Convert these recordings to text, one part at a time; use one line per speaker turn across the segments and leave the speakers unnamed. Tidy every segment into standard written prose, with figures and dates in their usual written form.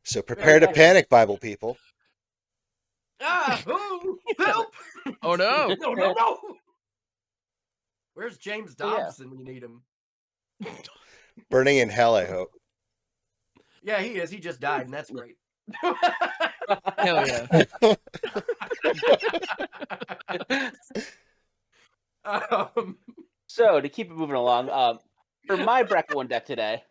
So prepare to panic, Bible people.
Who? Help!
Oh no!
No! Where's James
Oh, yeah.
Dobson when you need him?
Burning in hell, I hope.
Yeah, he is. He just died, and that's great.
Hell yeah!
So to keep it moving along, for my bracket 1 deck today,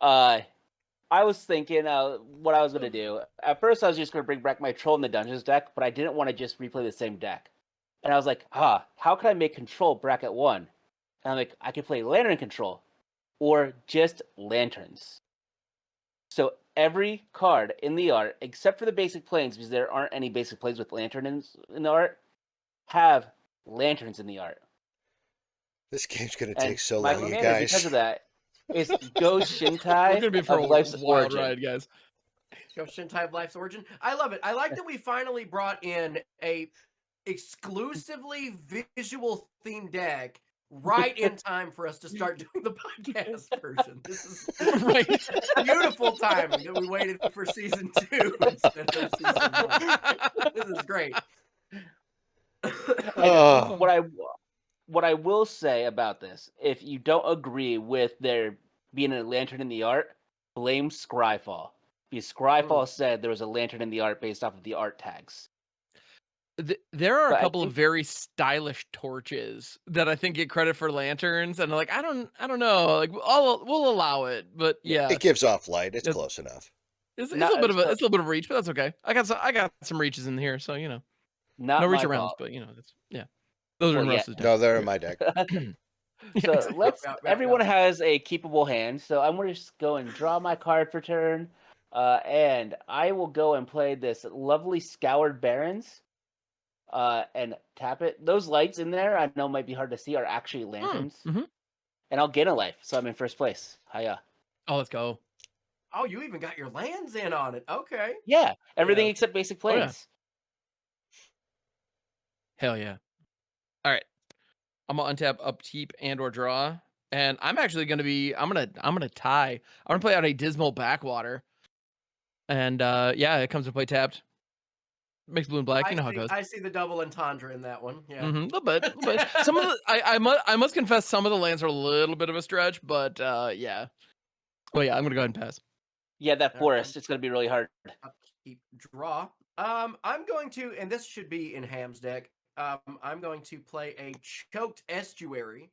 I was thinking what I was gonna do. At first, I was just gonna bring back my Troll in the Dungeons deck, but I didn't want to just replay the same deck. And I was like, how can I make Control bracket 1? And I'm like, I could play Lantern Control, or just Lanterns. So every card in the art, except for the basic planes, because there aren't any basic planes with Lantern in the art, have Lanterns in the art.
This game's gonna
And
take so
my
long, you
commander,
guys.
because of that, is Ghost
We're
Shintai
gonna be for
of
a
Life's
wild
Origin.
ride, guys.
Go Shintai of Life's Origin. I love it. I like that we finally brought in a exclusively visual themed deck right in time for us to start doing the podcast version. This is
Right.
beautiful timing that we waited for season 2 instead of season 1. This is great.
Oh,
What I will say about this, if you don't agree with there being a lantern in the art, blame Scryfall. Because Scryfall said there was a lantern in the art based off of the art tags.
There are a
But I
couple of
think-
very stylish torches that I think get credit for lanterns, and like I don't know, like we'll allow it, but yeah,
it gives off light. It's
It's-
close enough.
it's a
Not-
little bit of it's a little bit of reach, but that's okay. I got some reaches in here, so
Not
no reach
my
arounds,
fault.
but that's those are in
Well, yeah.
Russ's deck.
No, they're in my deck.
So let's.
Yeah.
Everyone has a keepable hand, so I'm gonna just go and draw my card for turn, and I will go and play this lovely Scoured Barrens, and tap it. Those lights in there, I know might be hard to see, are actually lanterns,
Mhm.
and I'll gain a life, so I'm in first place. Hiya!
Oh, let's go.
Oh, you even got your lands in on it. Okay.
Yeah, everything
Yeah.
except basic
Oh, yeah.
planes.
Hell yeah! All right, I'm gonna untap, upkeep, and/or draw, and I'm actually gonna be I'm gonna tie. I'm gonna play out a Dismal Backwater, and it comes to play tapped. Makes blue and black. You know how it goes.
I see the double entendre in that one. Yeah.
A little bit. Some of the I must confess some of the lands are a little bit of a stretch, but yeah. Well, yeah, I'm gonna go ahead and pass.
Yeah, that forest. It's gonna be really hard.
Upkeep, draw. I'm going to, and this should be in Ham's deck. I'm going to play a Choked Estuary.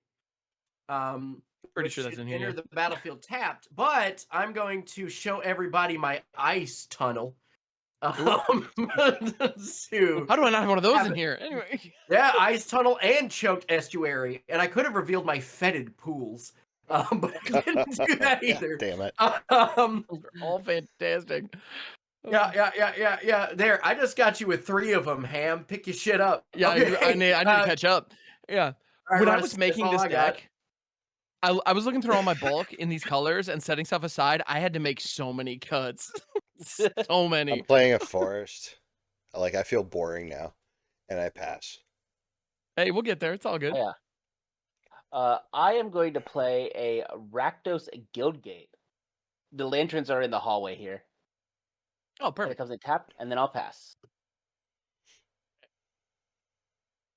Pretty
which
sure that's
should
in here.
enter the battlefield tapped, but I'm going to show everybody my ice tunnel.
How do I not have one of those in here? Anyway.
Yeah, ice tunnel and Choked Estuary, and I could have revealed my fetid pools, but I didn't do that either.
Damn it.
Those are all fantastic.
Yeah. There, I just got you with 3 of them. Ham, pick your shit up.
Yeah,
Okay,
I need to catch up. Yeah.
all right,
When I
Russ,
was
that's
making
all
this
I got.
deck, I was looking through all my bulk in these colors and setting stuff aside. I had to make so many cuts. So many.
I'm playing a forest. I feel boring now, and I pass.
Hey, we'll get there. It's all good.
Oh, yeah. I am going to play a Rakdos Guildgate. The lanterns are in the hallway here.
Oh,
And it
perfect.
comes in tapped, and then I'll pass.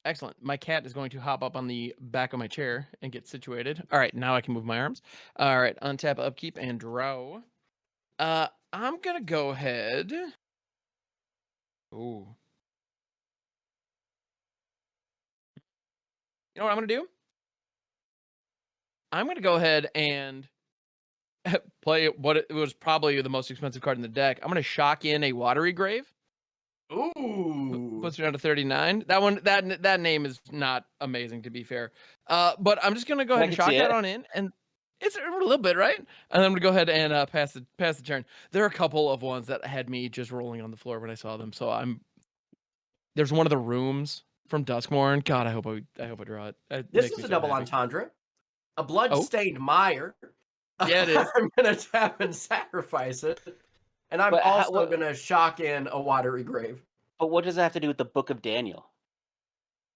Excellent. My cat is going to hop up on the back of my chair and get situated. All right, now I can move my arms. All right, untap, upkeep, and draw. I'm gonna go ahead. Ooh. You know what I'm gonna do? I'm gonna go ahead and play what it was probably the most expensive card in the deck. I'm gonna shock in a Watery Grave.
Ooh.
Puts it down to 39. That one, that name is not amazing, to be fair. But I'm just gonna go ahead and shock that on in, and it's a little bit, right? And then I'm gonna go ahead and pass the turn. There are a couple of ones that had me just rolling on the floor when I saw them. So there's one of the rooms from Duskmorn. God, I hope I draw it.
This is a double entendre. A blood-stained mire.
Yeah, it is.
I'm gonna tap and sacrifice it, and I'm also gonna shock in a Watery Grave.
But what does that have to do with the Book of Daniel?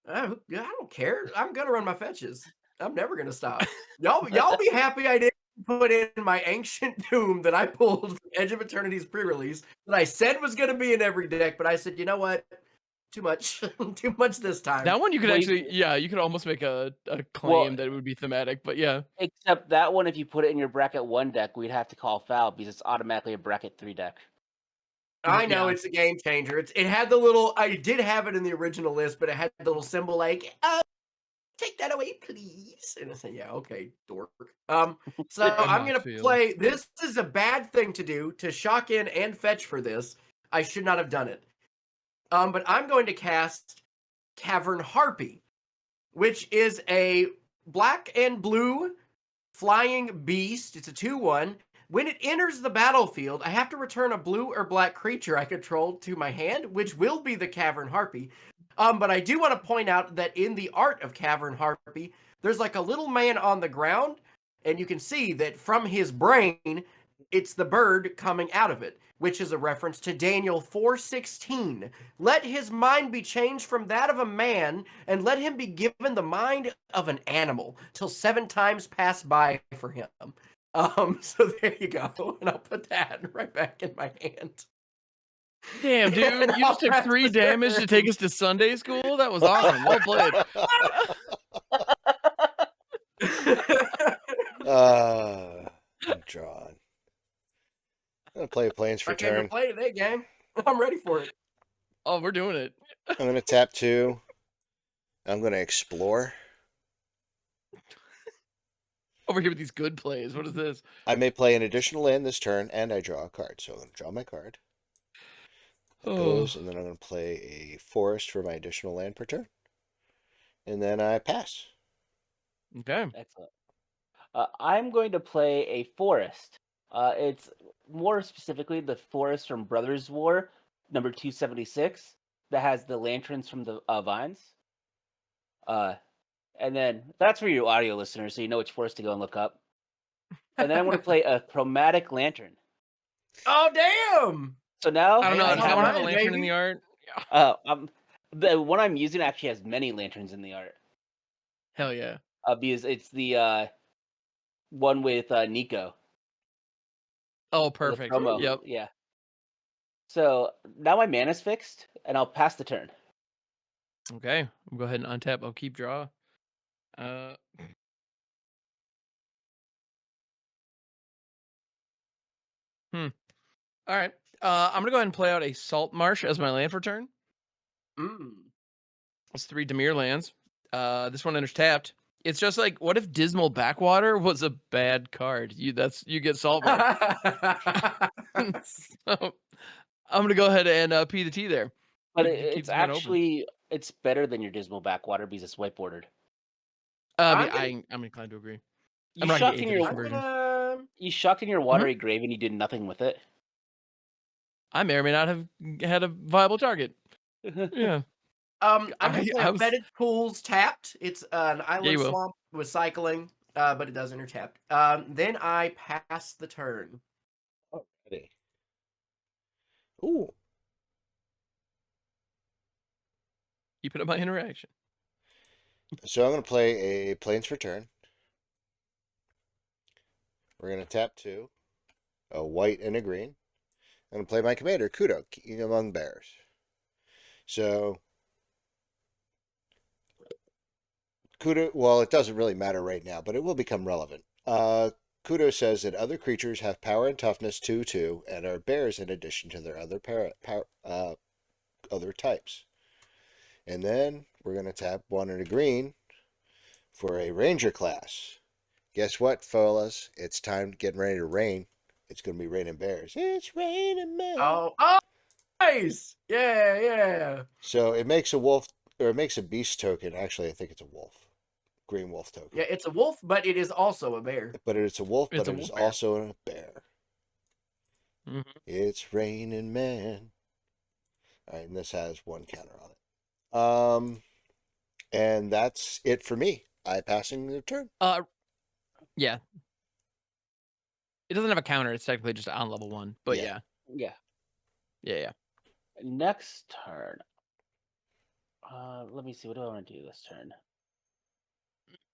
I don't care. I'm gonna run my fetches. I'm never gonna stop. Y'all be happy I did. put in my Ancient Doom that I pulled from Edge of Eternity's pre-release that I said was going to be in every deck, but I said, you know what? Too much. Too much this time.
That one you could
Well,
actually, you could almost make a claim
Well-
that it would be thematic, but yeah.
Except that one, if you put it in your bracket 1 deck, we'd have to call foul because it's automatically a bracket 3 deck.
I know
Yeah.
it's a game changer. It had the little. I did have it in the original list, but it had the little symbol like, take that away, please. And I said, yeah, okay, dork. So I'm gonna
Field.
play. This is a bad thing to do to shock in and fetch for this. I should not have done it. But I'm going to cast Cavern Harpy, which is a black and blue flying beast. It's a 2/1. When it enters the battlefield, I have to return a blue or black creature I control to my hand, which will be the Cavern Harpy. But I do want to point out that in the art of Cavern Harpy, there's like a little man on the ground, and you can see that from his brain, it's the bird coming out of it, which is a reference to Daniel 4:16. Let his mind be changed from that of a man, and let him be given the mind of an animal, till 7 times pass by for him. So there you go, and I'll put that right back in my hand.
Damn, dude, you just took 3 damage to take us to Sunday school? That was awesome. Well played.
I'm drawn. I'm gonna play Plains for
I came to
turn.
play today, gang. I'm ready for it.
Oh, we're doing it.
I'm gonna tap 2. I'm gonna explore.
Over here with these good plays. What is this?
I may play an additional land this turn, and I draw a card. So I'm gonna draw my card. That goes, and then I'm gonna play a forest for my additional land per turn, and then I pass.
Okay.
Excellent. I'm going to play a forest. It's more specifically the forest from Brothers War, number 276, that has the lanterns from the vines. And then that's for you audio listeners, so you know which forest to go and look up. And then I'm going to play a chromatic lantern.
Oh, damn!
So now
I don't know.
I
Does that one have a
know,
lantern in
baby.
the art?
the one I'm using actually has many lanterns in the art.
Hell yeah.
Because it's the one with Nico.
Oh,
The
perfect.
promo.
Yep.
Yeah. So now my mana's fixed, and I'll pass the turn.
Okay. We'll go ahead and untap. I'll keep draw. All right. I'm gonna go ahead and play out a Salt Marsh as my land for turn. It's 3 Dimir lands. This one enters tapped. It's just like, what if Dismal Backwater was a bad card? You get Salt Marsh. So I'm gonna go ahead and P the T there.
But
Keep
it's
the man open.
actually it's better than your Dismal Backwater because it's whiteboarded.
I'm inclined to agree.
You
I'm rocking
shucked
the
in
8th
your
edition version.
you shucked in your watery grave and you did nothing with it.
I may or may not have had a viable target. Yeah.
I'm gonna play
I
a
was-
Fetid Pools tapped. It's an
Yeah, you
island
will.
swamp with cycling, but it does enter tapped. Then I pass the turn.
Ready. Ooh.
Keep it up my interaction.
So I'm gonna play a Plains for turn. We're gonna tap 2, a white and a green. I'm gonna play my commander, Kudo, King Among Bears. So Kudo, well, it doesn't really matter right now, but it will become relevant. Kudo says that other creatures have power and toughness 2/2 and are bears in addition to their other other types. And then we're gonna tap 1 and a green for a ranger class. Guess what, fellas? It's time getting ready to rain. It's gonna be raining bears. It's raining men.
Oh, nice! Yeah.
So it makes a wolf, or it makes a beast token. Actually, I think it's a wolf, green wolf token.
Yeah, it's a wolf, but it is also a bear.
But it's a wolf,
It's
but
a
it is
wolf bear.
also a bear.
Mhm.
It's raining man. All right, and this has 1 counter on it. And that's it for me. I passing the turn.
Yeah. It doesn't have a counter. It's technically just on level 1. But
Yeah.
yeah.
Yeah. Next turn. Let me see. What do I want to do this turn?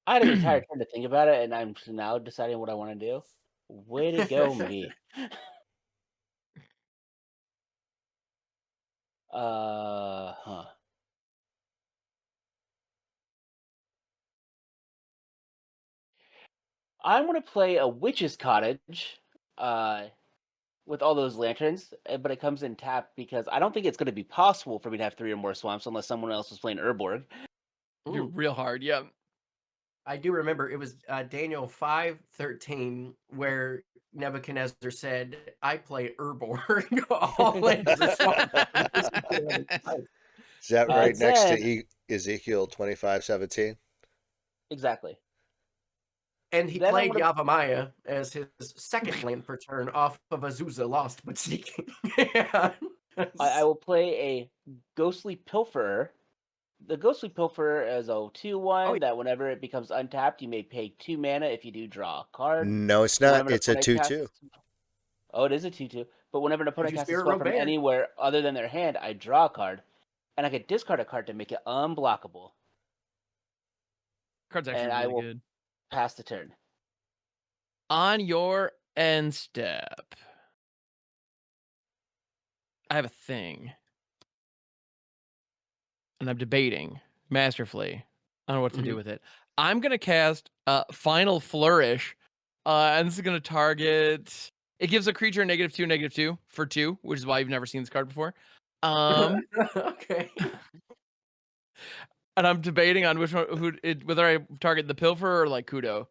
I had an entire turn to think about it, and I'm now deciding what I want to do. Way to go, me. Huh. I want to play a witch's cottage, with all those lanterns, but it comes in tapped because I don't think it's going to be possible for me to have 3 or more swamps unless someone else was playing Urborg.
Be real hard. Yeah.
I do remember it was Daniel 5:13 where Nebuchadnezzar said, "I play Urborg." All lands are swamped.
Is that right next to
Then
Ezekiel 25:17?
exactly.
And he
Then I'm
played
gonna
Yavimaya as his second land per turn off of Azusa Lost but Sneaking. Yeah.
I will play a Ghostly Pilferer. The Ghostly Pilferer is a 2/1
yeah.
that whenever it becomes untapped, you may pay 2 mana if you do draw a card.
No, it's
But
not.
whenever an
It's a
opponent
2/2.
casts, oh, it is a 2/2. But whenever an opponent
you
casts a
Spirit
spell
Rogue
from
Bear?
anywhere other than their hand, I draw a card, and I can discard a card to make it unblockable,
Card's actually
and I
really
will
good.
pass the turn.
On your end step, I have a thing, and I'm debating masterfully on what to do with it. I'm gonna cast Final Flourish, and this is gonna target. It gives a creature -2/-2 for 2, which is why you've never seen this card before.
Okay.
And I'm debating on which one, whether I target the Pilfer or like Kudo.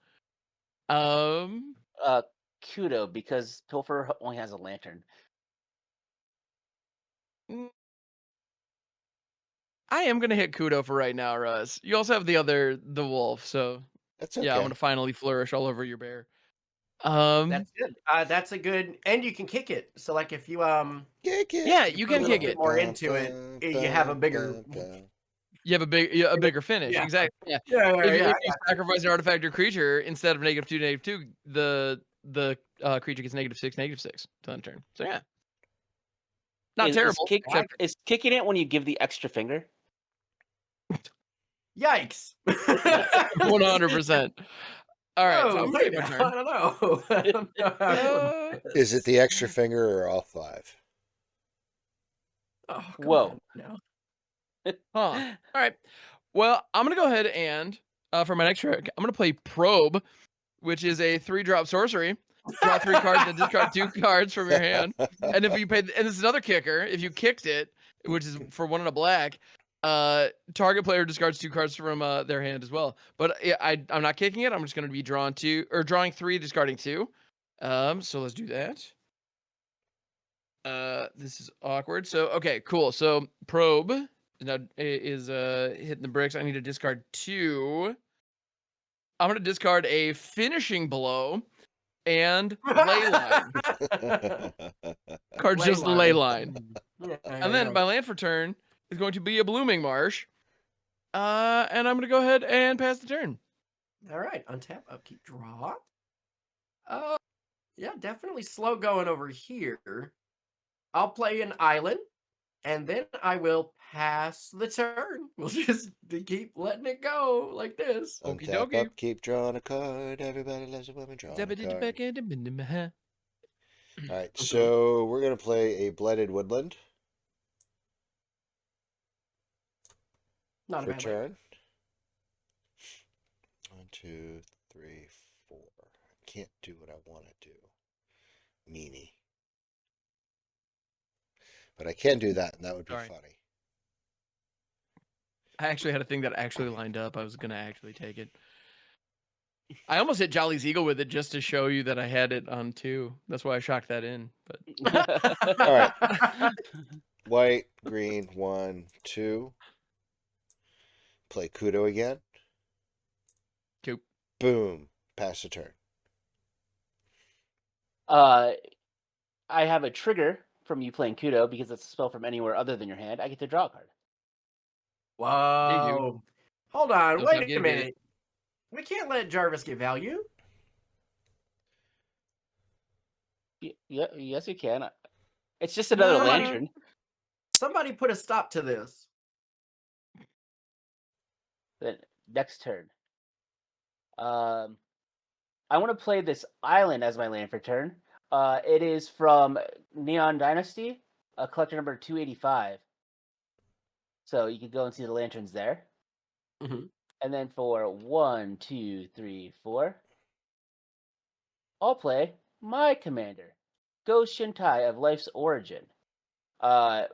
Kudo, because Pilfer only has a lantern.
mm, I am gonna hit Kudo for right now, Russ. You also have the wolf, so
That's okay.
yeah, I'm gonna finally flourish all over your bear.
That's good. That's a good, and you can kick it. So like if you
Kick it.
Yeah, you
put a
can
little
kick
bit
it.
more into it, you have a bigger.
You have a bigger finish.
Yeah.
Exactly. Yeah.
Yeah,
If
yeah.
you sacrifice an artifact or creature instead of -2/-2, the creature gets -6/-6 to end turn. So yeah, not
Is
terrible. Except
is kicking it when you give the extra finger?
Yikes!
100%. All right, so
Oh,
I'm gonna
wait,
take my
I
turn.
don't know. I don't know how to
Uh,
do
Is it
this.
the extra finger or all 5?
Oh, come
Whoa.
on now.
Huh. All right. Well, I'm gonna go ahead and for my next trick, I'm gonna play Probe, which is a 3-drop sorcery. Draw 3 cards and discard 2 cards from your hand. And if you pay, and this is another kicker. If you kicked it, which is for 1 and a black, target player discards 2 cards from their hand as well. But I'm not kicking it. I'm just gonna be drawing 3, discarding 2. So let's do that. This is awkward. So okay, cool. So Probe now is hitting the bricks. I need to discard 2. I'm gonna discard a Finishing Blow and Leyline. Card's just
Leyline.
Leyline.
Yeah,
And then my land for turn is going to be a Blooming Marsh. And I'm gonna go ahead and pass the turn.
All right, untap, upkeep, draw. Yeah, definitely slow going over here. I'll play an island, and then I will pass the turn. We'll just keep letting it go like this.
Okie
Untap
dokie.
up, keep drawing a card. Everybody loves a woman drawing a card. All right, so we're going to play a Blighted Woodland
Not a
for
bad land.
turn. 1, 2, 3, 4. I can't do what I want to do. Meanie. But I can do that, and that would be
Sorry.
funny.
I actually had a thing that actually lined up. I was gonna actually take it. I almost hit Jolly's Eagle with it just to show you that I had it on 2. That's why I shocked that in. But
All right. White, green, 1, 2. Play Kudo again.
Cool.
Boom. Pass the turn.
I have a trigger from you playing Kudo because it's a spell from anywhere other than your hand. I get to draw a card.
Whoa. Hold on,
Don't stop
wait a
getting
minute. We can't let Jarvis get value.
Yeah, yes, you can. It's just another
No.
lantern.
Somebody put a stop to this.
Then next turn, I want to play this island as my land for turn. It is from Neon Dynasty, collector number 285. So you can go and see the lanterns there.
Mm-hmm.
And then for 1, 2, 3, 4, I'll play my commander, Ghost Shintai of Life's Origin. It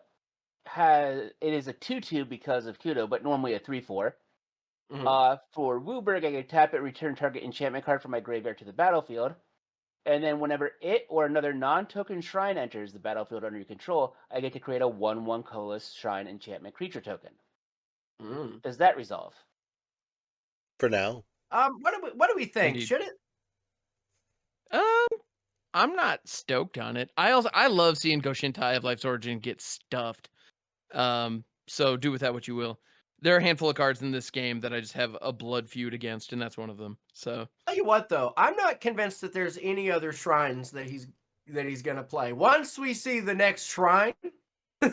is a 2/2 because of Kudo, but normally a 3/4.
Mm-hmm.
For Wooburg, I can tap it, return target enchantment card from my graveyard to the battlefield. And then whenever it or another non-token shrine enters the battlefield under your control, I get to create a 1/1 colorless shrine enchantment creature token.
Mm.
Does that resolve?
For now.
What do we think?
Indeed.
Should it?
I'm not stoked on it. I love seeing Goshintai of Life's Origin get stuffed. So do with that what you will. There are a handful of cards in this game that I just have a blood feud against, and that's one of them. So
Tell you what, though, I'm not convinced that there's any other shrines that he's gonna play. Once we see the next shrine, then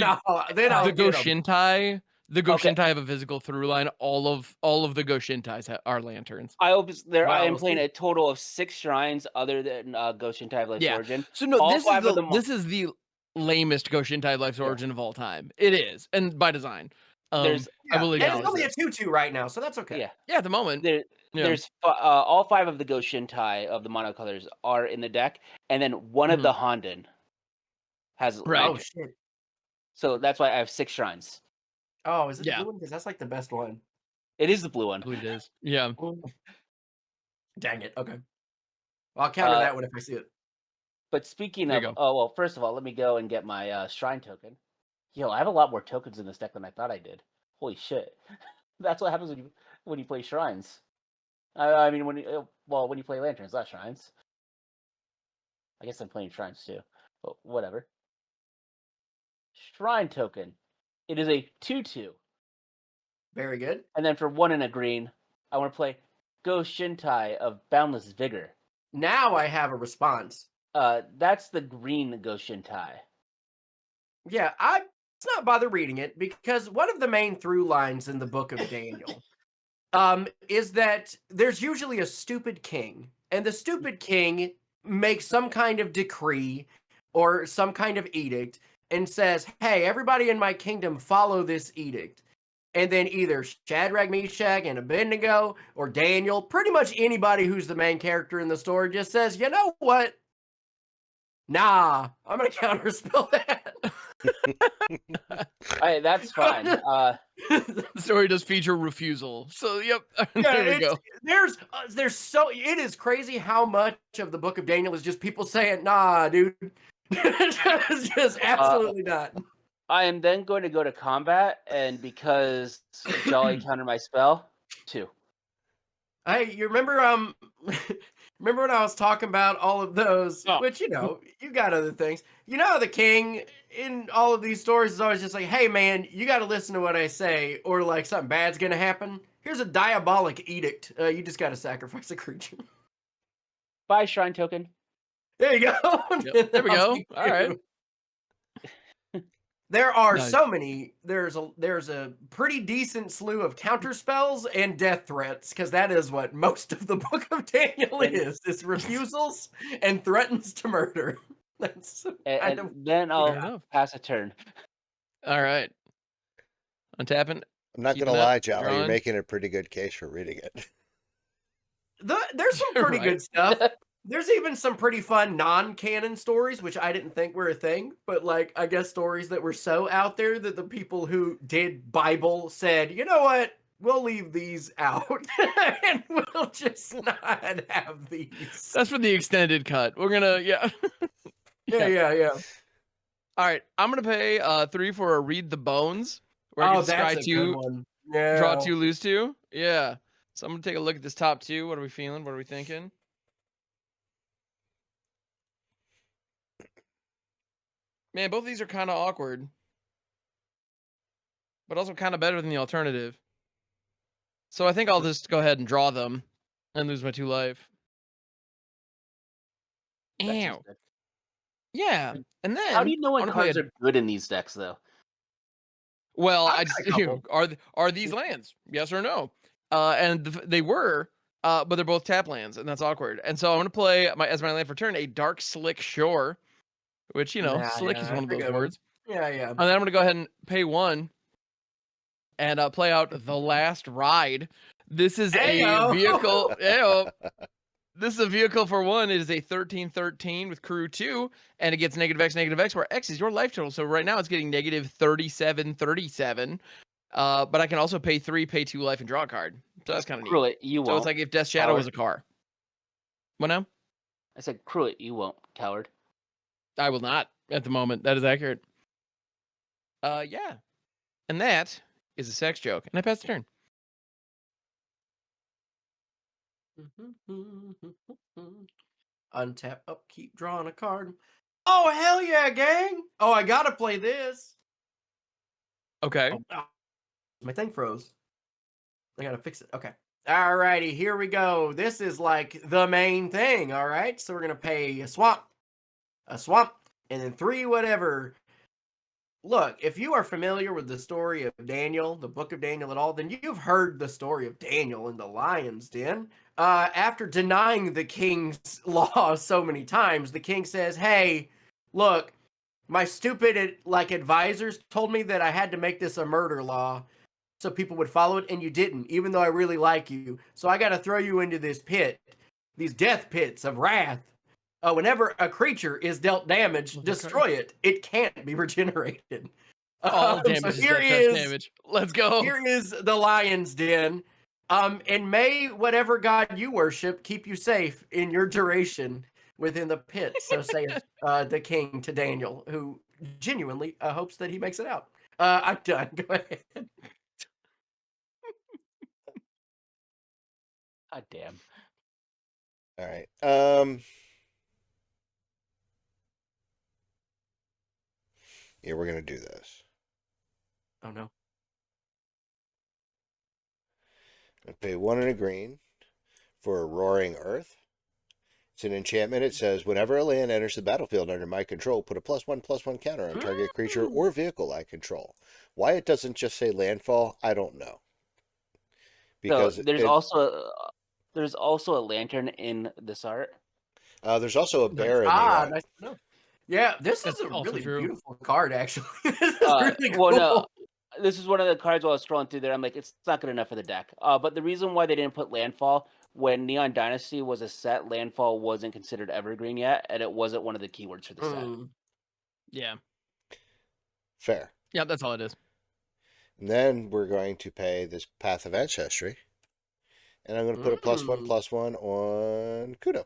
I'll
the
get 'em.
Goshintai, the
Okay.
Goshintai have a physical through line. All of the Goshintais are lanterns.
I am
Wow,
playing
see-
a total of 6 shrines other than Ghost Shintai of Life's
Yeah.
Origin.
So no,
All
this
5
is
of them.
this is the lamest Goshintai of Life's
Yeah.
Origin of all time. It is, and by design.
There's-
I will
and it's
acknowledge
only
that.
a 2/2 right now, so that's okay.
Yeah.
Yeah, at the moment.
There,
Yeah.
There's all 5 of the Ghost Shintai of the monocolors are in the deck, and then one of
Mhm.
the Honden has
Right.
Oh
lantern.
shit.
So that's why I have 6 shrines.
Oh, is it
Yeah.
the blue one? Because that's like the best one.
It is the blue one.
I believe it is. Yeah.
Dang it. Okay. Well, I'll counter that one if I see it.
But speaking
There
of,
you go.
oh well, first of all, let me go and get my shrine token. Yo, I have a lot more tokens in this deck than I thought I did. Holy shit! That's what happens when you play shrines. I mean, when you play lanterns, not shrines. I guess I'm playing shrines too, but whatever. Shrine token. It is a 2/2,
Very good.
and then for 1 and a green, I want to play Ghost Shintai of Boundless Vigor.
Now I have a response.
That's the green Ghost Shintai.
Yeah, let's not bother reading it because one of the main through lines in the book of Daniel is that there's usually a stupid king, and the stupid king makes some kind of decree or some kind of edict and says, hey, everybody in my kingdom follow this edict. And then either Shadrach, Meshach, and Abednego or Daniel, pretty much anybody who's the main character in the story just says, you know what? Nah, I'm going to counterspell that.
Hey, that's fine.
The story does feature refusal. So yep.
Yeah,
there we go.
It is crazy how much of the book of Daniel is just people saying, nah, dude. just absolutely not.
I am then going to go to combat, and because Jolly countered my spell, 2.
Hey, you remember remember when I was talking about all of those, which you got other things. You know, the king in all of these stories is always just like, hey man, you got to listen to what I say, or like something bad's gonna happen. Here's a diabolic edict. You just got to sacrifice a creature.
Buy shrine token.
There you go.
Yep, there we go. All right.
There are
Nice.
so many. There's a pretty decent slew of counter spells and death threats, because that is what most of the book of Daniel is. It's refusals and threatens to murder. That's
And then I'll
enough.
pass a turn.
All right. Untapping.
I'm not
Keeping
gonna
up,
lie, Jolly, you're
drawing.
making a pretty good case for reading it.
There's some pretty
Right.
good stuff. There's even some pretty fun non-canon stories, which I didn't think were a thing, but like I guess stories that were so out there that the people who did Bible said, you know what, we'll leave these out and we'll just not have these.
That's for the extended cut. We're gonna
Yeah.
All right. I'm gonna pay 3 for a read the bones. Where I
Oh,
get to
that's
scry
a
2,
good one. Yeah.
draw 2, lose 2. Yeah. So I'm gonna take a look at this top 2. What are we feeling? What are we thinking? Man, both of these are kind of awkward, but also kind of better than the alternative. So I think I'll just go ahead and draw them and lose my 2 life.
That seems
Ow.
good.
Yeah. And then
How do you know when
I'm gonna play
cards are good in these decks, though?
Well,
I've
I
got
just
a couple.
are these lands? Yes or no? And they were but they're both tap lands, and that's awkward. And so I'm gonna play as my land for turn a Dark Slick Shore, which slick is one of
pretty
those
good one.
words.
Yeah, yeah.
And then I'm gonna go ahead and pay 1 and play out the Last Ride. This is a vehicle. This is a vehicle for 1. It is a 13/13 with crew 2, and it gets -X, where X is your life total. So right now it's getting -37/37. But I can also pay 3, pay 2 life, and draw a card. So that's kind of neat.
Crew it, you
So
won't.
it's like if Death Shadow was a car. What now?
I said crew it, you won't, coward.
I will not at the moment. That is accurate. Yeah. And that is a sex joke. And I pass the turn.
Untap. Oh, keep drawing a card. Oh, hell yeah, gang. Oh, I gotta play this.
Okay.
Oh, my thing froze. I gotta fix it. Okay. Alrighty, here we go. This is like the main thing, alright? So we're gonna pay a swamp, and then 3 whatever. Look, if you are familiar with the story of Daniel, the book of Daniel at all, then you've heard the story of Daniel in the lion's den. After denying the king's law so many times, the king says, hey, look, my stupid advisors told me that I had to make this a murder law so people would follow it, and you didn't, even though I really like you. So I got to throw you into this pit, these death pits of wrath. Whenever a creature is dealt damage, destroy it. It can't be regenerated.
All damage is death damage. Let's go.
Here is the lion's den. And may whatever god you worship keep you safe in your duration within the pit. So saith the king to Daniel, who genuinely hopes that he makes it out. I'm done. Go ahead.
God damn.
All right. Yeah, we're gonna do this.
Oh no.
I pay 1 and a green for a Roaring Earth. It's an enchantment. It says whenever a land enters the battlefield under my control, put a +1/+1 counter on target creature or vehicle I control. Why it doesn't just say landfall, I don't know. Because
so there's also a lantern in this art.
there's also a bear in the art.
Nice to know. Yeah, this is a
also
really
true.
beautiful card, actually. This is really cool.
Well, no, this is one of the cards while I was scrolling through there. I'm like, it's not good enough for the deck. But the reason why they didn't put Landfall, when Neon Dynasty was a set, Landfall wasn't considered evergreen yet, and it wasn't one of the keywords for the set.
Yeah.
Fair.
Yeah, that's all it is.
And then we're going to pay this Path of Ancestry. And I'm going to put a +1/+1 on Kudo.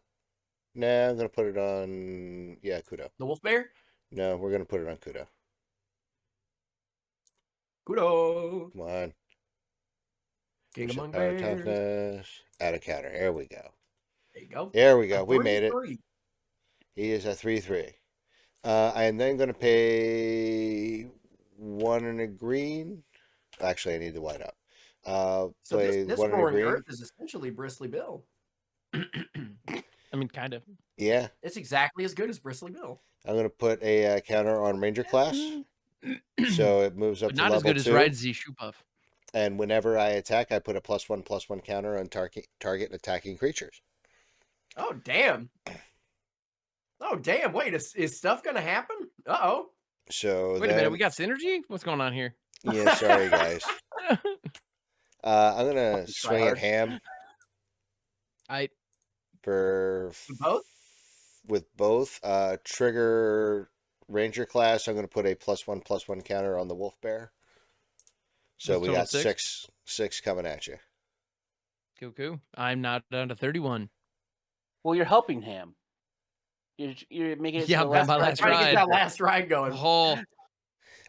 Nah, I'm going to put it on, Kudo.
The wolf bear?
No, we're going to put it on Kudo.
Kudo.
Come on.
King
Push
among
up power
bears.
toughness. Add a counter. There we go.
There you go.
There we go. We made it.
3/3.
He is a 3/3. I am then going to pay 1 and a green. Actually, I need the white up.
So
play
this
1 and a
Roaring
green.
Earth is essentially Bristly Bill.
I mean, kind of.
Yeah.
It's exactly as good as Bristly Bill.
I'm going to put a counter on Ranger class. So it moves up
But
to
not
level
as good
2.
as Ride Z Shoe Puff.
And whenever I attack, I put a +1/+1 counter on target attacking creatures.
Oh, damn. Oh, damn. Wait, is stuff going to happen? Uh-oh.
So
Wait a minute, we got synergy? What's going on here?
Yeah, sorry, guys. I'm going to swing at ham. For
both?
With both. Trigger Ranger class, I'm going to put a +1/+1 counter on the Wolf Bear. So
That's
we
total
got
6?
six coming at you.
Cool. I'm not down to 31.
Well, you're helping Ham. You're making it
Yeah,
so the last
my
ride-
last
Trying to get
ride.
that last ride going.
Oh,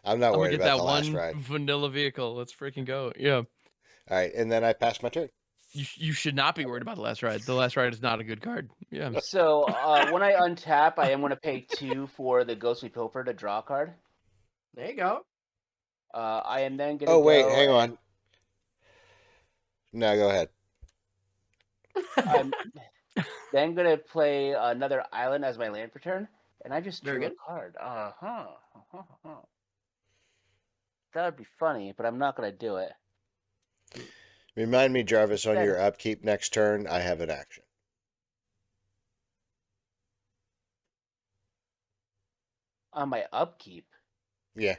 I'm not
I'm gonna
worried
get
about
that
the last
one
ride.
vanilla vehicle. Let's freaking go. Yeah.
All right, and then I pass my turn.
You should not be worried about the last ride. The last ride is not a good card. Yeah.
So when I untap, I am going to pay 2 for the Ghostly Pilfer to draw a card.
There you go.
I am then going to
Oh, wait, hang on. No, go ahead.
I'm then going to play another island as my land for turn, and I just drew a card. That would be funny, but I'm not going to do it.
Remind me, Jarvis, on
Then-
your upkeep next turn, I have an action.
On my upkeep,
Yeah.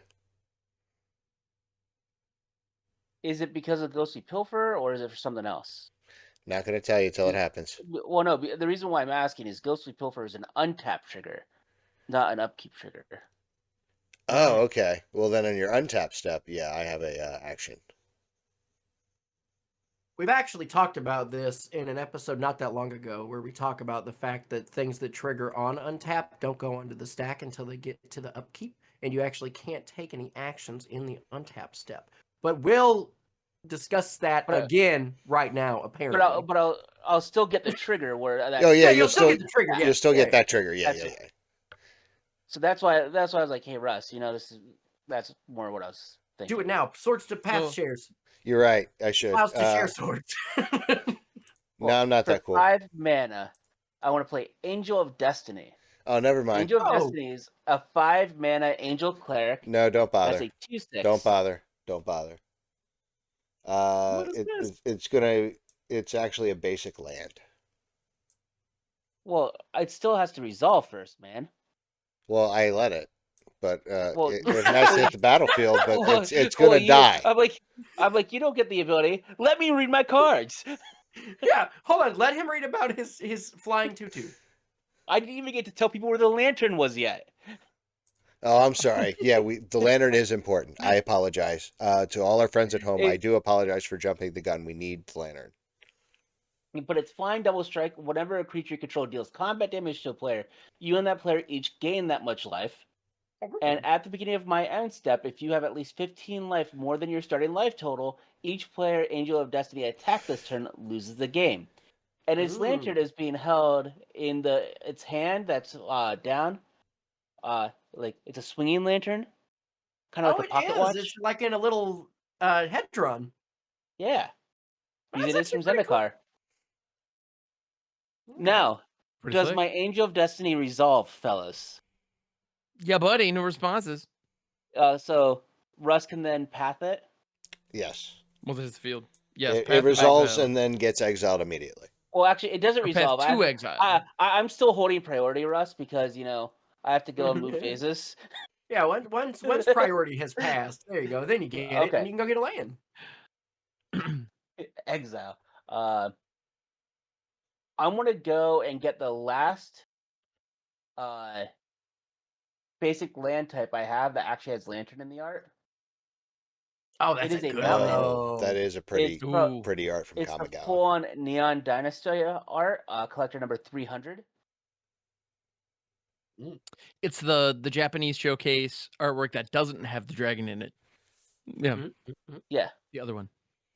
is it because of Ghostly Pilfer or is it for something else?
Not going to tell you till it happens.
Well, no. The reason why I'm asking is Ghostly Pilfer is an untap trigger, not an upkeep trigger.
Oh, okay. Well, then on your untap step, yeah, I have a action.
We've actually talked about this in an episode not that long ago where we talk about the fact that things that trigger on untap don't go onto the stack until they get to the upkeep, and you actually can't take any actions in the untap step. But we'll discuss that again right now, apparently.
But I'll still get the trigger where that.
Oh yeah,
you'll still get the trigger.
You'll still get that trigger. Yeah,
That's
yeah,
it.
yeah.
So that's why I was like, hey Russ, that's more what I was thinking.
Do it now. Swords to path shares.
You're right. I should.
Allows to share swords.
No, I'm not
for
that cool.
5 mana, I want to play Angel of Destiny.
Oh, never mind.
Angel of Destiny is a 5 mana angel cleric.
No, don't bother.
That's a 2/6.
Don't bother. Don't bother.
What is this?
It's actually a basic land.
Well, it still has to resolve first, man.
Well, I let it, but
Well-
it has to hit the battlefield. But
Well,
it's gonna die.
I'm like, you don't get the ability. Let me read my cards.
Yeah, hold on. Let him read about his flying tutu.
I didn't even get to tell people where the lantern was yet.
Oh, I'm sorry. Yeah, the lantern is important. I apologize to all our friends at home. I do apologize for jumping the gun. We need the lantern.
But it's flying double strike. Whenever a creature you control deals combat damage to a player, you and that player each gain that much life. And at the beginning of my end step, if you have at least 15 life more than your starting life total, each player Angel of Destiny attacked this turn loses the game. And its lantern is being held in its hand that's down. Like it's a swinging lantern, kind of like a pocket watch.
It's like in a little hedron.
Yeah,
That's
it is from
actually pretty cool.
Zendikar. Now,
Pretty
does
slick.
my Angel of Destiny resolve, fellas?
Yeah, buddy. No responses.
So Russ can then path it.
Yes.
Well, there's the field. Yes.
It
path the
resolves
exile.
and then gets exiled immediately.
Well, actually, it doesn't
Or path
resolve.
to exile.
I'm still holding priority, Russ, because I have to go and move phases.
Yeah, once priority has passed, there you go. Then you get it, and you can go get a land.
Exile. I'm gonna go and get the last basic land type I have that actually has lantern in the art.
Oh, that's
It is a
good
mountain.
Oh, that is a pretty
Ooh.
pretty art from
It's the
Kamigawa.
full-on Neon Dynasty art, collector number 300.
It's the Japanese showcase artwork that doesn't have the dragon in it. Yeah.
Yeah.
The other one.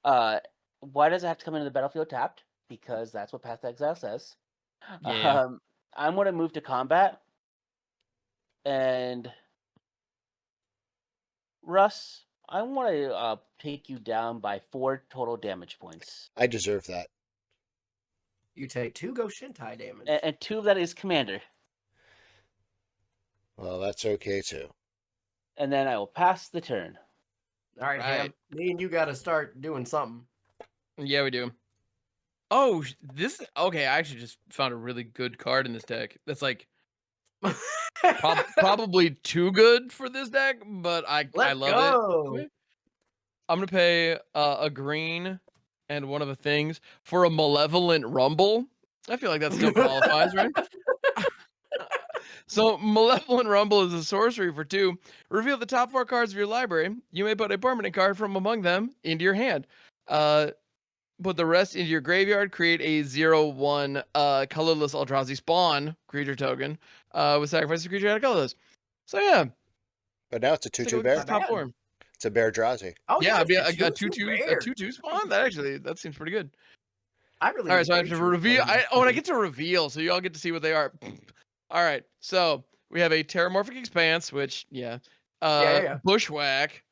Why does it have to come into the battlefield tapped? Because that's what Path to Exile says.
Yeah.
I'm going to move to combat. And Russ, I want to take you down by 4 total damage points.
I deserve that.
You take 2 Go Shintai damage.
And 2 of that is commander.
Well, that's okay too.
And then I will pass the turn.
All right, Ham. Me and you got to start doing something.
Yeah, we do. Oh, this okay. I actually just found a really good card in this deck. That's like probably too good for this deck, but I love it. I'm gonna pay a green and one of the things for a Malevolent Rumble. I feel like that still qualifies, right? So Malevolent Rumble is a sorcery for 2. Reveal the top 4 cards of your library. You may put a permanent card from among them into your hand. Put the rest into your graveyard. Create a 0/1 colorless Eldrazi spawn creature token with sacrifice a creature out of colorless. So yeah.
But now it's a 2/2 bear.
Top 4.
It's a bear Drazi.
Oh
yeah, it'd be a
2/2
2/2 spawn. That seems pretty good.
I really.
All right, so I have to reveal. And I get to reveal, so you all get to see what they are. All right, so we have a Terramorphic Expanse, which Bushwhack,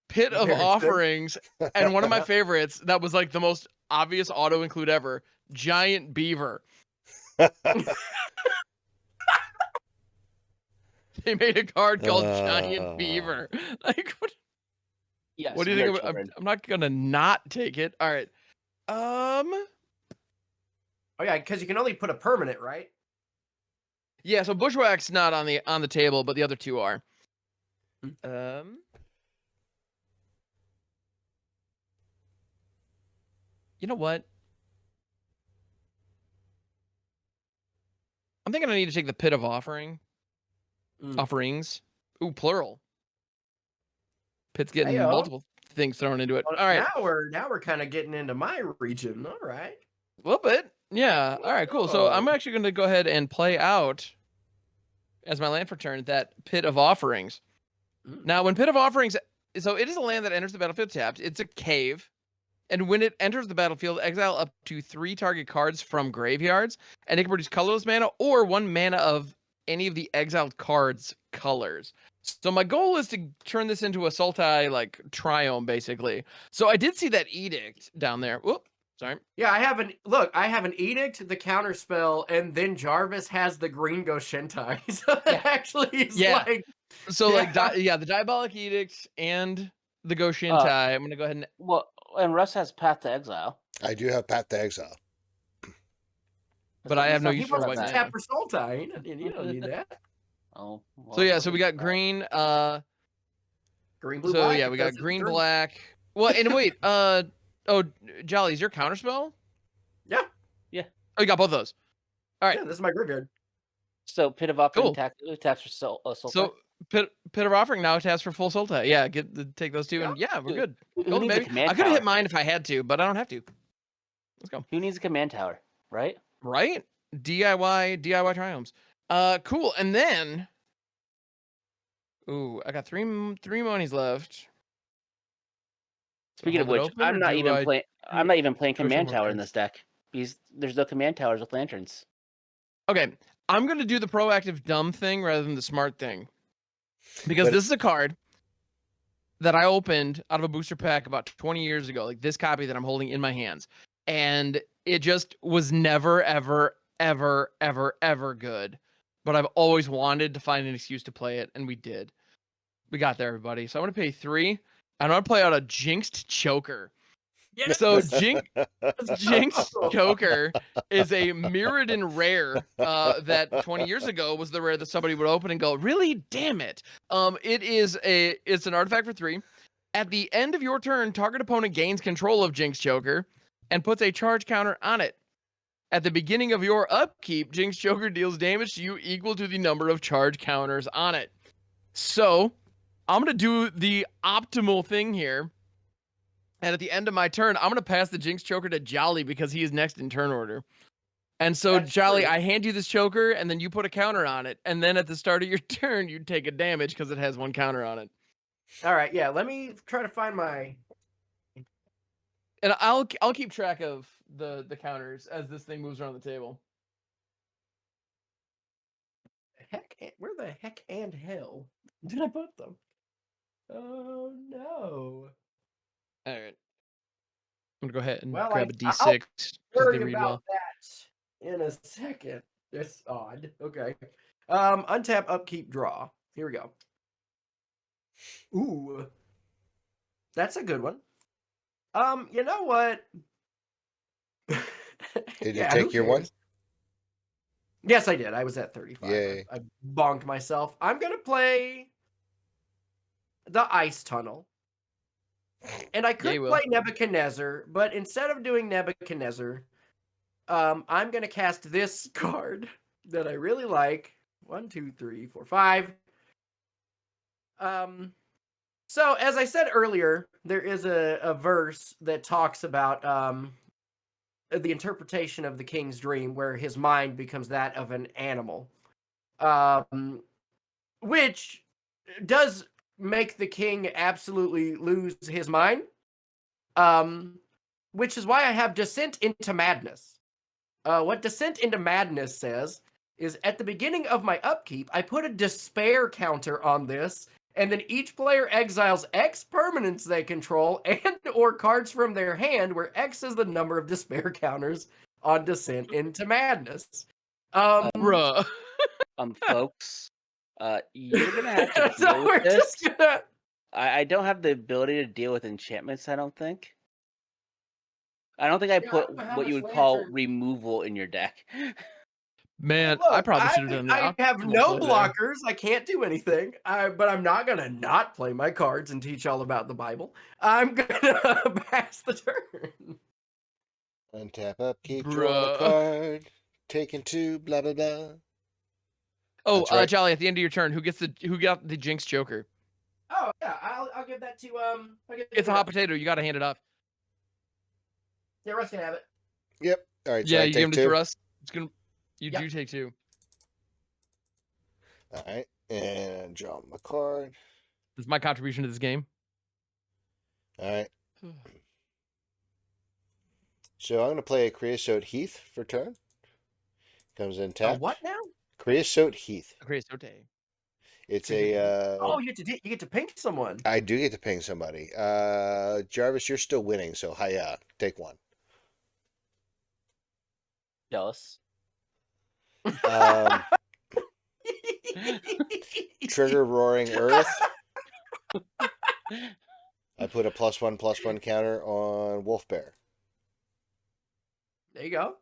Pit of Offerings, and one of my favorites that was like the most obvious auto include ever, Giant Beaver. They made a card called Giant Beaver. Like what?
Yes.
What do you
we are
think?
children.
I'm not gonna not take it. All right.
Oh yeah, because you can only put a permanent, right?
Yeah. So Bushwhack's not on the table, but the other two are. You know what? I'm thinking I need to take the Pit of Offerings. Ooh, plural. Pit's getting
Heyo.
multiple things thrown into it.
Well,
All right.
Now we're kind of getting into my region. All right.
A little bit. Yeah. All right, cool. So I'm actually going to go ahead and play out, as my land for turn, that Pit of Offerings. Now, when Pit of Offerings, so it is a land that enters the battlefield tapped. It's a cave. And when it enters the battlefield, exile up to 3 target cards from graveyards, and it can produce colorless mana or 1 mana of any of the exiled cards' colors. So my goal is to turn this into a Sultai, like, Triome, basically. So I did see that Edict down there. Whoop, sorry.
Yeah, I have an Edict, the counter spell, and then Jarvis has the green Goshentai. So that actually is like...
So, like, the Diabolic Edict and the Goshentai. I'm going to go ahead and...
Well, and Russ has Path to Exile.
I do have Path to Exile.
But I have no use for
He
white
wants to
mana.
tap for Sultai. You don't need that.
Oh. Well,
So, yeah, so we got green...
Green, blue,
so
black.
yeah, we got green, black. Well, and wait, Jolly, is your counterspell?
Yeah.
Yeah.
Oh, you got both of those. All right.
Yeah, this is my graveyard.
So Pit of Offering
Cool.
taps for Sultai.
So Pit of Offering now taps for full Sultai. Yeah, take those two, and yeah, we're good.
Who needs a command
I could have
tower?
hit mine if I had to, but I don't have to. Let's go.
Who needs a command tower, right?
Right? DIY triumphs. Cool. And then, ooh, I got three monies left.
Speaking of
Hold it
which,
open, or
I'm not even playing
go
command
somewhere
tower in
else?
this deck because there's no command towers with lanterns.
Okay, I'm gonna do the proactive dumb thing rather than the smart thing, because this is a card that I opened out of a booster pack about 20 years ago, like this copy that I'm holding in my hands, and it just was never, ever, ever, ever, ever good. But I've always wanted to find an excuse to play it, and we did. We got there, everybody. So I'm gonna pay 3. I'm gonna play out a Jinxed Choker.
Yeah.
So Jinxed Choker is a Mirrodin rare that 20 years ago was the rare that somebody would open and go, really? Damn it. It's an artifact for 3. At the end of your turn, target opponent gains control of Jinxed Choker and puts a charge counter on it. At the beginning of your upkeep, Jinxed Choker deals damage to you equal to the number of charge counters on it. So I'm going to do the optimal thing here. And at the end of my turn, I'm going to pass the Jinx Choker to Jolly because he is next in turn order. And so,
That's
Jolly,
true.
I hand you this Choker, and then you put a counter on it. And then at the start of your turn, you take a damage because it has 1 counter on it.
All right, yeah. Let me try to find my...
And I'll keep track of the counters as this thing moves around the table.
Where the heck and hell did I put them? Oh, no.
All right. I'm going to go ahead and
Well,
grab a
I'll
D6 because they
worry
read
about
well.
that in a second. That's odd. Okay. Untap, upkeep, draw. Here we go. Ooh. That's a good one. You know what?
Did you
Yeah,
take
who
your one?
cares? Yes, I did. I was at 35.
Yay.
I bonked myself. I'm going to play the Ice Tunnel. And I could play Nebuchadnezzar, but instead of doing Nebuchadnezzar, I'm going to cast this card that I really like. 1, 2, 3, 4, 5. So, as I said earlier, there is a verse that talks about the interpretation of the king's dream where his mind becomes that of an animal, which does make the king absolutely lose his mind, which is why I have Descent into Madness. What Descent into Madness says is at the beginning of my upkeep, I put a despair counter on this, and then each player exiles X permanents they control and or cards from their hand where X is the number of despair counters on Descent into Madness.
Bruh.
Folks, you're gonna have to
So
deal
we're
with this.
just gonna...
I don't have the ability to deal with enchantments, I don't think. I don't think I
Yeah, I
put
don't know how
what you
much
would call
lantern.
removal in your deck.
Man, I
Look,
probably should have done the
I have
optimal
no
play there.
blockers. I can't do anything. But I'm not gonna not play my cards and teach all about the Bible. I'm gonna pass the turn.
Untap upkeep, draw a
Bruh.
card, taken 2, blah blah blah.
Oh,
That's right.
Jolly, at the end of your turn, who got the Jinx Joker?
Oh yeah, I'll give that to I'll give it
It's
to
a hot
Russ.
potato. You got to hand it off.
Yeah, Russ can have it.
Yep. All right, so
Yeah,
I
you give
take
it to
2.
Russ. It's gonna. You
Yep.
do take 2.
All right, and draw my card.
This is my contribution to this game.
All right. So I'm going to play a Creosote Heath for turn. Comes in tapped.
What now?
Creosote Heath.
Creosote.
It's a.
Oh, you get to pink someone.
I do get to ping somebody. Jarvis, you're still winning, so hiya. Take 1.
Jealous.
Trigger Roaring Earth. I put a +1/+1 counter on Wolf Bear.
There you go.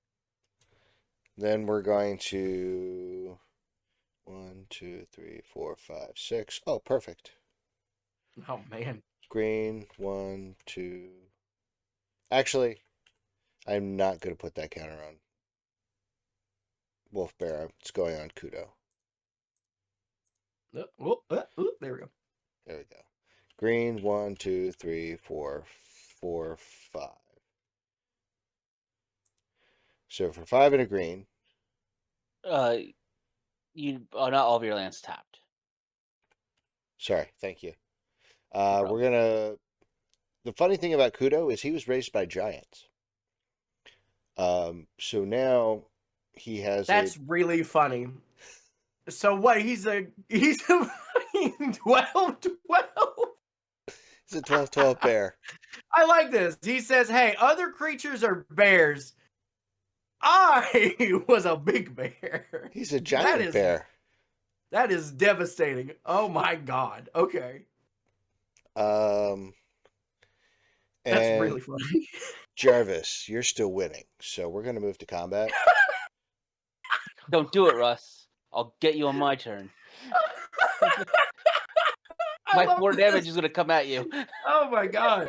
Then we're going to 1, 2, 3, 4, 5, 6. Oh, perfect.
Oh man.
Green 1, 2. Actually, I'm not going to put that counter on Wolf Bear. It's going on Kudo.
There we go.
There we go. Green 1, 2, 3, 4, 4, 5. So for 5 and a green.
Not all of your lands tapped.
Sorry, thank you.
problem.
We're gonna. The funny thing about Kudo is he was raised by giants. So now he has
That's really funny. So what? He's a fucking 12.
He's a 12/12 bear.
I like this. He says, "Hey, other creatures are bears. I was a big bear."
He's a giant bear.
That is devastating. Oh my god. Okay.
And
That's really funny.
Jarvis, you're still winning, so we're gonna move to combat.
Don't do it, Russ. I'll get you on my turn. My 4 damage is gonna come at you.
Oh my god.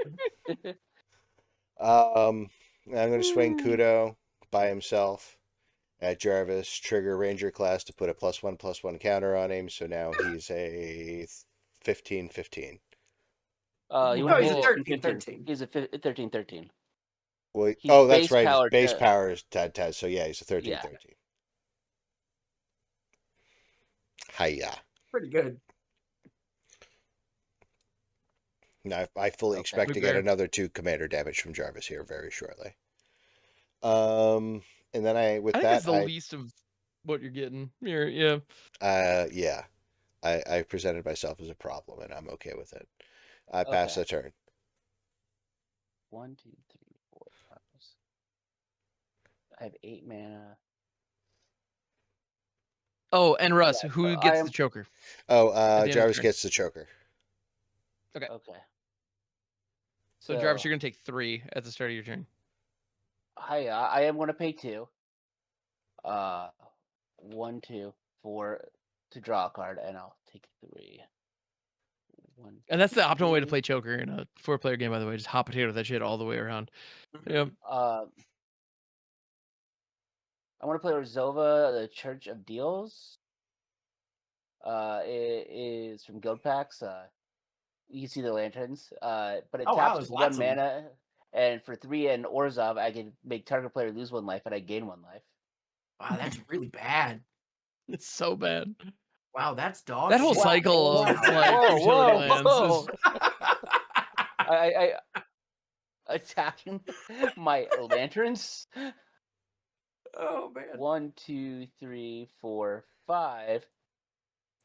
I'm gonna swing Kudo by himself at Jarvis, trigger Ranger class to put a +1/+1 counter on him, so now he's a 15/15.
He's
a 13/13.
He's a 13/13.
Well,
He's
that's
base
right. His
powered
base
to-
power is Tad, so yeah, he's a 13/13. Hiya.
Pretty good.
Now, I fully expect to get
Bear.
another 2 commander damage from Jarvis here very shortly. And then
I think it's the least of what you're getting. Yeah.
Yeah, I presented myself as a problem, and I'm okay with it. I pass the turn.
1, 2, 3, 4, 5. I have 8 mana.
Oh, and Russ,
Yeah,
who
so
gets the choker?
Oh,
the end of
Jarvis
turn.
gets the choker.
Okay.
So Jarvis, you're gonna take 3 at the start of your turn.
I am gonna pay 2. 1, 2, 4 to draw a card, and I'll take 3. 1,
And that's the optimal way to
3.
play choker in a 4-player game, by the way. Just hot potato that shit all the way around. Yep.
I want to play Rizova, the Church of Deals. It is from Guild Packs. You can see the lanterns. But it taps
there's
for 1
lots of them.
mana, and for 3 and Orzhov, I can make target player lose 1 life, and I gain 1 life.
Wow, that's really bad.
It's so bad.
Wow, that's dog
That whole
shit.
cycle of
Wow.
like utility lands is
I attacking my lanterns.
Oh man.
1, 2, 3, 4, 5.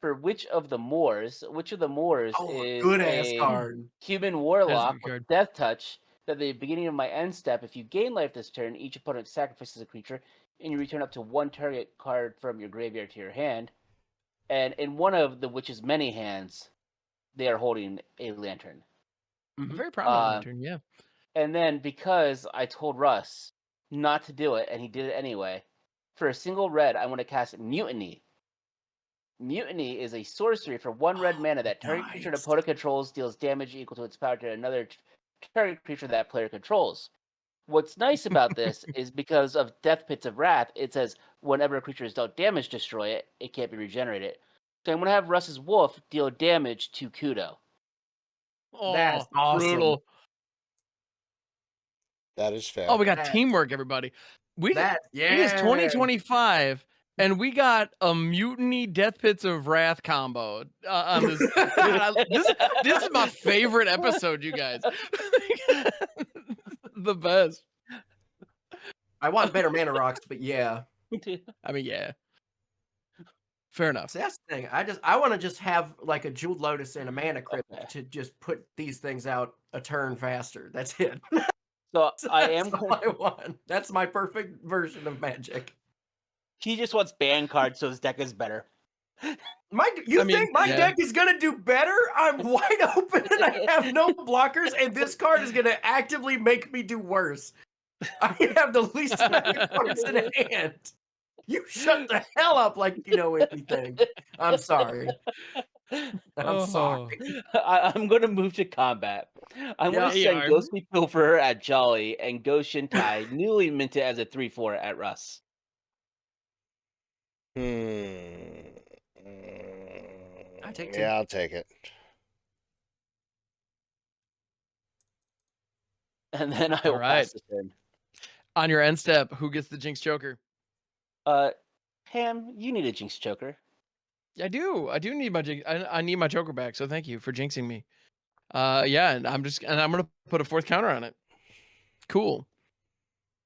For which of the Moors? Which of the Moors is
good ass
a
card.
human
That's a
warlock
good card.
with Death Touch? That at the beginning of my end step, if you gain life this turn, each opponent sacrifices a creature, and you return up to 1 target card from your graveyard to your hand. And in one of the witch's many hands, they are holding a lantern.
I'm very proud of the lantern, yeah.
And then because I told Russ not to do it, and he did it anyway, for a single red, I want to cast Mutiny. Mutiny is a sorcery for 1 red mana that target creature an opponent controls deals damage equal to its power to another target creature that player controls. What's nice about this is because of Death Pits of Wrath, it says whenever a creature is dealt damage, destroy it. It can't be regenerated. So I'm going to have Russ's Wolf deal damage to Kudo.
Oh,
That's awesome.
brutal.
That is fair.
Oh, we got teamwork, everybody. It is 2025, and we got a Mutiny Death Pits of Wrath combo on this. God, this is my favorite episode, you guys. The best.
I want better mana rocks, but yeah.
I mean, yeah. Fair enough.
So that's the thing. I want to just have like a Jeweled Lotus and a Mana Crypt to just put these things out a turn faster. That's it.
So I
That's
am.
all I want. That's my perfect version of Magic.
He just wants ban cards, so his deck is better.
Think my deck is gonna do better? I'm wide open and I have no blockers, and this card is gonna actively make me do worse. I have the least amount of cards in hand. You shut the hell up like you know anything. I'm sorry. I'm sorry.
I'm going to move to combat. I'm going to send Ghostly Pilferer at Jolly and Ghost Shintai, newly minted as a 3/4 at Russ.
I take 2.
Yeah, I'll take it.
And then I will pass this in.
On your end step, who gets the Jinx Joker?
Ham, you need a Jinx Joker.
I do need my Jinx. I need my Joker back, so thank you for jinxing me. Yeah, and I'm gonna put a 4th counter on it. Cool.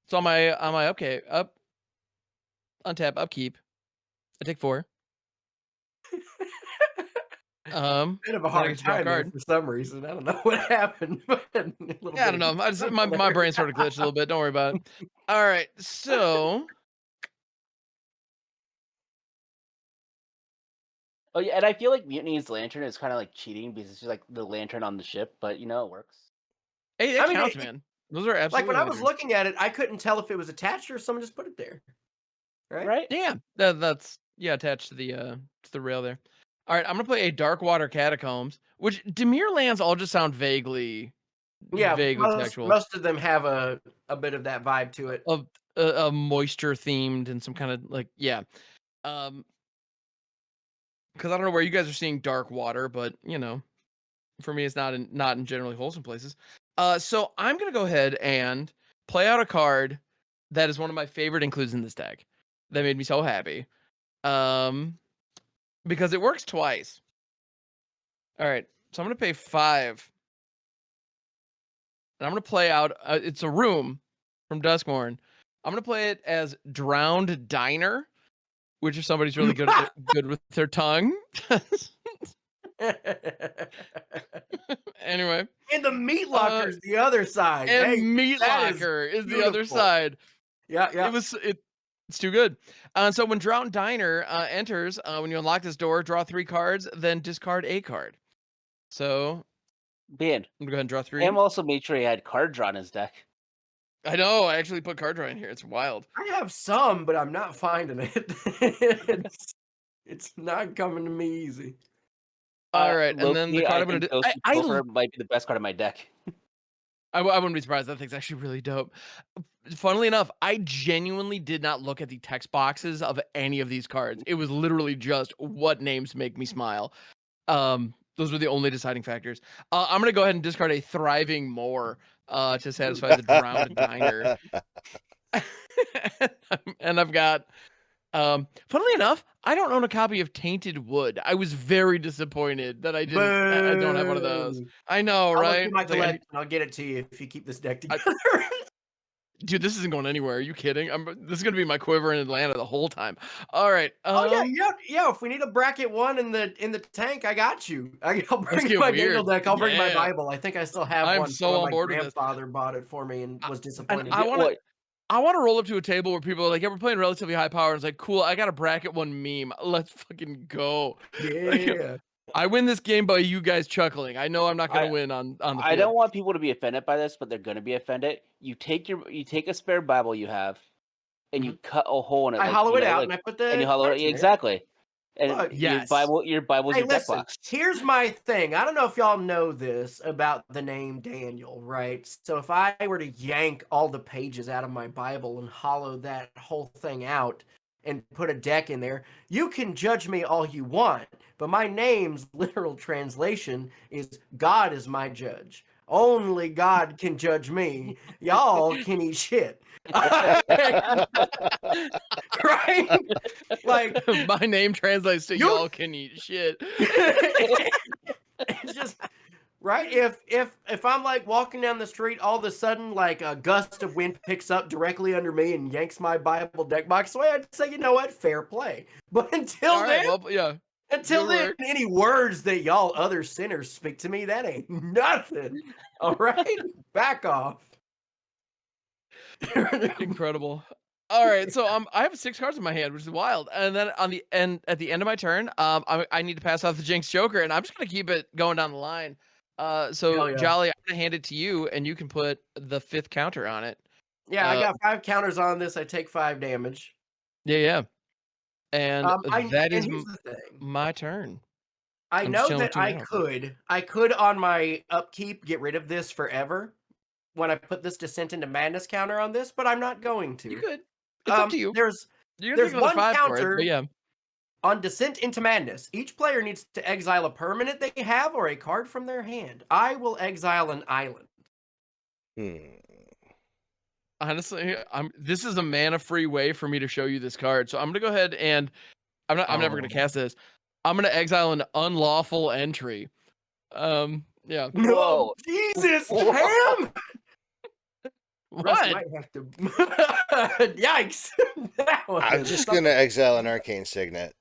So on my untap, upkeep. I take 4.
Bit of a hard time for some reason. I don't know what happened, but I
don't know. My brain sort of glitched a little bit. Don't worry about it. All right, so.
Oh yeah, and I feel like Mutiny's Lantern is kind of like cheating because it's just like the lantern on the ship, but you know it works.
Hey, that counts, man. Those are absolutely
like when I was looking at it, I couldn't tell if it was attached or if someone just put it there. Right?
Yeah, that's attached to the rail there. All right, I'm gonna play a Darkwater Catacombs, which Dimir lands all just sound vaguely textual.
Most of them have a bit of that vibe to it.
Of a moisture themed and some kind of like because I don't know where you guys are seeing dark water, but you know, for me it's not in generally wholesome places. So I'm gonna go ahead and play out a card that is one of my favorite includes in this deck. That made me so happy. Because it works twice. All right, so I'm gonna pay 5. And I'm gonna play out. It's a room from Duskmourn. I'm gonna play it as Drowned Diner, which if somebody's really good with their tongue. Anyway,
and the Meat Locker is the other side.
And Meat Locker is the other side.
Yeah.
It's too good. So when Drowned Diner enters, when you unlock this door, draw 3 cards, then discard a card. So,
Ben,
I'm gonna go ahead and draw 3.
Ham also made sure he had card draw in his deck.
I know. I actually put card draw in here. It's wild.
I have some, but I'm not finding it. It's not coming to me easy.
All right, and then the card I'm gonna do.
I might be the best card in my deck.
I wouldn't be surprised. That thing's actually really dope. Funnily enough, I genuinely did not look at the text boxes of any of these cards. It was literally just what names make me smile. Those were the only deciding factors. I'm gonna go ahead and discard a Thriving Moor to satisfy the Drowned Diner. And I've got, funnily enough, I don't own a copy of Tainted Wood. I was very disappointed that I didn't. I don't have one of those. I know, right?
I'll get it to you if you keep this deck together.
Dude, this isn't going anywhere. Are you kidding? This is gonna be my quiver in Atlanta the whole time. All right.
Yeah. If we need a bracket 1 in the tank, I got you. I'll bring my Dingle deck. I'll bring my Bible. I think I still have one.
I'm so on board with this.
My grandfather bought it for me and was disappointed.
I want to roll up to a table where people are like, yeah, we're playing relatively high power. And it's like, cool, I got a bracket 1 meme. Let's fucking go.
Yeah.
I win this game by you guys chuckling. I know I'm not going to win on the field.
I don't want people to be offended by this, but they're going to be offended. You take a spare Bible you have, and you cut a hole in it.
I hollow it out and I put the
and you hollow it exactly. And
Look,
your Bible's
Hey,
your deck
listen,
box.
here's my thing. I don't know if y'all know this about the name Daniel, right? So if I were to yank all the pages out of my Bible and hollow that whole thing out and put a deck in there, you can judge me all you want, but my name's literal translation is God is my judge. Only God can judge me. Y'all can eat shit. Right? Like,
my name translates to y'all can eat shit.
It's just right. If I'm like walking down the street, all of a sudden like a gust of wind picks up directly under me and yanks my Bible deck box away, I'd say, you know what, fair play. But until until then, any words that y'all other sinners speak to me, that ain't nothing. All right, back off.
Incredible. All right, so I have 6 cards in my hand, which is wild. And then at the end of my turn, I need to pass off the Jinx Joker, and I'm just gonna keep it going down the line. So Jolly, I'm gonna hand it to you, and you can put the 5th counter on it.
Yeah, I got 5 counters on this. I take 5 damage.
Yeah. And that is
my
turn.
I know that I could on my upkeep get rid of this forever when I put this Descent into Madness counter on this, but I'm not going to.
You could. It's up to you.
There's one counter on Descent into Madness. Each player needs to exile a permanent they have or a card from their hand. I will exile an island.
Honestly, this is a mana-free way for me to show you this card. So I'm gonna go ahead and I'm never gonna cast this. I'm gonna exile an unlawful entry. Yeah.
No, Jesus, Sam! Russ might have to. Yikes!
I'm just gonna exile an arcane signet.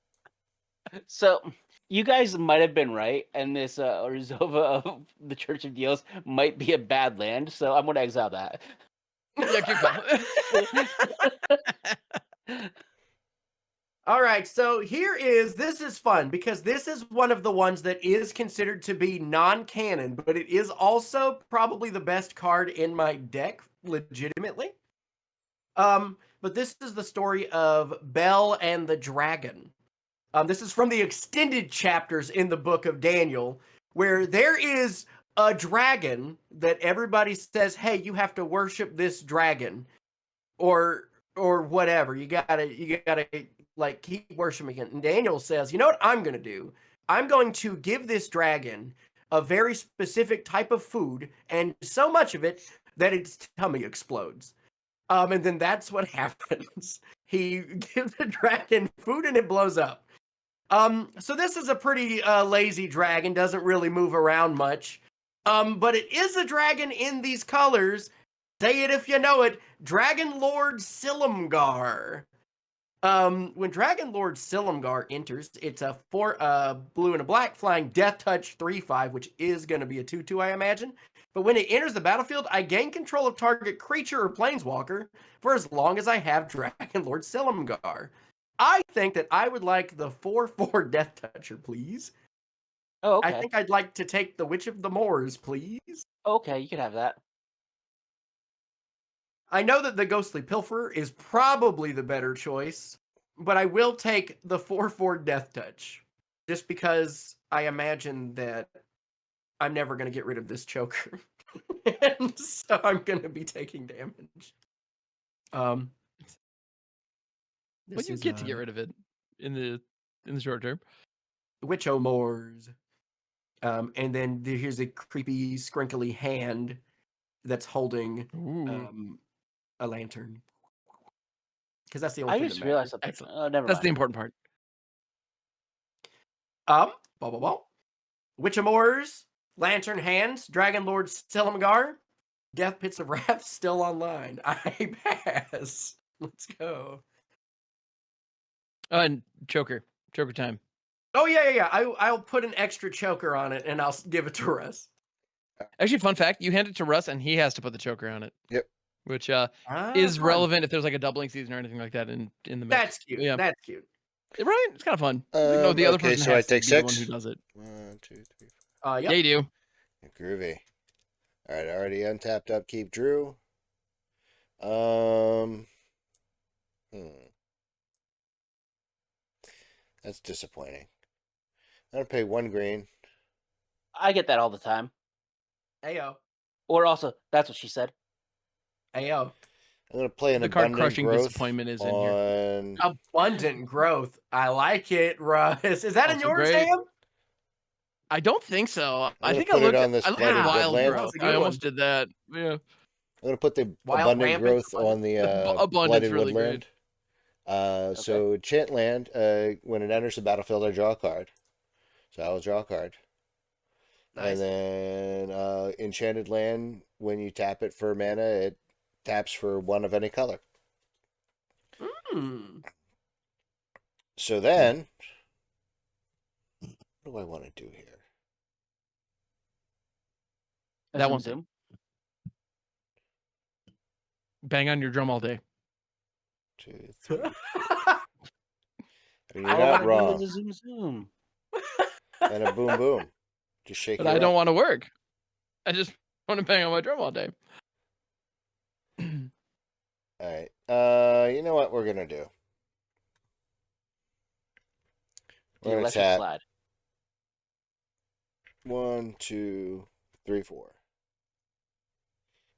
So you guys might have been right, and this Orzhova of the Church of Deals might be a bad land. So I'm gonna exile that.
Yeah, keep going.
All right, so this is fun because this is one of the ones that is considered to be non-canon, but it is also probably the best card in my deck, legitimately. But this is the story of Bel and the Dragon. This is from the extended chapters in the book of Daniel, where there is a dragon that everybody says, hey, you have to worship this dragon, or whatever. You gotta like keep worshiping it. And Daniel says, you know what I'm gonna do? I'm going to give this dragon a very specific type of food, and so much of it that its tummy explodes. And then that's what happens. He gives the dragon food and it blows up. So this is a pretty lazy dragon, doesn't really move around much. But it is a dragon in these colors. Say it if you know it. Dragon Lord Silumgar. When Dragon Lord Silumgar enters, it's a 4 blue and a black flying Death Touch 3/5, which is going to be a 2/2, I imagine. But when it enters the battlefield, I gain control of target creature or planeswalker for as long as I have Dragon Lord Silumgar. I think that I would like the 4/4 Death Toucher, please.
Oh, okay.
I think I'd like to take the Witch of the Moors, please.
Okay, you can have that.
I know that the Ghostly Pilferer is probably the better choice, but I will take the 4/4 Death Touch, just because I imagine that I'm never going to get rid of this choker. And so I'm going to be taking damage.
But you get to get rid of it in the short term.
Witch O'Moores. And then here's a creepy, scrinkly hand that's holding a lantern. Because that's the only thing
I just realized something.
Excellent.
Never
That's
mind.
the important part.
Witch O'Moores, Lantern Hands, Dragon Lord Silumgar, Death Pits of Wrath still online. I pass. Let's go.
And choker time.
Oh yeah. I'll put an extra choker on it and I'll give it to Russ.
Actually, fun fact: you hand it to Russ, and he has to put the choker on it.
Yep.
Which is relevant if there's like a doubling season or anything like that in the mix.
That's cute.
Yeah.
That's cute.
Right? It's kind of fun. No, the other
Okay,
person
so I
has to
take
be the one
6.
who does it.
1, 2, 3,
Yep.
Yeah, you do.
4. Groovy. All right, already untapped upkeep drew. Hmm. That's disappointing. I'm gonna pay 1 green.
I get that all the time.
Ayo.
Or also, that's what she said.
Ayo.
I'm gonna play an
The card
abundant
crushing
growth
disappointment is in here.
on.
Abundant growth. I like it, Russ. Is that in
Also
yours,
great.
Sam?
I don't think so. I
gonna
think
put
I
it
looked.
on this
I looked
blighted
at wild
woodland.
growth.
That's a
I
good
almost
one.
did that. Yeah.
I'm gonna put the
Wild,
abundant
rampant,
growth on
abundant.
the
Abundance
blighted
really
woodland. So enchant land. When it enters the battlefield, I draw a card. So I'll draw a card.
Nice.
And then enchanted land. When you tap it for mana, it taps for 1 of any color.
Hmm.
So then, what do I want to do here?
That one.
Zoom.
Bang on your drum all day.
2, 3. I mean, you're
All
not
I
wrong.
do is a zoom.
And a boom boom. Just shake
But
it
I don't
up.
want to work. I just want to bang on my drum all day.
All right. You know what we're gonna do?
The
We're gonna
electric
tap
slide.
1, 2, 3, 4,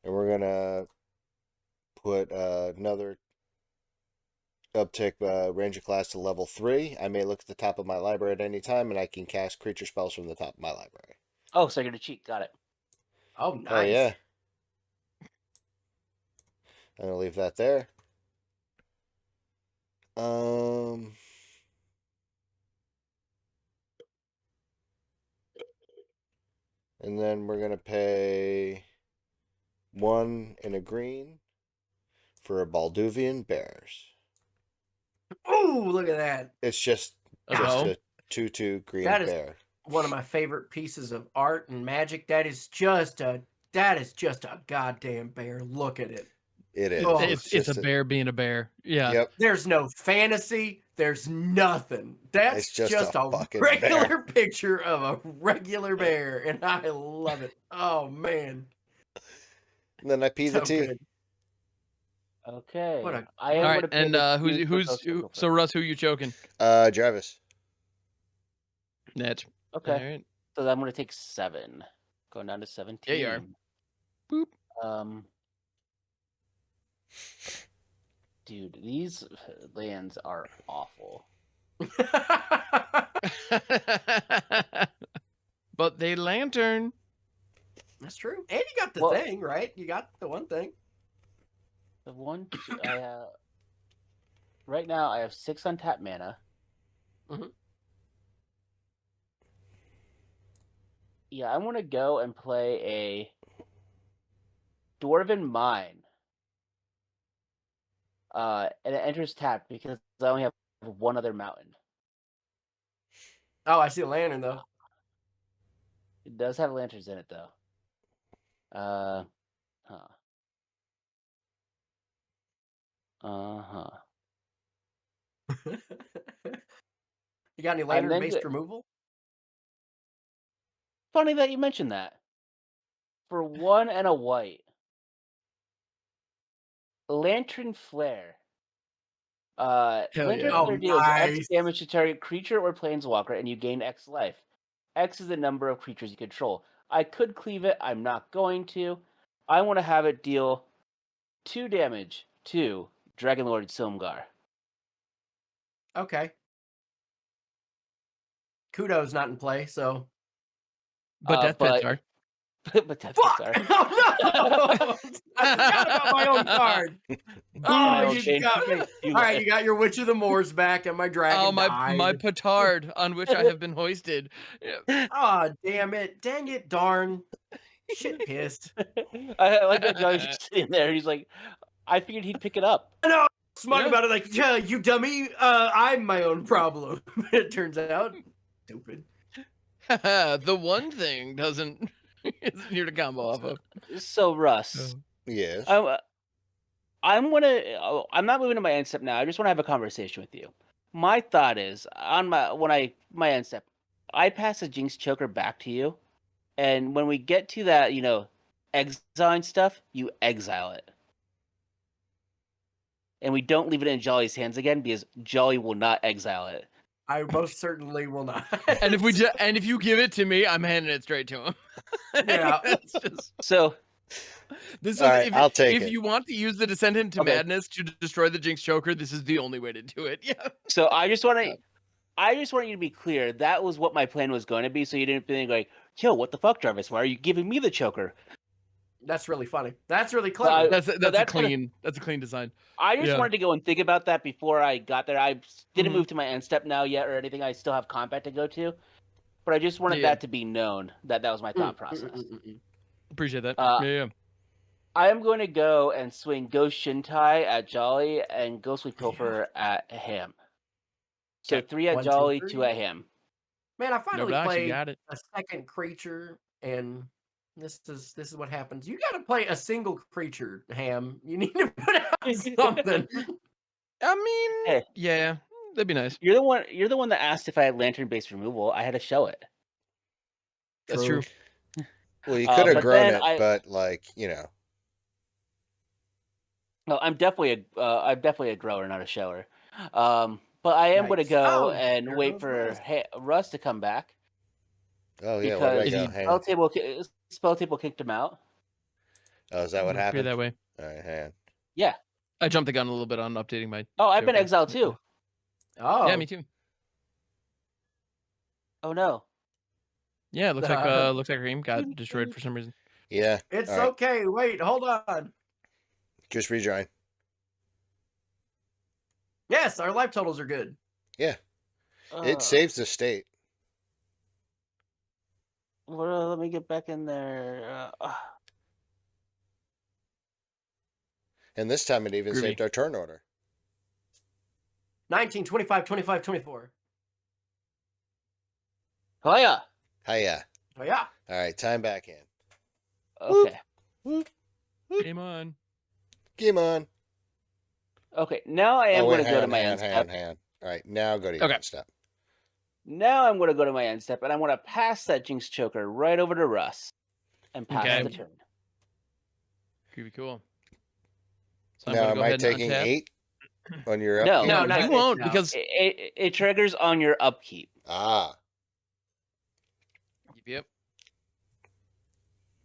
and we're gonna put another uptick ranger class to level 3. I may look at the top of my library at any time, and I can cast creature spells from the top of my library.
Oh, so you're gonna cheat. Got it.
Oh, nice.
Oh yeah. I'm gonna leave that there. And then we're gonna pay 1 and a green for a Balduvian Bears.
Ooh, look at that.
It's just
Oh.
a 2/2 green
That is-
bear.
One of my favorite pieces of art and magic. That is just a goddamn bear. Look at it.
It is.
Oh,
It's
just
a bear being a bear. Yeah.
Yep.
There's no fantasy. There's nothing. That's
It's just
just
a
a
fucking
regular
bear.
picture of a regular bear, and I love it. Oh man,
And then I pee the
so
tea.
good.
Okay.
What a-
I
All
am
right.
gonna pay
And
the
so Russ, who you choking?
Jarvis.
Natch.
Uh-huh.
All
Okay.
right.
So I'm gonna take 7. Going down to 17.
Yeah, you are. Boop.
Dude, these lands are awful.
But they lantern.
That's true. And you got the
Well-
thing, right? You got the one thing.
The one right now I have 6 untapped mana.
Mhm.
Yeah, I want to go and play a Dwarven Mine. And it enters tapped because I only have 1 other mountain.
Oh, I see a lantern though.
It does have lanterns in it though. Huh. Uh-huh.
You got any
And then
lantern-based
the-
removal?
Funny that you mentioned that. For 1 and a white. Lantern Flare.
Hell
Lantern
yeah.
Flare deals X
nice.
damage to target creature or planeswalker, and you gain X life. X is the number of creatures you control. I could cleave it. I'm not going to. I want to have it deal 2 damage to Dragonlord Silmgar.
Okay. Kudo's not in play, so.
But Death Pits are.
But Death
Fuck!
Pits are.
Oh no! I forgot about my own card. Oh,
Boom.
you got me. All right, you got your Witch of the Moors back, and my dragon
Oh, my
died.
petard on which I have been hoisted. Yeah.
Oh, damn it! Dang it! Darn! Shit, pissed.
I like that Johnny's just sitting there. He's like, I figured he'd pick it up.
No, smug
Yeah.
about it. Like, yeah, you dummy. I'm my own problem. It turns out, stupid.
The one thing isn't here to combo off of.
So Russ,
Yes.
I'm not moving to my end step now. I just want to have a conversation with you. My thought is on my end step, I pass a Jinx Choker back to you, and when we get to that, exiling stuff, you exile it. And we don't leave it in Jolly's hands again because Jolly will not exile it.
I most certainly will not.
And if you give it to me, I'm handing it straight to him.
Yeah.
It's just
So
this is
All right, I'll take
if
it.
you want to use the Descendant to
Okay.
Madness to destroy the Jinx Choker, this is the only way to do it. Yeah.
So I just want you to be clear. That was what my plan was going to be. So you didn't think like, yo, what the fuck, Jarvis? Why are you giving me the choker?
That's really funny. That's really clever.
That's a clean design.
I just
Yeah.
wanted to go and think about that before I got there. I didn't move to my end step now yet or anything. I still have combat to go to. But I just wanted that to be known that was my thought process.
Appreciate that. Yeah.
I am going to go and swing Ghost Shintai at Jolly and Ghostly Pilfer at Ham. So
Okay.
3 at
1, 2,
Jolly,
3.
2 at Ham.
Man, I finally
doubts, you
played
got it.
a second creature, and this is what happens. You got to play a single creature, Ham. You need to put out something.
I mean,
Hey.
yeah, that'd be nice.
You're the one that asked if I had lantern-based removal. I had to show it.
That's true.
Well, you could have
but
grown
then
it, but like, you know.
No, I'm definitely a grower, not a shower. But I am going to
Yikes.
go
Oh,
and
there
wait
goes
for
Russ.
Russ to come back
Oh yeah, where did I
because
go? Hang on.
spell table kicked him out.
Oh, is that what
Be
happened?
that way.
All right, hang on.
Yeah.
I jumped the gun a little bit on updating my.
Oh, I've been
Joker.
exiled too.
Oh,
Yeah, me too.
Oh no.
Yeah, it looks like Reem got destroyed for some reason.
Yeah.
It's
all right.
okay. Wait, hold on.
Just rejoin.
Yes, our life totals are good.
Yeah. It saves the state.
Well, let me get back in there.
And this time it even
Groovy.
saved our turn order.
19, 25, 25, 24.
Hiya.
Hiya.
Oh, yeah.
All right, time back in.
Okay.
Game on.
Game on.
Okay. Now I am
wait,
going to go to my
hang on,
end
hang
step.
on, hang on. All right, now go to your
Okay.
end step.
Now I'm going to go to my end step, and I'm going to pass that Jinx Choker right over to Russ and pass
Okay.
the turn.
Groovy cool. So
Now,
I'm
am
gonna
I
go ahead and
taking
untap.
8 on your
No.
upkeep?
No, not
you
it,
won't
no.
because
It triggers on your upkeep.
Ah.
Yep.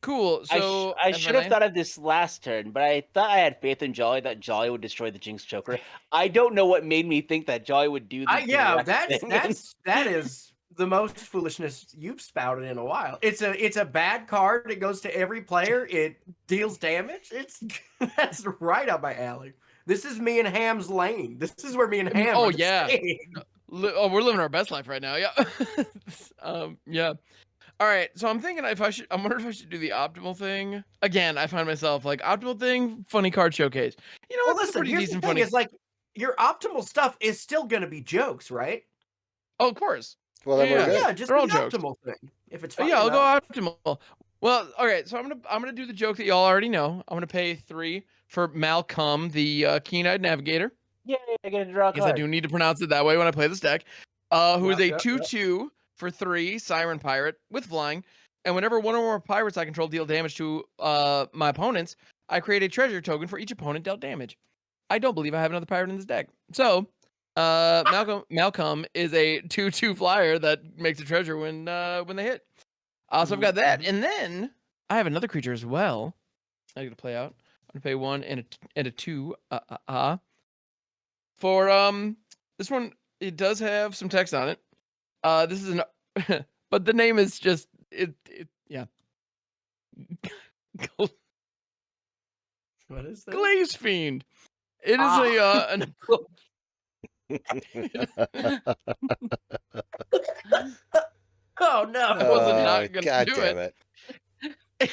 Cool. So
I should have thought of this last turn, but I thought I had faith in Jolly that Jolly would destroy the Jinx Choker. I don't know what made me think that Jolly would do the
Yeah,
correct thing.
that is the most foolishness you've spouted in a while. It's a bad card. It goes to every player. It deals damage. That's right up my alley. This is me and Ham's lane. This is where me and Ham.
Oh,
are
yeah.
staying.
we're living our best life right now. Yeah. Yeah. All right. So I'm thinking I'm wondering if I should do the optimal thing again. I find myself like optimal thing, funny card showcase. You know,
Well,
it's a
listen.
pretty
Here's
decent
the thing:
funny.
is like your optimal stuff is still going to be jokes, right?
Oh, of course.
Well, then we're good.
Yeah, just
They're all
the
jokes.
optimal thing. If it's funny
Yeah, I'll
enough.
go optimal. Well, all right. So I'm gonna do the joke that y'all already know. I'm gonna pay 3 for Malcolm, the keen-eyed navigator,
Yay, I get to draw a
because I
card.
do need to pronounce it that way when I play this deck. Who is a
Yep.
2/2 for 3 Siren Pirate with flying, and whenever one or more pirates I control deal damage to my opponents, I create a treasure token for each opponent dealt damage. I don't believe I have another pirate in this deck. So, Malcolm is a 2/2 flyer that makes a treasure when they hit. So I've got that, and then I have another creature as well. I get to play out. I'm gonna pay 1 and a 2. For this one, it does have some text on it. This is an, but the name is just yeah.
What is that?
Glaze Fiend. It is an
Oh no!
I wasn't not gonna
God
do
damn
it.
it.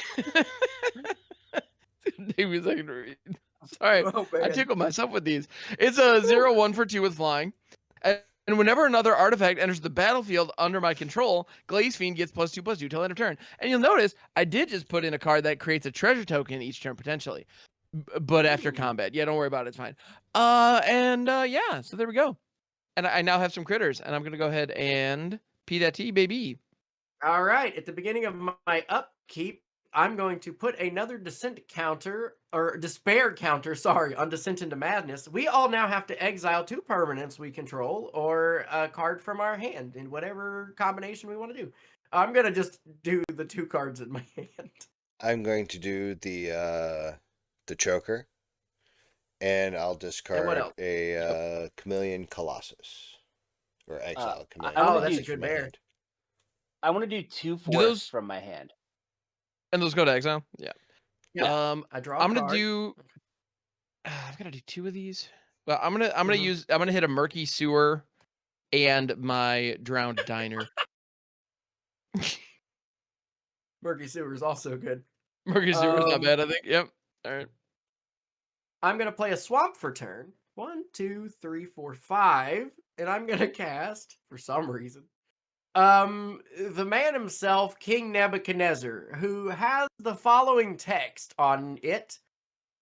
Take me a second to read. Sorry,
Oh,
I
man.
tickle myself with these. It's a 0/1 for 2 with flying. And whenever another artifact enters the battlefield under my control, Glaze Fiend gets +2/+2 till end of turn. And you'll notice I did just put in a card that creates a treasure token each turn potentially, but after combat. Yeah, don't worry about it. It's fine. Yeah. So there we go. and I now have some critters, and I'm going to go ahead and pee that tea, baby.
All right. At the beginning of my upkeep, I'm going to put another despair counter, sorry, on Descent into Madness. We all now have to exile 2 permanents we control or a card from our hand in whatever combination we want to do. I'm going to just do the 2 cards in my hand.
I'm going to do the choker, and I'll discard
else?
a Chameleon Colossus or exile Chameleon.
I wanna
that's
do-
a good
from my
bear.
hand.
I want to do 2
Do those-
forests from my hand.
And those go to exile? Yeah.
Yeah. I draw a
I'm
card.
gonna do. I've got to do 2 of these. Well, I'm gonna hit a murky sewer, and my drowned diner.
Murky Sewer is also good.
Murky sewer is not bad, I think. Yep. All right.
I'm going to play a swamp for turn. 1, 2, 3, 4, 5. And I'm going to cast, for some reason, the man himself, King Nebuchadnezzar, who has the following text on it.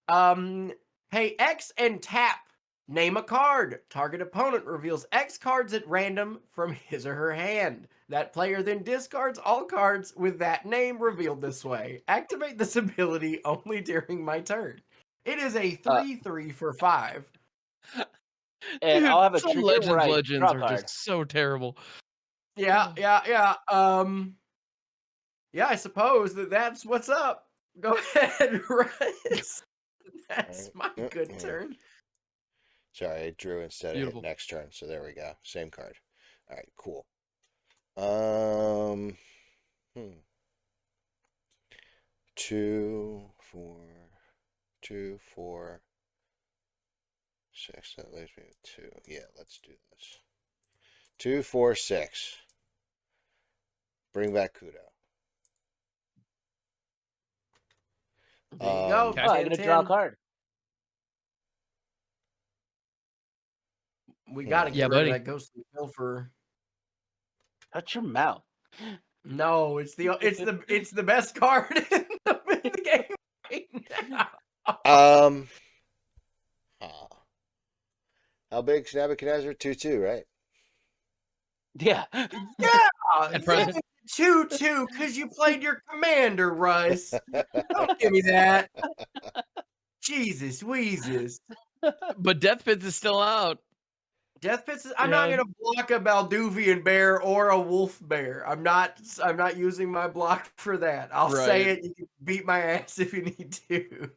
Pay X and tap. Name a card. Target opponent reveals X cards at random from his or her hand. That player then discards all cards with that name revealed this way. Activate this ability only during my turn. It is a 3/3 for 5.
And
Dude,
I'll have a
some
trigger where I
legends
draw a
are
card.
just so terrible.
Yeah. Yeah, I suppose that's what's up. Go ahead, Russ. That's my
Yep,
good
yep.
turn.
Sorry, I drew instead of
Beautiful.
hit next turn, so there we go. Same card. All right, cool. 2, 4, 2, 4, 6. That leaves me with 2. Yeah, let's do this. 2, 4, 6. Bring back Kudo.
There you go.
Okay.
Oh, I'm
10,
gonna draw a
10.
card.
We got to get
Yeah,
rid
buddy.
of that ghostly pilfer.
Shut your mouth.
No, it's the best card in the game right now.
How big's Nebuchadnezzar? 2/2, right?
Yeah.
At present.
2/2 because you played your commander, Russ. Don't give me that. Jesus, Weezus.
But Death Pits is still out.
Death Pits. I'm not gonna block a Balduvian bear or a wolf bear. I'm not using my block for that. I'll say
Right.
it. You can beat my ass if you need to.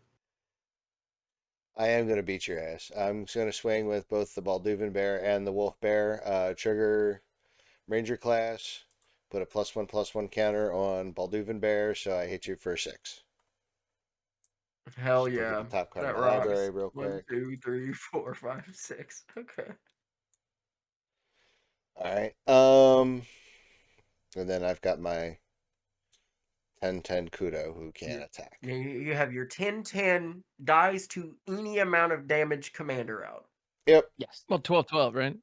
I am going to beat your ass. I'm going to swing with both the Balduvian bear and the wolf bear. Trigger Ranger class. Put a +1/+1 counter on Balduvian bear, so I hit you for 6.
Hell
Just look at
yeah.
the top card
That
of my
rocks.
library real
1,
quick.
2, 3, 4, 5, 6. Okay.
All right. And then I've got my 10/10 Kudo who can attack.
You have your 10/10 dies to any amount of damage commander out.
Yep.
Yes.
Well, 12/12, right?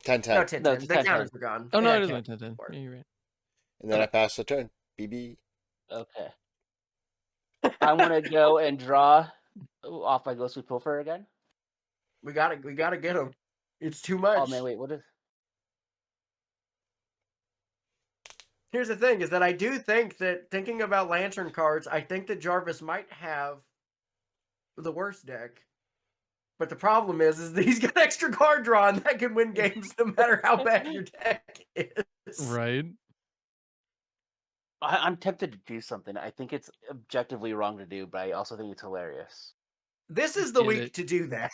10/10.
No, 10/10.
No, it's
The
10/10.
counters are gone.
Oh, no,
Yeah,
it is
count.
only 10/10. Yeah, you're right.
And then I pass the turn. BB.
Okay. I want to go and draw off my ghostly pilfer again.
We gotta get him. It's too much.
Oh man, wait, what is?
Here's the thing: is that I do think that thinking about lantern cards, I think that Jarvis might have the worst deck. But the problem is that he's got extra card draw, and that can win games no matter how bad your deck is.
Right.
I'm tempted to do something. I think it's objectively wrong to do, but I also think it's hilarious.
This is the
Get
week
it.
to do that.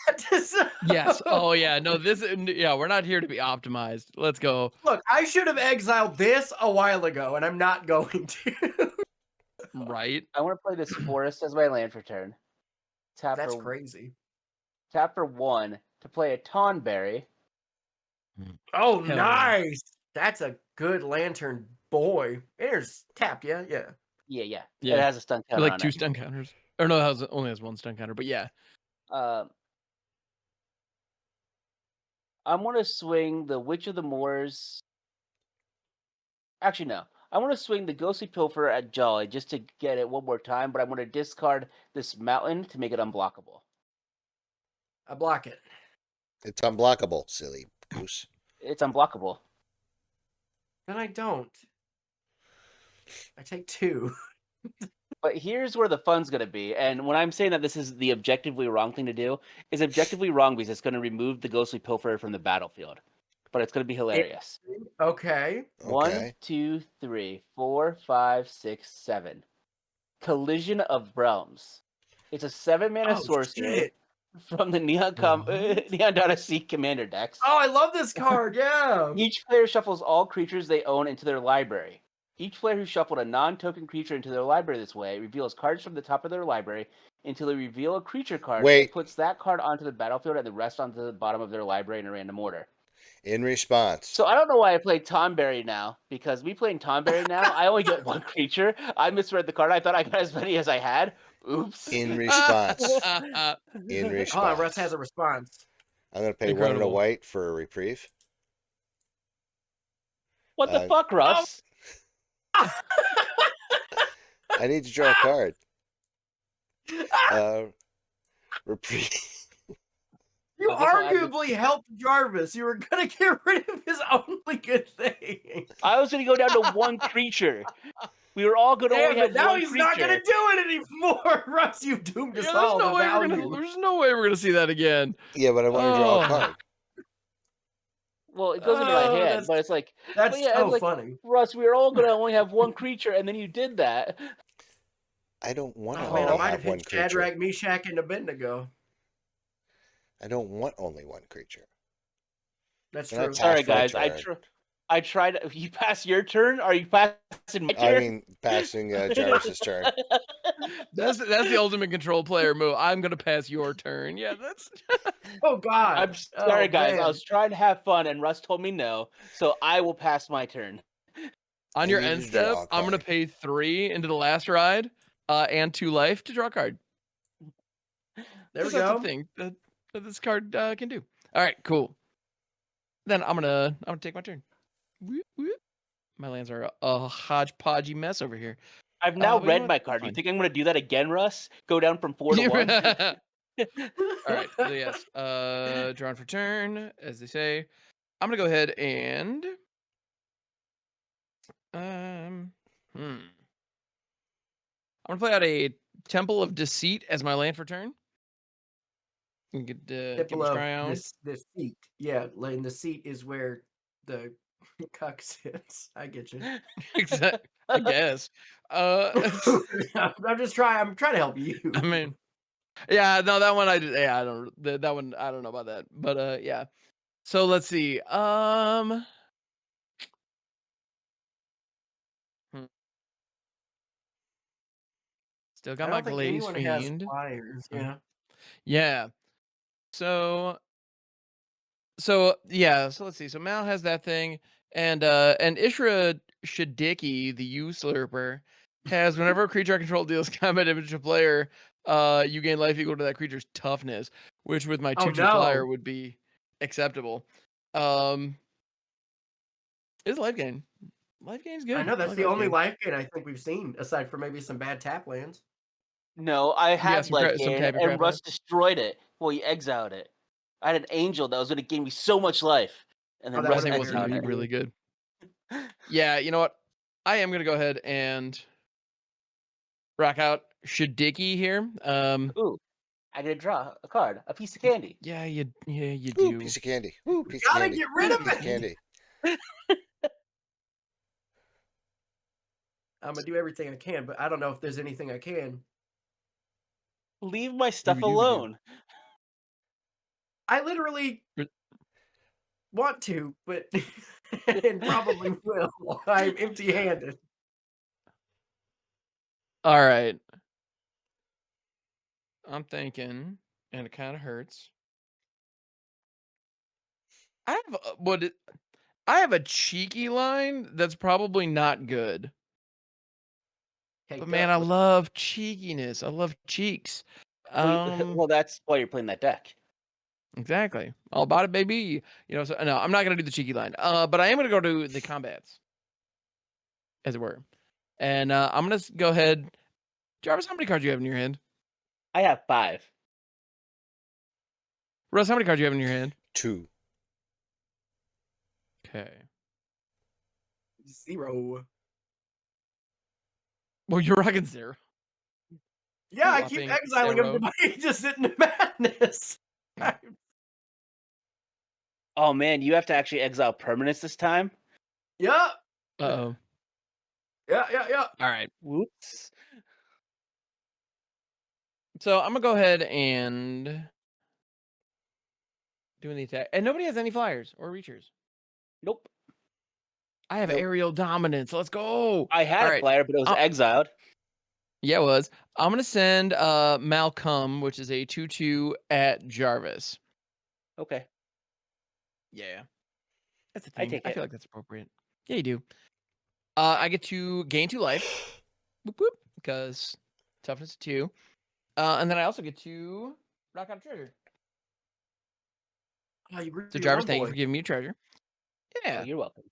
Yes. Oh, yeah. No, we're not here to be optimized. Let's go.
Look, I should have exiled this a while ago, and I'm not going to.
Right.
I want to play this forest as my land for turn.
That's crazy.
Tap for 1 to play a Tonberry.
Oh,
Hell
nice. That's a good lantern boy. There's tap, yeah.
Yeah.
Yeah.
It has a stun counter
Like
on
2
it.
stun counters. Or no, it only has 1 stun counter, but yeah.
I want to swing the Witch of the Moors. Actually, no. I want to swing the Ghostly Pilfer at Jolly just to get it one more time, but I want to discard this mountain to make it unblockable.
I block it.
It's unblockable, silly Moose.
It's unblockable.
Then I don't. I take 2.
But here's where the fun's going to be. And when I'm saying that this is the objectively wrong thing to do, is objectively wrong because it's going to remove the ghostly pilferer from the battlefield. But it's going to be hilarious.
Okay.
1, 2, 3, 4, 5, 6, 7. Collision of Realms. It's a 7-mana sorcerer
Shit.
from the Neon Dynasty Commander decks.
Oh, I love this card. Yeah.
Each player shuffles all creatures they own into their library. Each player who shuffled a non-token creature into their library this way reveals cards from the top of their library until they reveal a creature card and puts that card onto the battlefield and the rest onto the bottom of their library in a random order.
In response.
So I don't know why I played Tomberry now, because me playing Tomberry now, I only get 1 creature. I misread the card. I thought I got as many as I had. Oops.
In response. In response.
Hold on, Russ has a response.
I'm going to pay 1 and a white for a reprieve.
What the fuck, Russ?
I need to draw a card. Reprieve.
You arguably helped Jarvis. You were going to get rid of his only good thing.
I was going to go down to 1 creature. We were all going to only have
now
1
he's
creature.
not going to do it anymore. Russ, you've doomed us all.
There's no way we're going to see that again.
Yeah, but I want to draw a card.
Well, it goes into my head, but it's like...
That's so
like,
funny.
Russ, we were all going to only have 1 creature, and then you did that.
I don't want to
I
only
might
have
have
1
hit
creature.
Shadrach, Meshach, and Abednego.
I don't want only 1 creature.
That's
Can I
true.
pass
Sorry,
my
guys.
turn?
I tried... You pass your turn? Or are you passing my turn?
I mean, passing Jarvis's turn.
That's the ultimate control player move. I'm gonna pass your turn. Yeah, that's.
Oh God!
I'm sorry, guys.
Man.
I was trying to have fun, and Russ told me no, so I will pass my turn.
On your end step, I'm gonna pay 3 into the last ride, and 2 life to draw a card.
There we
That's
go.
the thing that this card can do. All right, cool. Then I'm gonna take my turn. Whoop, whoop. My lands are a hodgepodgey mess over here.
I've now
but you know
read
what?
my
That's
card. You
fine.
think I'm going to do that again, Russ? Go down from 4 to 1?
All right. So yes. Drawn for turn, as they say. I'm gonna go ahead and I'm gonna play out a Temple of Deceit as my land for turn. You could give
Temple
a
of
try on.
the seat. Yeah, and the seat is where the cuck sits. I get you.
Exactly. I guess.
I'm just trying. I'm trying to help you.
I mean, yeah, no, that one I did. Yeah, I don't. That one I don't know about that, but yeah. So let's see. Still got
I
my
don't think
Glaze
anyone has
Fiend.
flyers. Yeah.
Yeah. So yeah. So let's see. So Mal has that thing, and Ishra Shadiki, the U Slurper, has whenever a creature I control deals combat damage to a player, you gain life equal to that creature's toughness, which with my 2/2 flyer would be acceptable. It's life gain. Life gain's good.
I know that's
like
the
life
only
gain.
life gain I think we've seen, aside from maybe some bad tap lands.
No, I had
some
life
some
gain,
tappy
and
crap
Russ
lands.
destroyed it. Well, he exiled it. I had an angel that was going to gain me so much life, and then
that
Russ
would've been
exiled it.
really good. Yeah, you know what? I am gonna go ahead and rock out Shadiki here.
Ooh, I did draw a card, a piece of candy.
Yeah, you
Ooh,
do.
piece of candy. Ooh, piece
Gotta
of candy.
get rid of
Piece
it.
of candy.
I'm gonna do everything I can, but I don't know if there's anything I can.
Leave my stuff
Do.
alone.
I literally want to, but and probably will. I'm empty-handed.
All right. I'm thinking, and it kind of hurts. I have a cheeky line that's probably not good. But man, I love cheekiness. I love cheeks.
Well, that's why you're playing that deck.
Exactly. All about it, baby. You know, so no, I'm not gonna do the cheeky line. But I am gonna go to the combats, as it were. And I'm gonna go ahead. Jarvis, how many cards do you have in your hand?
I have 5.
Russ, how many cards do you have in your hand?
2.
Okay.
0.
Well, you're rocking 0.
Yeah, I keep
Whopping
exiling him
0.
to my just into madness.
Oh man, you have to actually exile permanents this time.
Yeah.
Uh-oh.
Yeah.
All right.
Whoops.
So I'm gonna go ahead and do the attack. And nobody has any flyers or reachers.
Nope.
I have
Nope.
aerial dominance. Let's go.
I had
All
a
right.
flyer, but it was exiled.
Yeah, it was. I'm gonna send Malcolm, which is a 2/2 at Jarvis.
Okay.
Yeah. That's a
I
thing.
take
I
it.
feel like that's appropriate. Yeah, you do. I get to gain 2 life. Whoop, whoop, because toughness 2. And then I also get to knock out a treasure.
Oh, you
So
grew
Jarvis,
one
thank you
boy.
for giving me a treasure.
Oh,
Yeah,
you're welcome.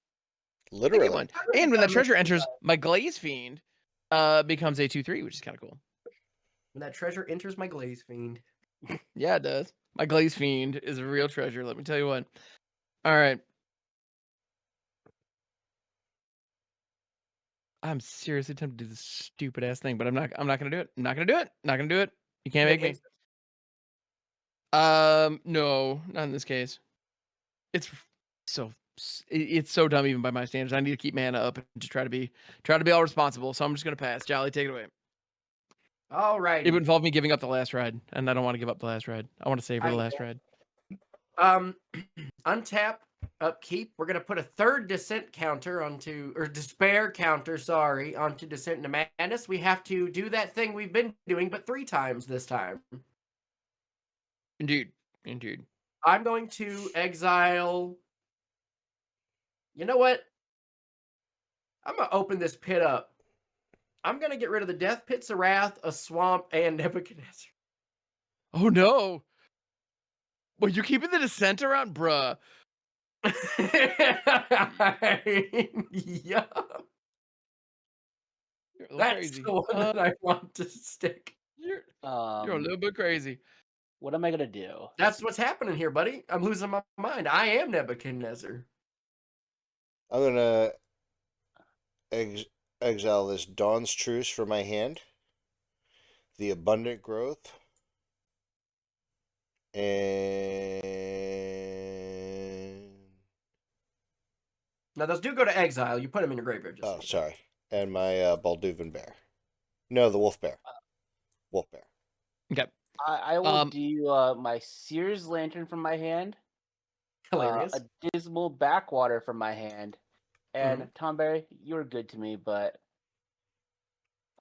I get
Literally.
one. And when that treasure enters, my Glaze Fiend becomes a 2/3, which is kind of cool.
When that treasure enters my Glaze Fiend.
Yeah, it does. My Glaze Fiend is a real treasure. Let me tell you what. All right. I'm seriously tempted to do this stupid ass thing, but I'm not gonna do it. I'm not gonna do it. Not gonna do it. You can't make me. No, not in this case. It's it's so dumb even by my standards. I need to keep mana up and just try to be all responsible. So I'm just gonna pass. Jolly, take it away.
All right.
It would involve me giving up the last ride, and I don't want to give up the last ride. I want to save for the last ride.
Untap, upkeep. We're gonna put a third descent counter despair counter, onto Descent into Madness. We have to do that thing we've been doing, but 3 times this time.
Indeed.
I'm going to exile. You know what? I'm gonna open this pit up. I'm gonna get rid of the Death Pits of Wrath, a Swamp, and Nebuchadnezzar.
Oh no! Well, you're keeping the descent around, bruh.
Yeah. That's
Crazy.
the one that I want to stick.
You're a little bit crazy.
What am I gonna do?
That's what's happening here, buddy. I'm losing my mind. I am Nebuchadnezzar.
I'm gonna exile this Dawn's Truce from my hand. The Abundant Growth. And
Now those do go to exile. You put them in your graveyard. Just
sorry. And my Balduvan Bear. No, the Wolf Bear. Wolf Bear.
Okay.
I will do my Sears Lantern from my hand.
Hilarious.
A Dismal Backwater from my hand. And Tom Berry, you were good to me, but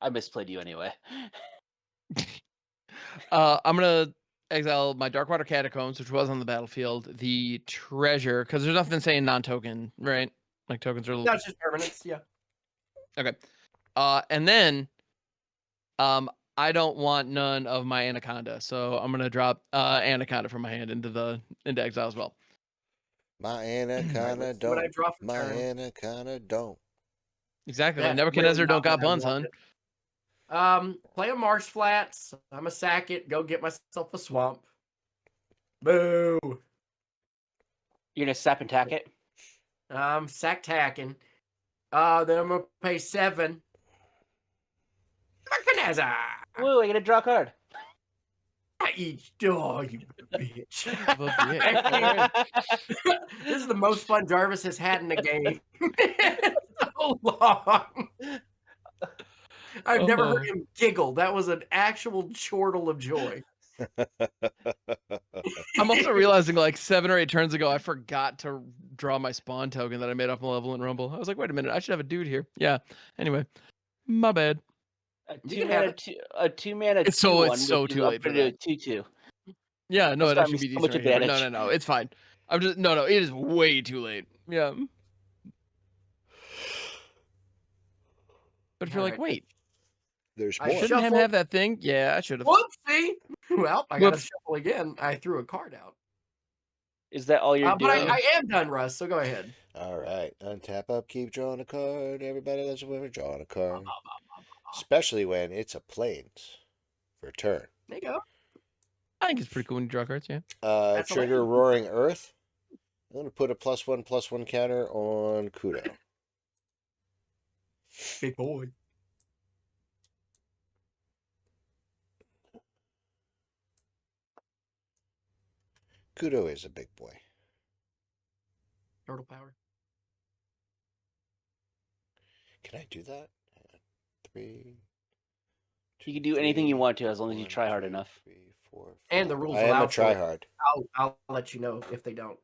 I misplayed you anyway.
I'm gonna exile my Darkwater Catacombs, which was on the battlefield. The treasure, because there's nothing saying non-token, right? Like tokens are.
That's just permanence. Yeah.
Okay. And then, I don't want none of my Anaconda, so I'm gonna drop Anaconda from my hand into exile as well.
My Anaconda
What
don't.
I draw for
My
turn.
Anaconda don't.
Exactly. Like
That's
Nebuchadnezzar
really
don't
not
got
what I
buns, hun.
wanted. Play a Marsh Flats. I'm a sack it. Go get myself a swamp. Boo.
You're gonna sap and tack it?
Sack tacking. Then I'm gonna pay 7. Nebuchadnezzar.
Woo, I get to draw a card.
You bitch. This is the most fun Jarvis has had in a game in so long. I've never heard him giggle. That was an actual chortle of joy.
I'm also realizing like 7 or 8 turns ago, I forgot to draw my spawn token that I made off Malevolent Rumble. I was like, wait a minute, I should have a dude here. Yeah. Anyway, my bad.
A 2 mana.
It's so too late for that.
2/2.
Yeah, no, it actually be
so
decent
much
right here, but
advantage.
no, it's fine. I'm just no, it is way too late. Yeah. But if you're like, wait,
There's
I
more.
shouldn't him have that thing? Yeah, I should have.
Whoopsie. Well, I got to
Whoops.
shuffle again. I threw a card out.
Is that all you're
But
doing?
I am done, Russ, so go ahead.
All right. Untap up, keep drawing a card. Everybody loves it when we're drawing a card. Especially when it's a plains for turn.
There you go.
I think it's pretty cool when you draw cards, yeah.
That's
Trigger
amazing.
Roaring Earth. I'm going to put a +1/+1 counter on Kudo.
Big boy.
Kudo is a big boy.
Turtle power.
Can I do that? 3.
You can do anything you want to as long as you try hard enough.
3, 4,
And the rules
I am
allow
a
for it.
tryhard.
I'll let you know if they don't.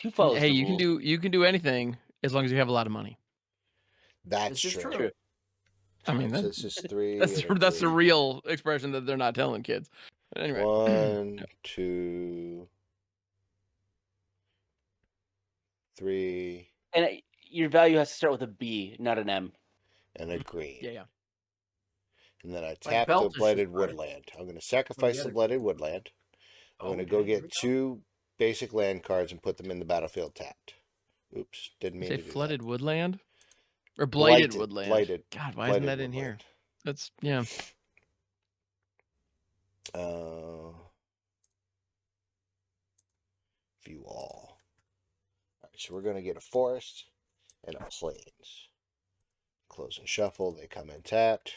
Who follows
Hey,
the
you
rules?
can do anything as long as you have a lot of money.
That's
This is
true.
true.
I mean,
So this is 3.
that's the real expression that they're not telling kids. Anyway,
1, 2, 3,
And your value has to start with a B, not an M.
and a green.
yeah.
And then I tap the
Belted
Blighted
should, right?
Woodland. I'm going to sacrifice the
other-
Blighted Woodland. I'm going to go
Okay, here
get
we go.
2 basic land cards and put them in the battlefield tapped. Oops, didn't
You
mean
say
to do
flooded
that.
woodland or blighted woodland?
Blighted.
God, why isn't
Blighted
that in here?
Woodland.
That's yeah.
View all. All right, so we're going to get a forest and a plains. Close and shuffle. They come in tapped.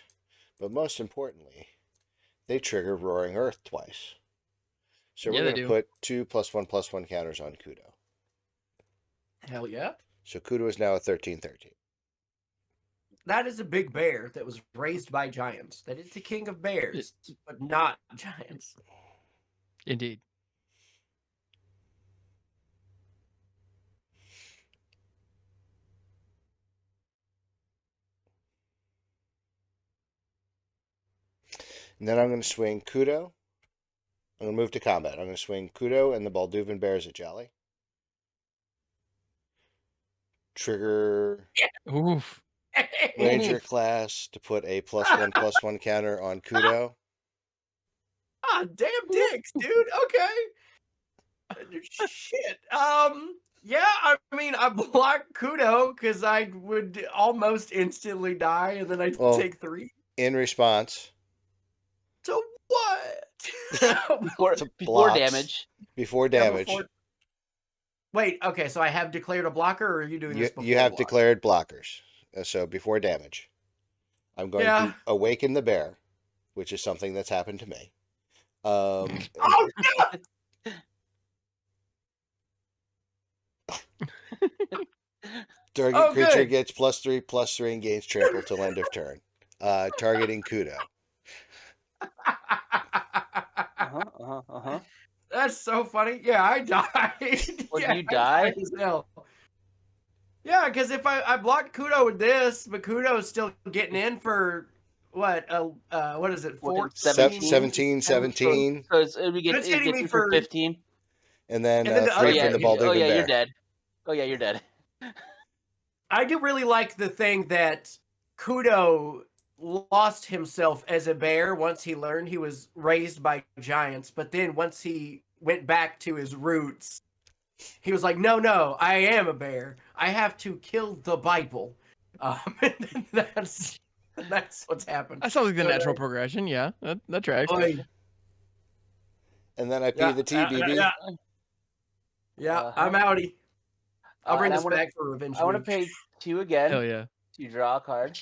But most importantly, they trigger Roaring Earth twice. So
Yeah,
we're
they
going to
do.
put 2 +1/+1 counters on Kudo.
Hell yeah.
So Kudo is now a 13/13.
That is a big bear that was raised by giants. That is the king of bears, but not giants.
Indeed.
And then I'm going to swing Kudo. I'm going to move to combat. I'm going to swing Kudo and the Balduvan Bears at Jolly. Trigger
Oof.
Ranger class to put a +1/+1 counter on Kudo.
Ah, damn dicks, dude. Okay. Shit. Yeah, I mean, I block Kudo because I would almost instantly die, and then I
Well,
take 3.
In response,
So what?
Before
blocks.
damage.
Before
Yeah,
damage,
Wait, okay, so I have declared a blocker, or are you doing this before?
you have
block?
declared blockers. So before damage, I'm going
Yeah.
to awaken the bear, which is something that's happened to me.
Oh no!
Target creature
good.
gets +3/+3 and gains trample till end of turn. Targeting Kudo.
That's so funny. Yeah, I died.
Well,
yeah,
you
I
die?
died as hell. Yeah, because if I blocked Kudo with this, but Kudo's still getting in for what? What is it? 14?
17, 17.
So it
It's hitting
gets
me
you for
for
15.
And then,
And then the
3
other
from the
thing-
Balduvan Bear.
You're dead. Oh yeah, you're dead.
I do really like the thing that Kudo lost himself as a bear once he learned he was raised by giants, but then once he went back to his roots, he was like, no, I am a bear. I have to kill the Bible. And that's what's happened.
That sounds like the natural progression. Yeah, that tracks.
Oy.
And then I pee the T, BB.
Yeah, I'm outie. I'll bring
and
this back for Revenge
I want to
Week.
pay 2 again
Hell yeah.
to draw a card.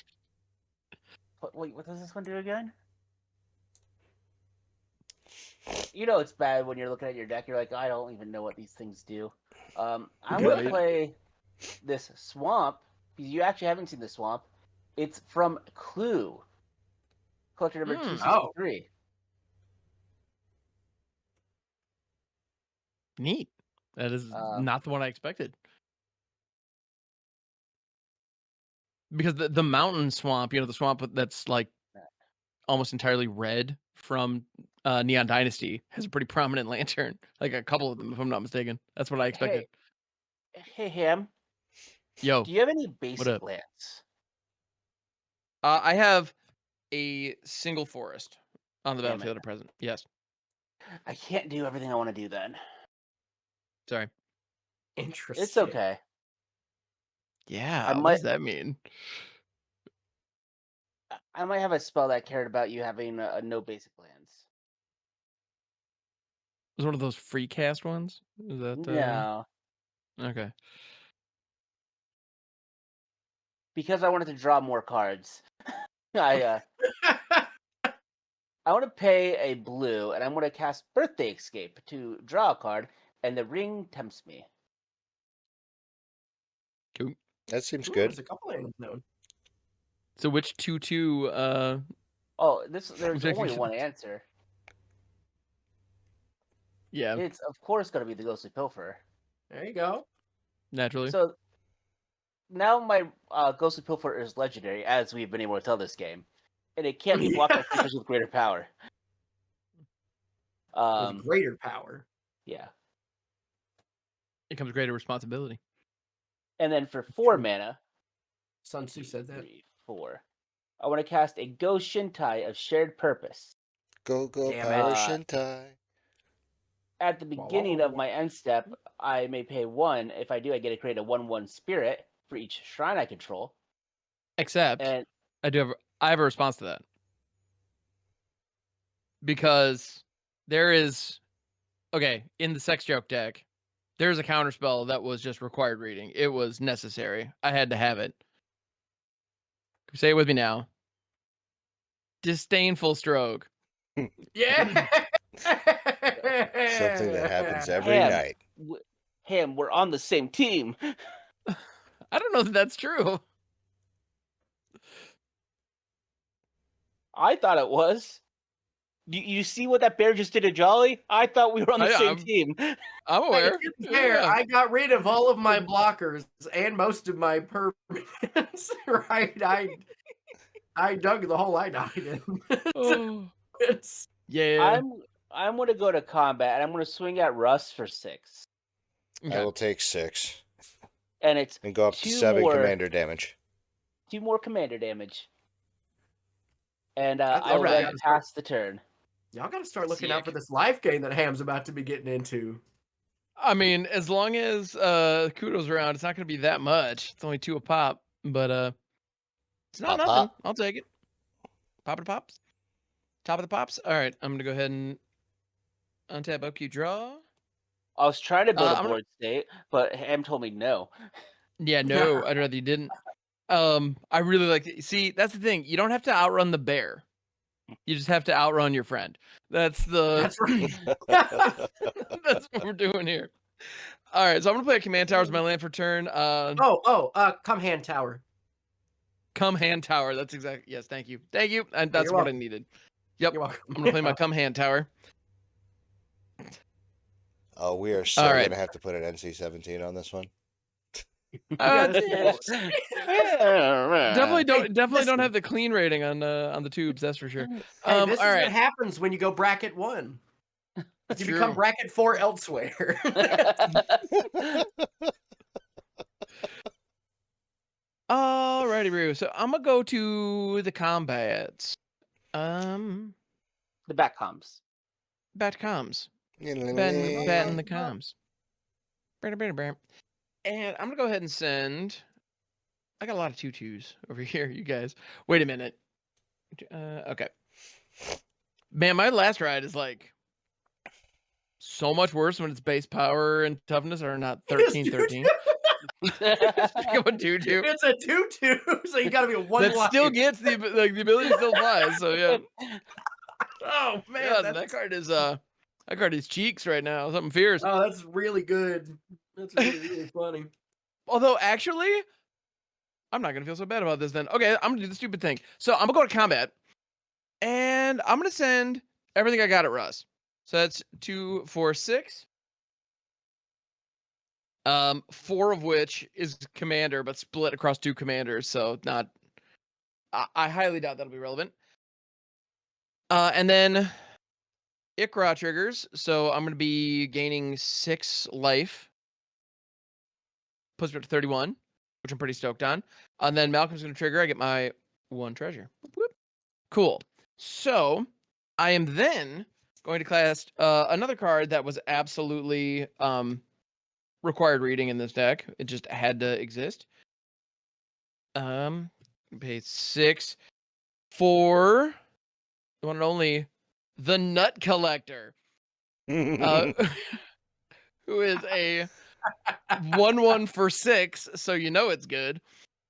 Wait, what does this one do again? You know it's bad when you're looking at your deck. You're like, I don't even know what these things do. I'm going to play this swamp because you actually haven't seen the swamp. It's from Clue, collector number 263.
Neat. That is not the one I expected. Because the mountain swamp, the swamp that's like almost entirely red from Neon Dynasty has a pretty prominent lantern. Like a couple of them, if I'm not mistaken. That's what I expected.
Hey Ham.
Yo.
Do you have any basic lands?
I have a single forest on the battlefield at present. Yes.
I can't do everything I want to do then.
Sorry.
Interesting.
It's okay.
Yeah. What does that mean?
I might have a spell that cared about you having no basic lands.
was one of those free cast ones. Is that
No,
okay?
because I wanted to draw more cards. I want to pay a blue, and I'm going to cast Birthday Escape to draw a card, and the ring tempts me.
Cool.
That seems
Ooh,
good.
there's a couple animals known.
So which 2/2?
Oh, there's
Which
only
makes
one
sense.
answer.
Yeah,
It's of course going to be the Ghostly Pilfer.
There you go.
naturally.
So now my Ghostly Pilfer is legendary, as we've been able to tell this game, and it can't be blocked by creatures with greater power.
With greater power.
Yeah.
It comes greater responsibility.
And then for 4
True.
mana,
Sun Tzu said that.
3, 4, I want to cast a Ghost Shintai of Shared Purpose.
Go
Damn
Power
it.
Shintai.
At the beginning of my end step, I may pay 1. If I do, I get to create a 1/1 spirit for each shrine I control.
Except
And
I have a response to that. Because there is in the sex joke deck, there's a counterspell that was just required reading. It was necessary. I had to have it. Say it with me now. Disdainful Stroke.
Yeah.
Something that happens every
Ham,
night.
Ham, we're on the same team.
I don't know if that's true.
I thought it was. You see what that bear just did to Jolly? I thought we were on the same team.
I'm
Hey,
aware.
to be fair,
Yeah.
I got rid of all of my blockers and most of my permanents. Right? I dug the hole I died in.
Oh,
It's
yeah.
I'm gonna go to combat and I'm gonna swing at Russ for 6.
Okay.
I will take 6
And it's
and go up to
2
7
more
commander damage.
2 more commander damage. And
That's
I will
alright.
then pass the turn.
y'all got to start looking out
Sick.
for this life gain that Ham's about to be getting into.
I mean, as long as Kudo's around, it's not going to be that much. It's only 2 a pop, but it's not
Pop,
nothing.
pop.
I'll take it. Pop of the pops. Top of the pops. All right, I'm going to go ahead and untap OQ draw.
I was trying to build a
I'm
board state, but Ham told me no.
Yeah, no, I'd rather you didn't. I really like to see. That's the thing. You don't have to outrun the bear. You just have to outrun your friend. That's the.
That's right.
That's what we're doing here. All right, so I'm gonna play a command tower as my land for turn.
Come hand tower.
Come hand tower. That's exactly. Yes, thank you, and that's
You're
what I
welcome.
needed. Yep,
You're welcome.
I'm gonna play my come hand tower.
Oh, we are so
All
going
right.
to have to put an NC-17 on this one.
Yes.
Definitely don't
listen.
have the clean rating on the tubes. That's for sure.
Hey, this is
all right.
what happens when you go bracket 1. You become
True.
bracket 4 elsewhere.
Alrighty, Roo. So I'm gonna go to the combats.
The back comms.
Bat comms. Batting the comms. And I'm gonna go ahead and send. I got a lot of 2/2s over here, you guys. Wait a minute. Okay. Man, my last ride is like so much worse when its base power and toughness are not 13/13.
It's a 2/2, so you gotta be a 1
That
life.
still gets the ability still applies. So yeah.
Oh man,
Yeah, that card is cheeks right now. Something fierce.
Oh, that's really good. That's really, really funny.
Although actually, I'm not gonna feel so bad about this then. Okay, I'm gonna do the stupid thing. So I'm gonna go to combat, and I'm gonna send everything I got at Russ. So that's 2, 4, 6. 4 of which is commander, but split across 2 commanders. So not. I highly doubt that'll be relevant. And then Ikra triggers. So I'm gonna be gaining 6 life. Puts me up to 31, which I'm pretty stoked on. And then Malcolm's going to trigger. I get my 1 treasure. Whoop, whoop. Cool. So I am then going to cast another card that was absolutely required reading in this deck. It just had to exist. Pay 6 for the one and only the Nut Collector. uh, who is a 1/1 for 6, so you know it's good.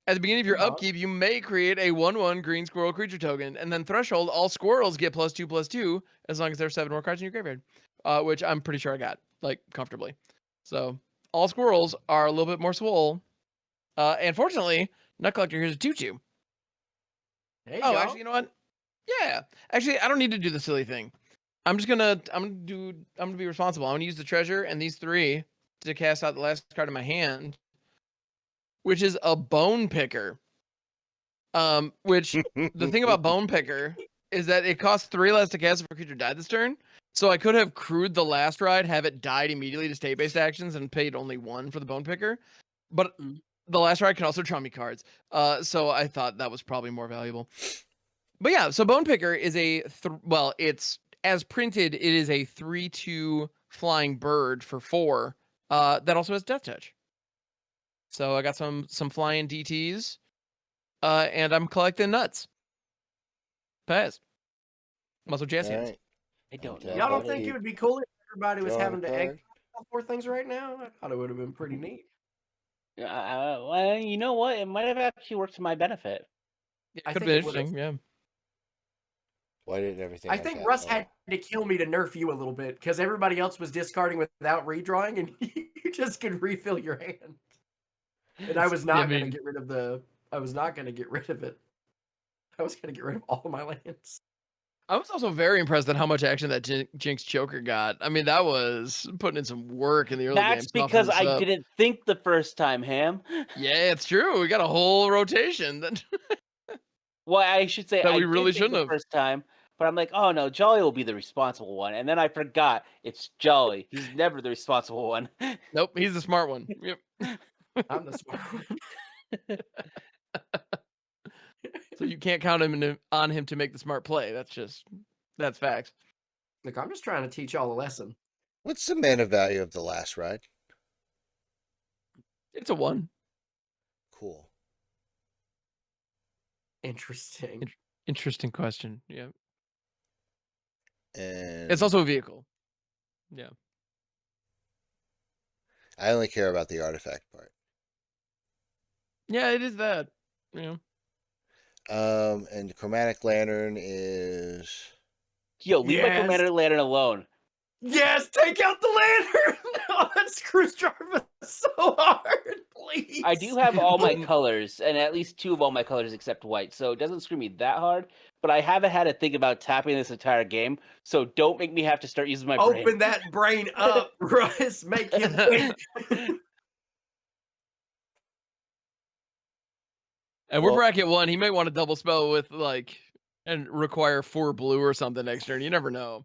At the beginning of your upkeep, you may create a 1/1 green squirrel creature token, and then threshold, all squirrels get +2/+2 as long as there are 7 more cards in your graveyard, which I'm pretty sure I got, like, comfortably. So all squirrels are a little bit more swole. And fortunately, Nut Collector here's a 2/2.
There you go.
Actually, you know what? Yeah. Actually, I don't need to do the silly thing. I'm gonna be responsible. I'm gonna use the treasure and these 3 to cast out the last card in my hand, which is a Bone Picker. Which the thing about Bone Picker is that it costs 3 less to cast if a creature died this turn. So I could have crewed the last ride, have it died immediately to state-based actions, and paid only 1 for the Bone Picker. But the last ride can also draw me cards. So I thought that was probably more valuable. But yeah, so Bone Picker is it's as printed, it is a 3/2 flying bird for 4 that also has Death Touch. So I got some flying DTs, and I'm collecting nuts. Pass. Muscle jazz hands.
Right.
I don't know.
Y'all don't think it would be cool if everybody was having to
card.
egg all 4 things right now? I thought it would have been pretty neat.
Well, you know what? It might have actually worked to my benefit.
It
I
could
think
be
it would've.
interesting, yeah.
Why didn't everything?
I
else
think
happen?
Russ had to kill me to nerf you a little bit because everybody else was discarding without redrawing, and you just could refill your hand. And I was not going to get rid of the. I was not going to get rid of it. I was going to get rid of all of my lands.
I was also very impressed at how much action that Jinx Choker got. I mean, that was putting in some work in the early game.
That's because I didn't think the first time, Ham.
Yeah, it's true. We got a whole rotation.
Well, I should say
that
I
we really
did think
shouldn't
the
have.
first time, but I'm like, oh no, Jolly will be the responsible one, and then I forgot it's Jolly. He's never the responsible one.
Nope, he's the smart one. Yep.
I'm the smart one.
So you can't count on him to make the smart play. That's facts.
Look, I'm just trying to teach y'all a lesson.
What's the mana value of the last ride?
It's a 1.
Cool.
Interesting.
Interesting question. Yeah.
And
it's also a vehicle. Yeah.
I only care about the artifact part.
Yeah, it is that. Yeah.
And Chromatic Lantern is.
Yo, leave my Chromatic Lantern alone.
Yes, take out the lantern. No, that screws Jarvis so hard. Please.
I do have all my colors, and at least 2 of all my colors except white, so it doesn't screw me that hard. But I haven't had to think about tapping this entire game, so don't make me have to start using my brain.
Open that brain up, Russ. Make him think.
And we're bracket 1. He might want to double spell with and require 4 blue or something next turn. You never know.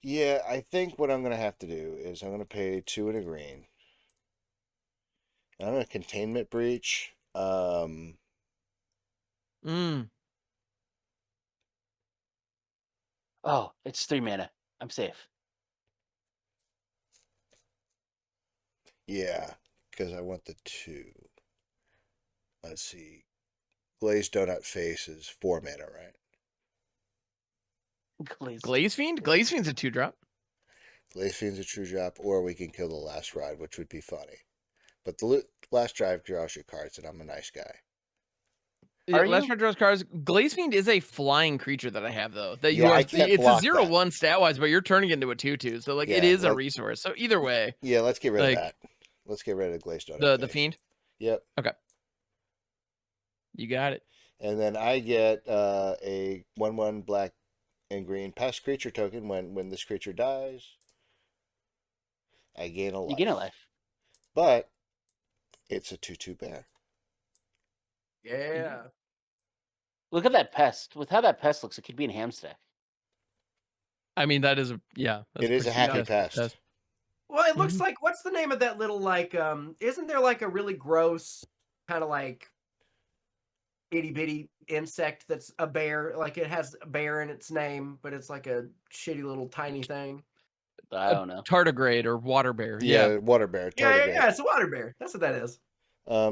Yeah, I think what I'm going to have to do is I'm going to pay 2 and a green. And I'm going to Containment Breach.
Oh, it's 3 mana. I'm safe.
Yeah, because I want the 2. Let's see. Glazed Donut Face is 4 mana, right?
Glaze Fiend? Glaze Fiend's a 2-drop.
Glaze Fiend's a 2-drop, or we can kill the last ride, which would be funny. But the last drive draws you cards, and I'm a nice guy.
Last ride draws cards. Glaze Fiend is a flying creature that I have, though. That
it's
a 0/1 stat-wise, but you're turning it into a 2/2. So, it is a resource. So, either way.
Yeah, let's get rid of that. Let's get rid of Glazed Donut.
The Fiend?
Yep.
Okay. You got it.
And then I get a 1/1 black and green pest creature token. When this creature dies, I gain a life.
You gain a life.
But it's a 2/2 bear.
Yeah.
Look at that pest. With how that pest looks, it could be in Hamstack.
I mean, that is
it is a happy pest.
Well, it looks like, what's the name of that little, isn't there a really gross kind of itty bitty insect that's a bear? It has a bear in its name, but it's like a shitty little tiny thing.
I don't know.
Tardigrade or water bear.
Yeah, water bear.
Yeah, it's a water bear. That's what that is.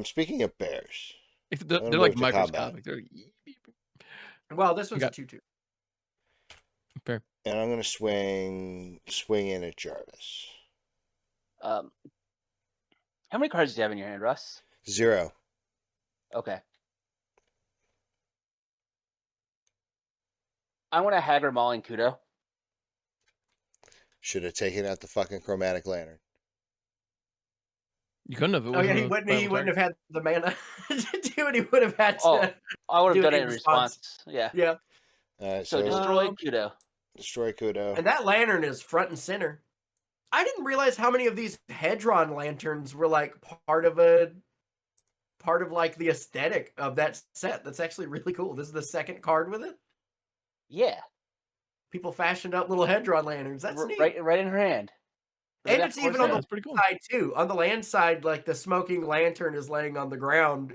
Speaking of bears,
they're like microscopic.
Well, this one's a 2/2.
Fair.
And I'm going to swing in at Jarvis.
How many cards do you have in your hand, Russ?
0.
Okay. I want to Haggard Mauling Kudo.
Should have taken out the fucking chromatic lantern.
You couldn't have. It
Oh yeah,
wasn't
he
a
wouldn't. He
viable
wouldn't
target.
have had the mana to do it. He would have had to.
Oh, I would
do
have done
it
it
in
in
response.
response. Yeah.
Yeah,
All right,
So
so
destroy
Um,
Kudo.
destroy Kudo.
and that lantern is front and center. I didn't realize how many of these Hedron lanterns were like part of like the aesthetic of that set. That's actually really cool. This is the second card with it.
Yeah.
People fashioned up little Hedron lanterns. That's neat.
Right in her hand.
And it's even on
Yeah,
the
that's pretty cool.
side too. On the land side, like the smoking lantern is laying on the ground,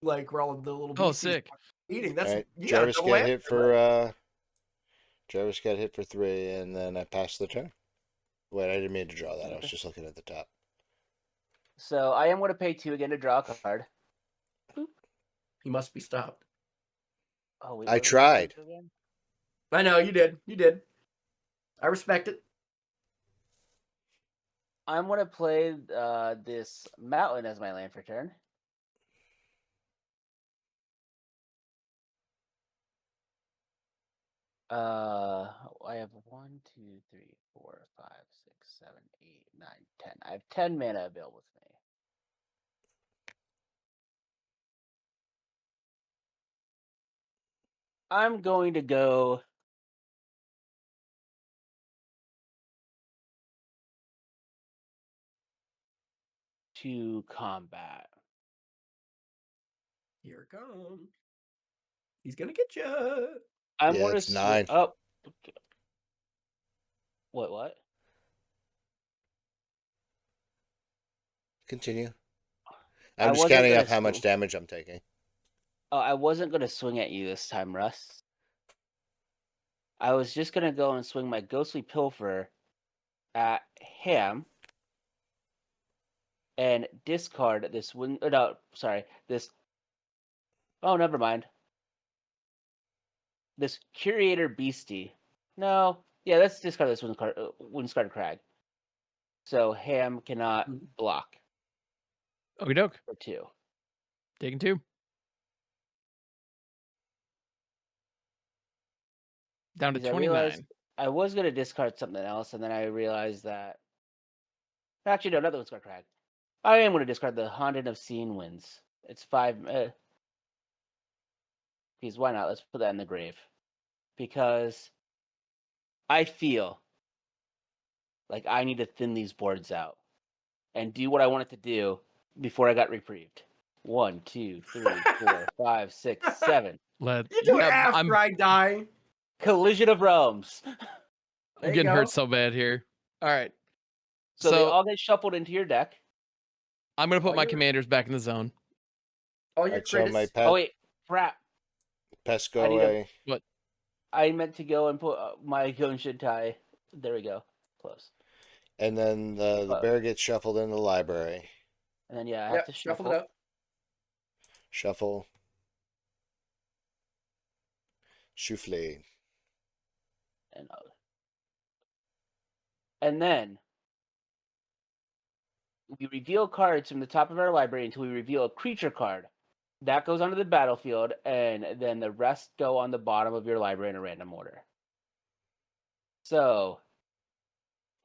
like where all of the little
Oh,
beasties
sick.
are eating.
All
That's
right,
you got a
Jarvis
double
got
lantern,
hit for Jarvis got hit for 3, and then I passed the turn. Wait, I didn't mean to draw that. I was just looking at the top.
So I am going to pay 2 again to draw a card.
He must be stopped.
Oh, wait,
I
what was
tried.
it again?
I know you did. You did. I respect it.
I'm going to play this mountain as my land for turn. I have 1, 2, 3, 4, 5, 6, 7, 8, 9, 10. I have 10 mana available to me. I'm going to go to combat.
Here it comes. He's gonna get you.
I'm
Yeah,
going
it's
to
9.
up. What?
Continue.
I
I'm just
wasn't
counting
gonna
up how much damage I'm taking.
Oh, I wasn't going to swing at you this time, Russ. I was just going to go and swing my Ghostly Pilfer at him and discard this win. No, sorry. This. Oh, never mind. This Curator Beastie. No. Yeah, let's discard this Windscarred Crag. So Ham cannot block
Okie doke.
for 2.
Taking 2. Down to
Because I
29.
realized I was going to discard something else, and then I realized that. Actually, no, another Windscarred Crag. I am going to discard the Haunted of Seeing Winds. It's 5. Because why not? Let's put that in the grave. Because I feel like I need to thin these boards out and do what I wanted to do before I got reprieved. 1, 2, 3, 4, 5, 6, 7.
Let
You do it
yeah,
after I die.
Collision of Realms.
There
I'm
you
getting
go.
hurt so bad here. All right.
So they
So
all get shuffled into your deck.
I'm gonna put
all
my
your-
commanders back in the zone.
All your
Alright, so my
critics.
Oh wait, crap!
pests
I
go
need a-
away.
I meant to go and put my Gonshintai. There we go. Close.
And then the bear gets shuffled in the library.
And then yeah, I have
Yep,
to
shuffle
shuffle.
it up.
Shuffle. Souffle.
And then we reveal cards from the top of our library until we reveal a creature card. That goes onto the battlefield, and then the rest go on the bottom of your library in a random order. So,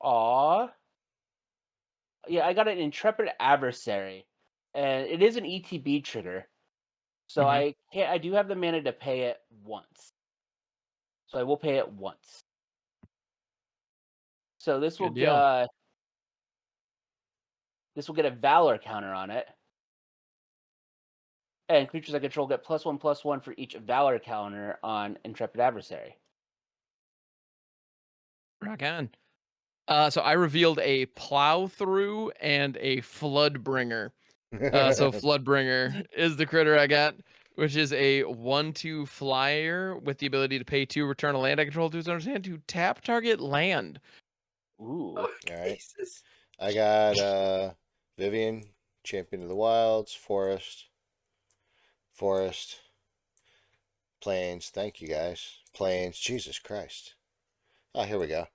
yeah, I got an Intrepid Adversary, and it is an ETB trigger. So
Mhm.
I do have the mana to pay it once. So I will pay it once. So this will
Good deal.
this will get a Valor counter on it. And creatures I control get +1/+1 for each Valor counter on Intrepid Adversary.
Rock on. So I revealed a plow through and a floodbringer. So floodbringer is the critter I got, which is a 1/2 flyer with the ability to pay 2, return a land I control to its owner's hand to tap target land.
Ooh.
Oh,
All right.
Jesus.
I got Vivian, Champion of the Wilds, Forest, Plains. Thank you guys. Plains. Jesus Christ. Oh, here we go.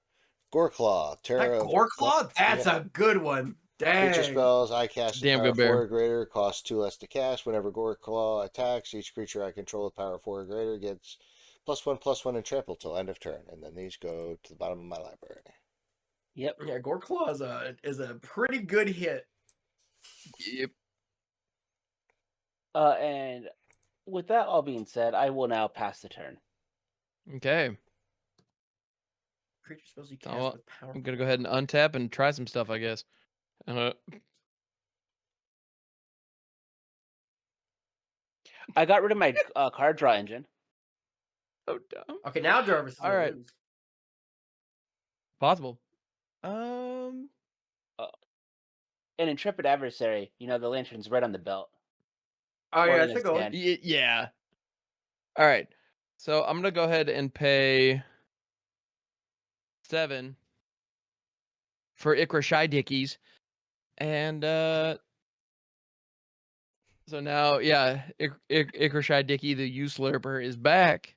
Goreclaw,
That
Terror of
Goreclaw? That's
yeah.
a good one.
Creature
Dang.
spells I cast at
Damn
power
good
4
bear.
or greater costs 2 less to cast. Whenever Goreclaw attacks, each creature I control with power 4 or greater gets +1/+1 and trample till end of turn. And then these go to the bottom of my library.
Yep.
Yeah, Goreclaw is a pretty good hit.
Yep.
And with that all being said, I will now pass the turn.
Okay.
Creature spells you
Oh,
cast
well,
with power.
I'm gonna go ahead and untap and try some stuff, I guess.
I got rid of my card draw engine.
So dumb.
Okay, now Jarvis is
All
gonna
right.
lose.
Possible.
An intrepid adversary. You know, the lantern's right on the belt.
Oh
Or
yeah,
in
it's
his
going.
hand.
Yeah. All right. So I'm gonna go ahead and pay 7 for Ikra Shy Dickies, and so now, yeah, Ikra Shy Dicky, the U Slurper, is back.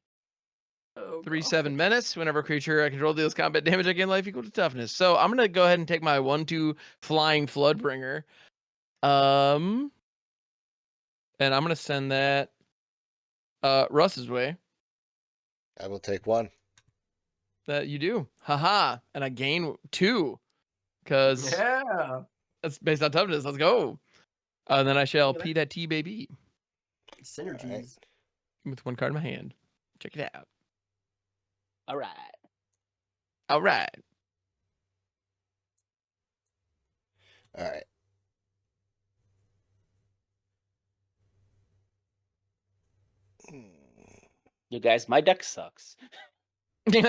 Oh,
3/7
God.
menace. Whenever a creature I control deals combat damage, I gain life equal to toughness. So I'm gonna go ahead and take my 1/2 flying Floodbringer. And I'm gonna send that Russ's way.
I will take 1.
That you do. Haha. And I gain 2. Because
Yeah.
that's based on toughness. Let's go. And then I shall
Look at
P that T baby
Synergies.
with 1 card in my hand. Check it out.
All right.
All right.
All right.
You guys, my deck sucks.
You've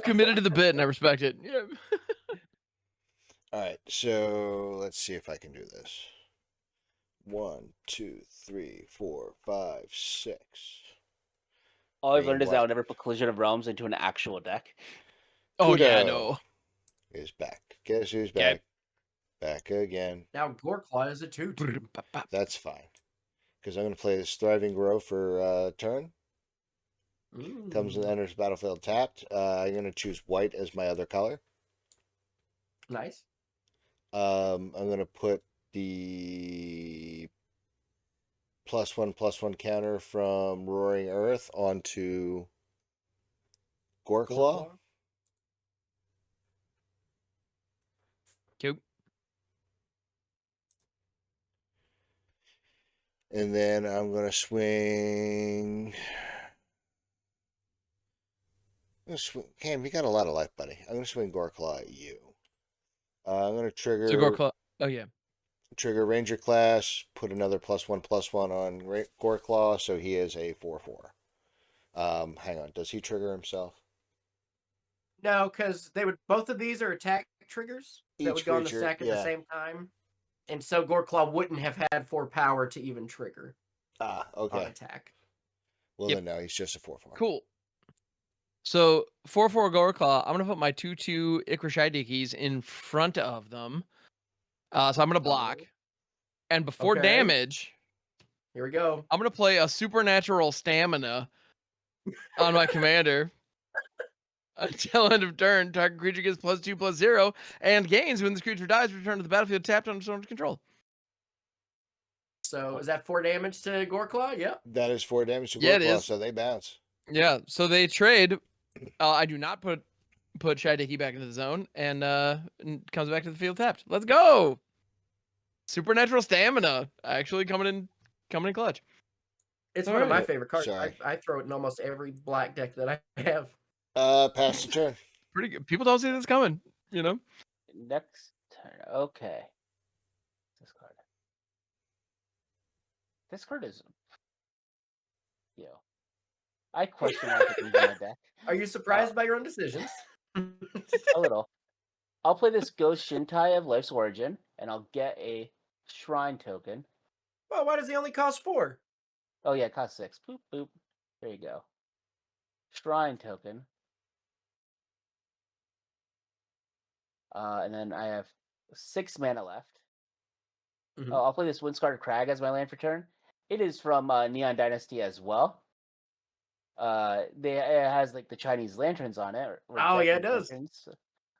committed to the bit, and I respect it. Yeah.
All right. So let's see if I can do this. 1, 2, 3, 4, 5, 6.
All I've
Green,
learned is that
white.
I'll never put Collision of Realms into an actual deck.
Oh yeah, I
Kudo
know.
is back. Guess who's
Okay.
back? Back again.
Now Goreclaw is a 2/2.
That's fine. Because I'm going to play this Thriving Grow for turn. Comes and enters battlefield tapped. I'm going to choose white as my other color.
Nice.
I'm going to put the +1/+1 counter from Roaring Earth onto Goreclaw.
Cute.
And then I'm going to swing. Cam, you got a lot of life, buddy. I'm going to swing Goreclaw at you. I'm going to
So
trigger
Goreclaw. Oh yeah.
Ranger class, put another +1/+1 on Goreclaw, so he is a 4/4. Hang on, does he trigger himself?
No, because they would both of these are attack triggers that
Each
would go on the
creature,
stack at the
yeah.
same time. And so Goreclaw wouldn't have had 4 power to even trigger
Ah,
on
okay.
attack.
Well,
Yep.
then no, he's just a 4/4.
Cool. So 4/4 Goreclaw. I'm gonna put my 2/2 Ikra Shy Dickies in front of them. So I'm gonna block, and before
Okay.
damage,
Here we go.
I'm gonna play a supernatural stamina on my commander. Until end of turn, target creature gets +2/+0 and gains when this creature dies. Return to the battlefield tapped under someone's control.
So is that 4 damage to Goreclaw? Yep.
That is 4 damage to
Yeah, it
Goreclaw,
is.
so they bounce.
Yeah. So they trade. I do not put Shy Dicky back into the zone, and comes back to the field tapped. Let's go. Supernatural stamina actually coming in clutch.
It's
All
one of my
right.
favorite cards.
Sorry.
I throw it in almost every black deck that I have.
Pass the turn.
Pretty good. People don't see this coming, you know.
Next turn. Okay. This card. This card is. Yo. I question why I put these in my deck.
Are you surprised by your own decisions?
A little. I'll play this Ghost Shintai of Life's Origin, and I'll get a Shrine token.
Well, why does he only cost 4?
Oh yeah, it costs 6. Boop boop. There you go. Shrine token. And then I have 6 mana left.
Mhm.
I'll play this Windscarred Crag as my land for turn. It is from Neon Dynasty as well. It has like the Chinese lanterns on it. Or
Oh yeah, it
Japanese
does.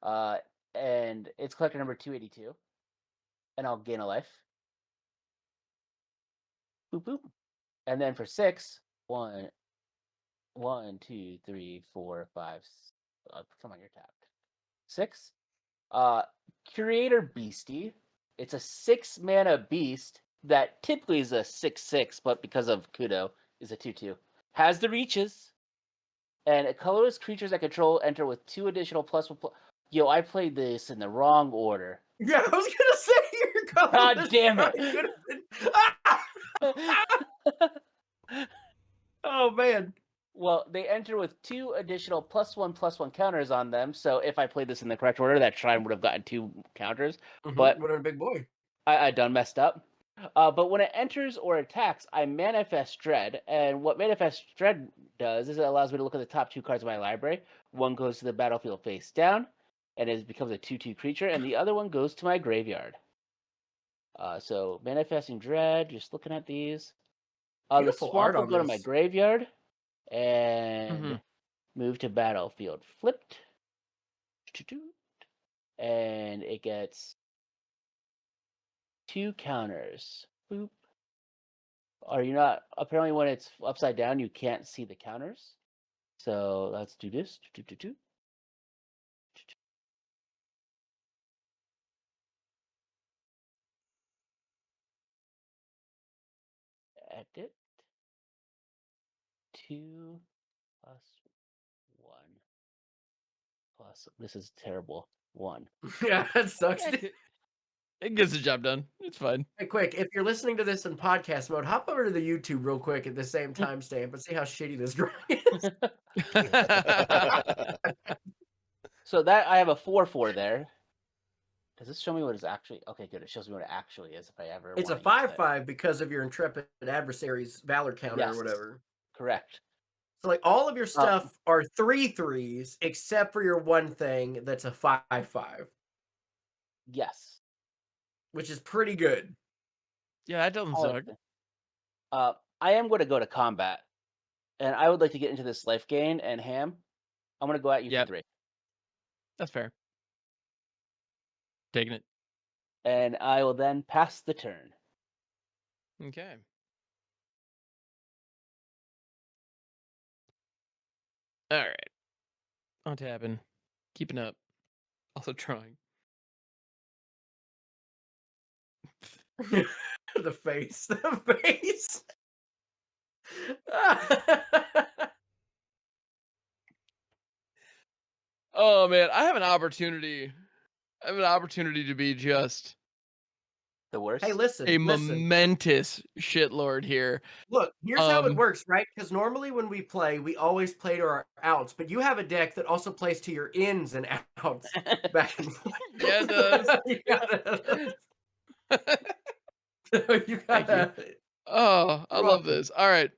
lanterns. And it's collector number 282. And I'll gain a life. Boop boop. And then for 6, 1, 2, 3, 4, 5. Come on, you're tapped. 6. Curator Beastie. It's a 6 mana beast that typically is a 6/6, but because of Kudo is a 2/2. Has the reaches, and it colors creatures that control enter with 2 additional +1. Yo, I played this in the wrong order.
Yeah, I was gonna say your color.
God damn it!
Oh man.
Well, they enter with 2 additional +1/+1 counters on them. So if I played this in the correct order, that shrine would have gotten 2 counters. But
What a big boy.
I done messed up. But when it enters or attacks, I manifest Dread. And what manifest Dread does is it allows me to look at the top 2 cards of my library. One goes to the battlefield face down, and it becomes a 2/2 creature, and the other one goes to my graveyard. So manifesting Dread, just looking at these. The
Beautiful
swamp
art
will
on
go to my
this.
graveyard and move to battlefield flipped. And it gets 2 counters. Boop. Are you not? Apparently, when it's upside down, you can't see the counters. So let's do this. Edit. 2 plus 1 plus. This is terrible. 1.
Yeah, that sucks.
It gets the job done. It's fine.
Hey, quick, if you're listening to this in podcast mode, hop over to the YouTube real quick at the same timestamp and see how shitty this drawing is.
So that I have a 4/4 there. Does this show me what is actually? Okay, good. It shows me what it actually is if I ever.
It's a
wanna use it.
5/5 because of your intrepid adversary's valor counter
Yes.
or whatever.
Correct.
So like all of your stuff are 3/3s except for your one thing that's a 5/5,
Yes.
which is pretty good.
Yeah, that doesn't suck.
I am going to go to combat, and I would like to get into this life gain and ham. I'm going to go at you
Yep.
for 3.
That's fair. Taking it.
And I will then pass the turn.
Okay. All right. On tapping. Keeping up. Also trying.
The face. The face.
Oh man, I have an opportunity. I have an opportunity to be just
The worst.
Hey, listen.
a
listen.
momentous shitlord here.
Look, here's how it works, right? Because normally when we play, we always play to our outs, but you have a deck that also plays to your ins and outs back and forth.
Yeah, it does.
You gotta.
Oh, I
You're
love
welcome.
this. All right.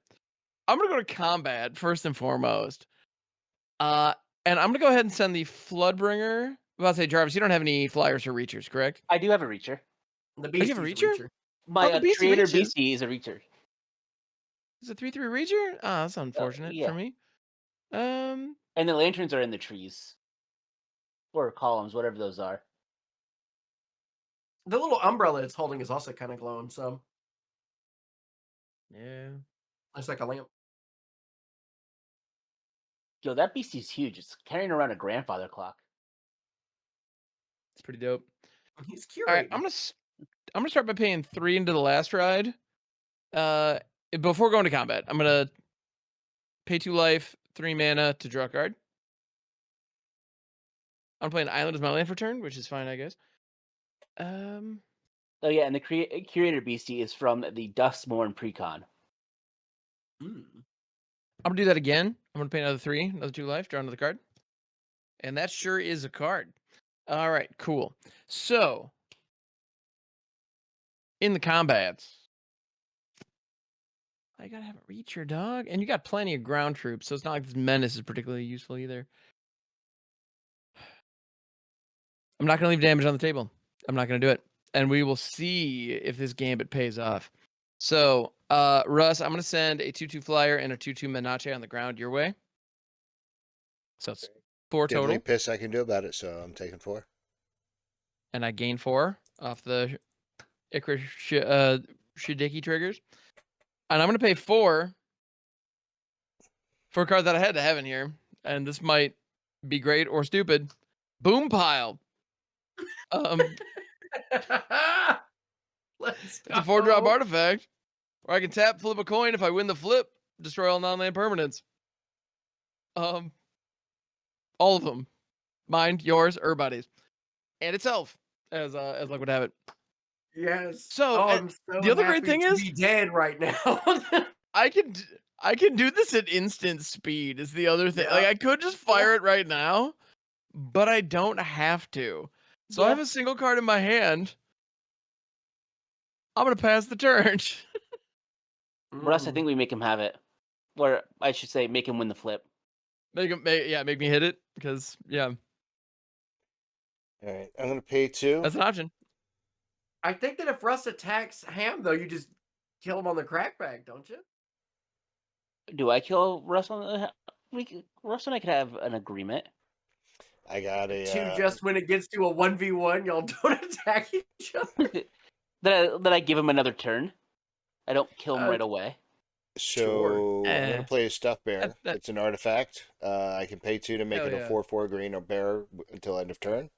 I'm gonna go to combat first and foremost. And I'm gonna go ahead and send the Floodbringer. I'm about to say, Jarvis, you don't have any flyers or reachers, correct?
I do have a reacher.
The
you have a
Beastie's
reacher?
My
the Beastie
creator
reaches.
Beastie is a reacher.
Is it 3/3 reacher? Ah, that's unfortunate
yeah.
for me.
And the lanterns are in the trees. Or columns, whatever those are.
The little umbrella it's holding is also kind of glowing, so
yeah.
it's like a lamp.
Yo, that Beastie's huge. It's carrying around a grandfather clock.
It's pretty dope.
He's
All right,
curating.
I'm gonna start by paying 3 into the last ride. Before going to combat, I'm gonna pay 2 life, 3 mana to draw a card. I'm playing Island as my land for turn, which is fine, I guess.
Oh yeah, and the curator Beastie is from the Dustmorn Precon.
I'm gonna do that again. I'm gonna pay another 3, another 2 life, draw another card. And that sure is a card. All right, cool. So in the combats, I gotta have a reacher, dog. And you got plenty of ground troops, so it's not like this menace is particularly useful either. I'm not gonna leave damage on the table. I'm not gonna do it. And we will see if this gambit pays off. So Russ, I'm gonna send a 2/2 flyer and a 2/2 Menace on the ground your way. So it's 4
Diddly
total,
piss I can do about it, so I'm taking 4.
and I gain 4 off the Icarus Shidiki triggers, and I'm gonna pay 4 for a card that I had to have in here, and this might be great or stupid. Boom pile.
Let's
It's a 4-drop
go.
artifact, where I can tap, flip a coin. If I win the flip, destroy all non-land permanents. All of them, mine, yours, everybody's, and itself, as luck would have it.
Yes.
So,
Oh,
and
I'm so
the other great
happy
thing
to
is,
be dead right now.
I can do this at instant speed. Is the other thing.
Yeah.
Like I could just fire it right now, but I don't have to. So I have a single card in my hand. I'm gonna pass the turn.
Russ, I think we make him have it. Or I should say, make him win the flip.
make me hit it because
All right, I'm gonna pay 2.
that's an option.
I think that if Russ attacks Ham, though, you just kill him on the crackback, don't you?
Do I kill Russ on the? Russ and I could have an agreement.
I got a.
Two, just when it gets to a 1v1, y'all don't attack each other.
That I give him another turn. I don't kill him
Uh,
right away.
So I'm gonna play a stuffed bear.
that-
It's an artifact. I can pay 2 to make
Hell
it a
yeah.
4/4 green or bear until end of turn.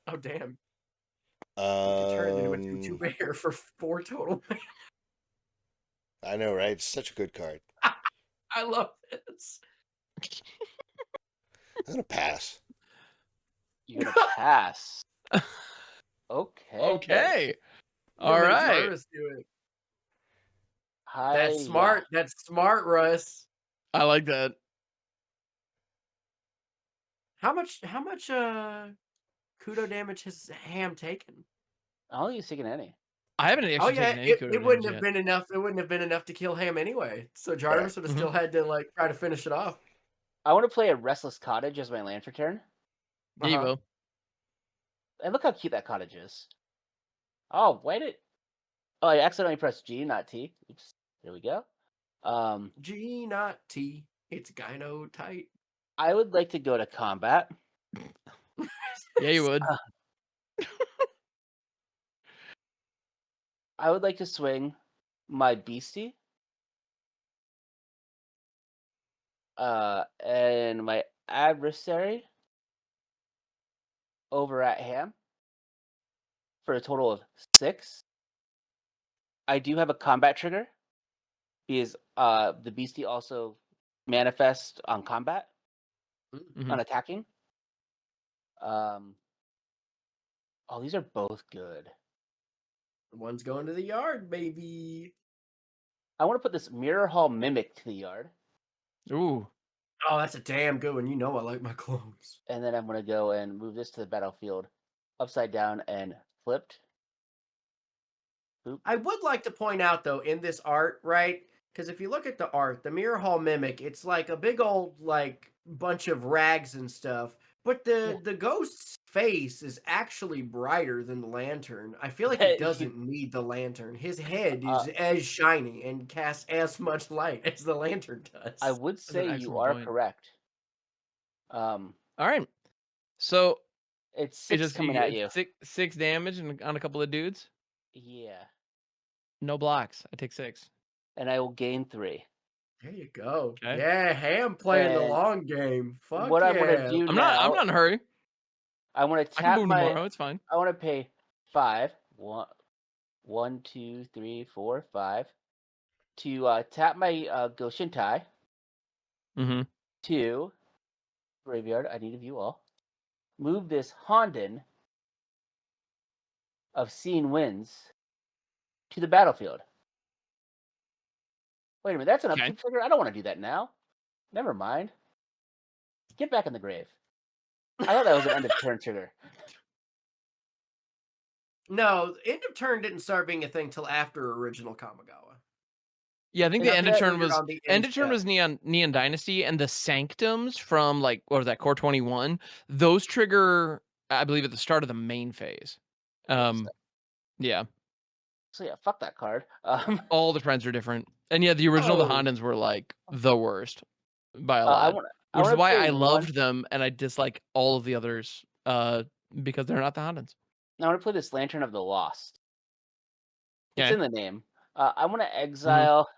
Oh, damn. You can turn it into a 2/2 bear for 4 total.
I know, right? It's such a good card.
I love this.
I'm gonna pass.
You're gonna pass. Okay.
Okay.
I'm
All
gonna make
right.
Jarvis do it.
Hi,
That's smart. That's smart, Russ.
I like that.
How much kudo damage has Ham taken?
I don't think he's taking any.
I haven't actually
Oh yeah,
taken any kudo
it wouldn't
damage
have
yet.
been enough. It wouldn't have been enough to kill Ham anyway. So Jarvis would have still had to like try to finish it off.
I want to play a Restless Cottage as my land for turn.
Yeah, you will.
And look how cute that cottage is. Oh, wait it. Oh, I accidentally pressed G, not T. Oops. There we go.
G, not T. It's gyno tight.
I would like to go to combat.
Yeah, you would.
I would like to swing my beastie. And my adversary over at Ham for a total of 6. I do have a combat trigger because the beastie also manifests on combat,
Mhm.
on attacking. Oh, these are both good.
One's going to the yard, baby.
I want to put this Mirror Hall Mimic to the yard.
Ooh.
Oh, that's a damn good one. You know I like my clones.
And then I'm going to go and move this to the battlefield upside down and flipped. Boop.
I would like to point out, though, in this art, right? Because if you look at the art, the Mirror Hall Mimic, it's like a big old, like, bunch of rags and stuff. But the ghost's face is actually brighter than the lantern. I feel like he doesn't need the lantern. His head is as shiny and casts as much light as the lantern does.
I would say you are correct.
All right. So
it's 6 coming at you.
6 damage on a couple of dudes.
Yeah.
No blocks. I take 6.
And I will gain 3.
There you go.
Okay.
Yeah, Ham playing the long game. Fuck
what
yeah.
I'm gonna do
I'm
now,
not in a hurry.
I want to
I can
tap
boom tomorrow. It's fine.
I want to pay 5. 1, 2, 3, 4, 5 to tap my Goshintai.
Mm-hmm.
2 graveyard. I need a view all. Move this Honden of Seeing Winds to the battlefield. Wait a minute, that's an upkeep trigger? I don't want to do that now. Never mind. Get back in the grave. I thought that was an end of turn trigger.
No, end of turn didn't start being a thing till after original Kamigawa.
Yeah, I think the end of turn was
was
Neon Dynasty, and the Sanctums from like what was that, Core 21? Those trigger, I believe, at the start of the main phase. Yeah.
So yeah, fuck that card.
All the trends are different. And yeah, the original the
Oh.
Hondens were like the worst by a
I
lot.
want.
Which is why
play
I
one.
loved them and I dislike all of the others because they're not the Hondens.
I want to play this Lantern of the Lost. It's
Okay.
in the name. I want to exile.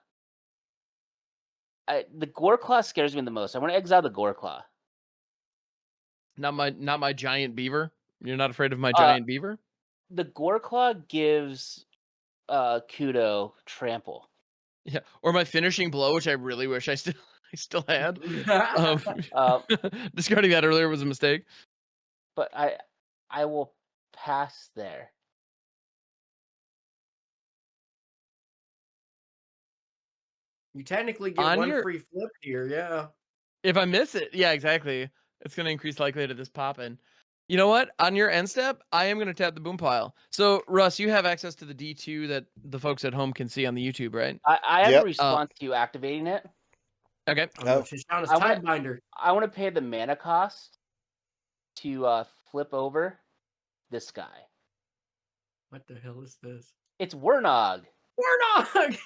The Goreclaw scares me the most. I want to exile the Goreclaw.
Not my giant beaver. You're not afraid of my giant beaver?
The Goreclaw gives Kudo trample.
Yeah. Or my finishing blow, which I really wish I still had. Discarding that earlier was a mistake.
But I will pass there.
You technically get
On
one
your-
free flip here, yeah.
If I miss it, yeah, exactly. It's going to increase likelihood of this popping. You know what? On your end step, I am going to tap the boom pile. So, Russ, you have access to the D2 that the folks at home can see on the YouTube, right?
I have
Yep.
a response to you activating it.
Okay.
Oh, no, Shishana's Time Binder.
I want to pay the mana cost to flip over this guy.
What the hell is this?
It's Wernog.
Warnog!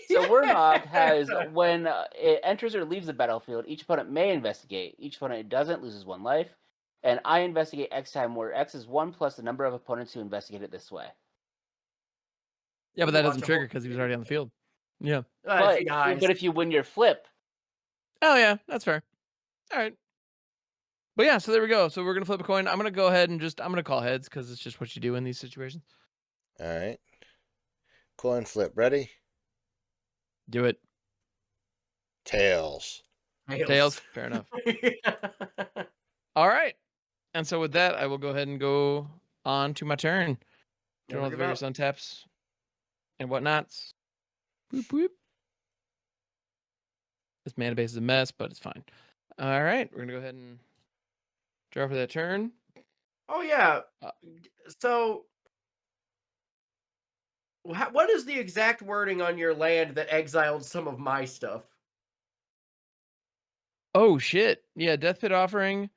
So Wernog has, when it enters or leaves the battlefield, each opponent may investigate. Each opponent it doesn't loses 1 life. And I investigate X time, where X is 1 plus the number of opponents who investigate it this way.
Yeah, but
You
that
watch
doesn't
a
trigger
whole-
because he was already on the field. Yeah.
If he dies.
But if you win your flip,
Oh, yeah, that's fair. All right. But yeah, so there we go. So we're going to flip a coin. I'm going to go ahead and I'm going to call heads because it's just what you do in these situations.
All right. Coin flip. Ready?
Do it.
Tails.
Tails. Fair enough. All right. And so with that, I will go ahead and go on to my turn. Turn all the various untaps and whatnots. Boop, boop. This mana base is a mess, but it's fine. All right. We're going to go ahead and draw for that turn.
Oh, yeah. So, what is the exact wording on your land that exiled some of my stuff?
Oh, shit. Yeah, Death Pit Offering.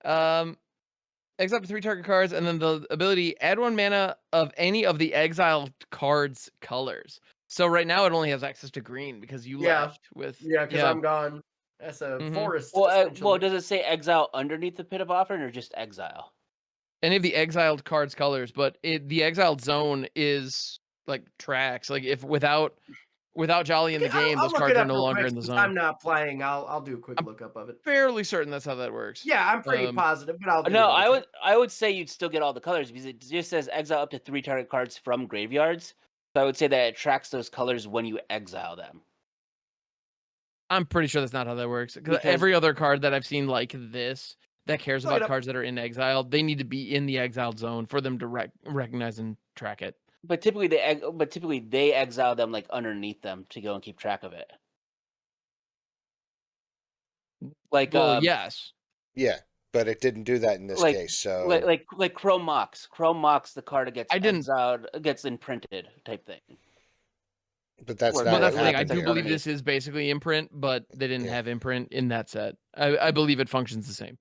Exile up to 3 target cards, and then the ability, add 1 mana of any of the exiled cards' colors. So right now it only has access to green because you left with...
Yeah, because I'm gone. That's a forest,
well, does it say exile underneath the Pit of Offering or just exile?
Any of the exiled cards' colors, but the exiled zone is like tracks. Like if without Jolly in the game, those cards are no longer in the zone.
I'm not playing. I'll do a quick lookup of it.
Fairly certain that's how that works.
Yeah, I'm pretty positive, but I'll do
No, I would say you'd still get all the colors because it just says exile up to 3 target cards from graveyards. So I would say that it tracks those colors when you exile them.
I'm pretty sure that's not how that works. Because every other card that I've seen like this that cares about cards that are in exile, they need to be in the exiled zone for them to recognize and track it.
But typically they exile them like underneath them to go and keep track of it. Like
yes.
Yeah, but it didn't do that in this case. So
like Chrome Mox. Chrome Mox, the card that gets exiled gets imprinted type thing.
But that's not.
Well, that's the thing. I do believe this is basically imprint, but they didn't have imprint in that set. I believe it functions the same.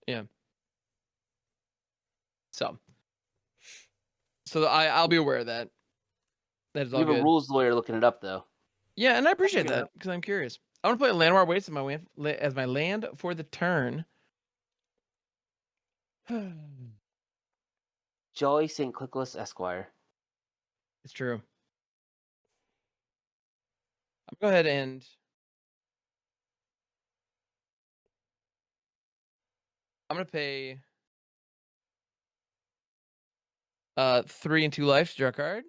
Yeah. So I'll be aware of that. That is all good.
You have a rules lawyer looking it up though.
Yeah, and I appreciate that because I'm curious. I want to play Landwar Waits as my land for the turn.
Jolly St. Clickless Esquire.
It's true. I'll go ahead and I'm gonna pay 3 and 2 life to draw a card.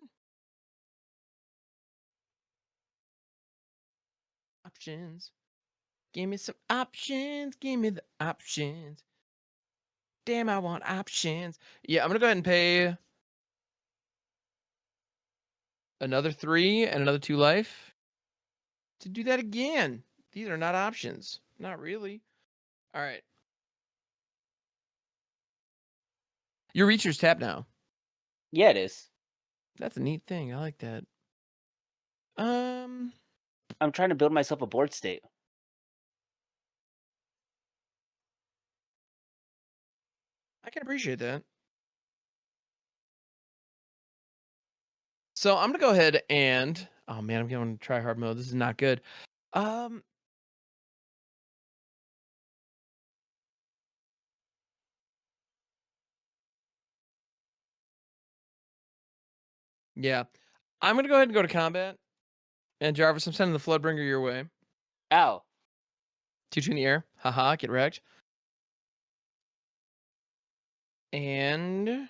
Options. Give me some options. Give me the options. Damn, I want options. Yeah, I'm gonna go ahead and pay another 3 and another 2 life to do that again. These are not options. Not really. All right. Your Reacher's tap now.
Yeah, it is.
That's a neat thing. I like that.
I'm trying to build myself a board state.
I can appreciate that. So I'm gonna go ahead and oh man, I'm going to try hard mode. This is not good. Um, yeah, I'm gonna go ahead and go to combat. And Jarvis, I'm sending the Floodbringer your way.
Ow.
2-2 in the air. Haha, get wrecked. And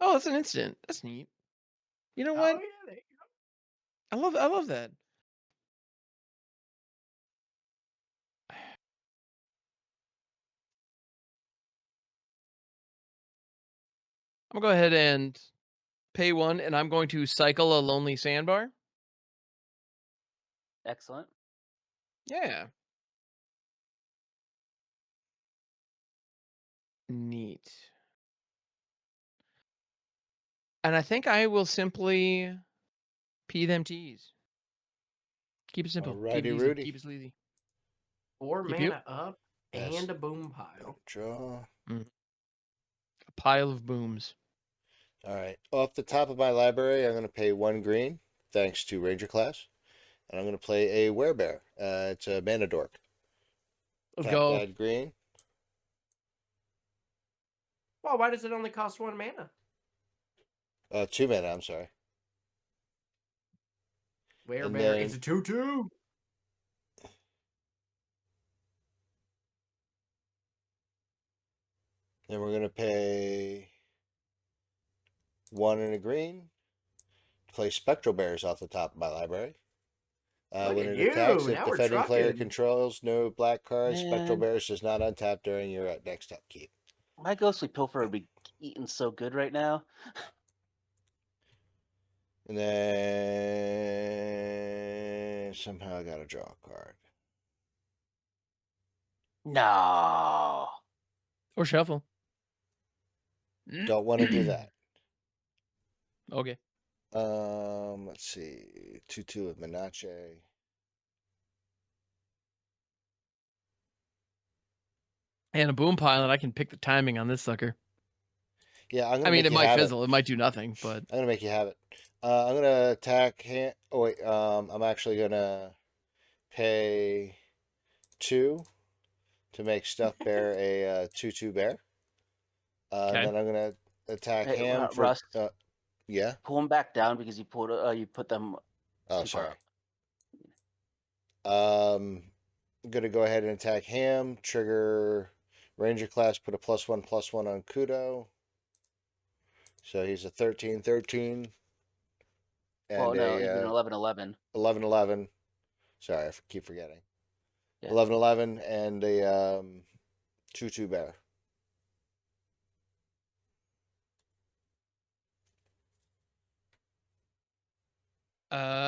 oh, that's an instant. That's neat. You know
Oh
what?
yeah, there you
I love that. I'm gonna go ahead and pay 1, and I'm going to cycle a Lonely Sandbar.
Excellent.
Yeah. Neat. And I think I will simply pee them teas. Keep it simple. Keep it
Alrighty,
easy.
Rudy.
Keep it sleazy.
4
Pew pew.
mana up
Yes.
and a boom pile.
Draw.
A pile of booms.
All right. Off the top of my library, I'm going to pay 1 green, thanks to Ranger class, and I'm going to play a Werebear. It's a mana dork.
Let's
Tap
go.
that green.
Well, why does it only cost 1 mana?
2 mana. I'm sorry.
Where
And
bear?
then-
It's a 2/2.
Then we're going to pay 1 and a green. Play Spectral Bears off the top of my library.
Look
When
at
it
you,
attacks, if
now we're
defending player
trucking.
controls no black cards, Spectral
Man.
Bears does not untap during your next upkeep.
My Ghostly Pilfer would be eating so good right now.
And then somehow I got to draw a card.
No.
Or shuffle.
Don't want to do that.
Okay.
Let's see. 2/2 of Menache.
And a boom pile, and I can pick the timing on this sucker.
Yeah, I'm gonna
I mean,
make
it
you
might
have
fizzle. It might do nothing, but
I'm gonna make you have it. I'm gonna attack hand. Oh wait. I'm actually gonna pay 2 to make Stuffed Bear a 2/2 bear. And
okay.
then I'm gonna attack
Hey,
him for.
Russ,
Yeah.
pull them back down because you put them
Oh,
too far
sorry.
up.
I'm gonna go ahead and attack him. Trigger Ranger class. Put a +1/+1 on Kudo. So he's a 13/13
Well,
and
no,
a
even 11/11.
11/11. Sorry, I keep forgetting.
Yeah.
11/11 and a 2/2 bear.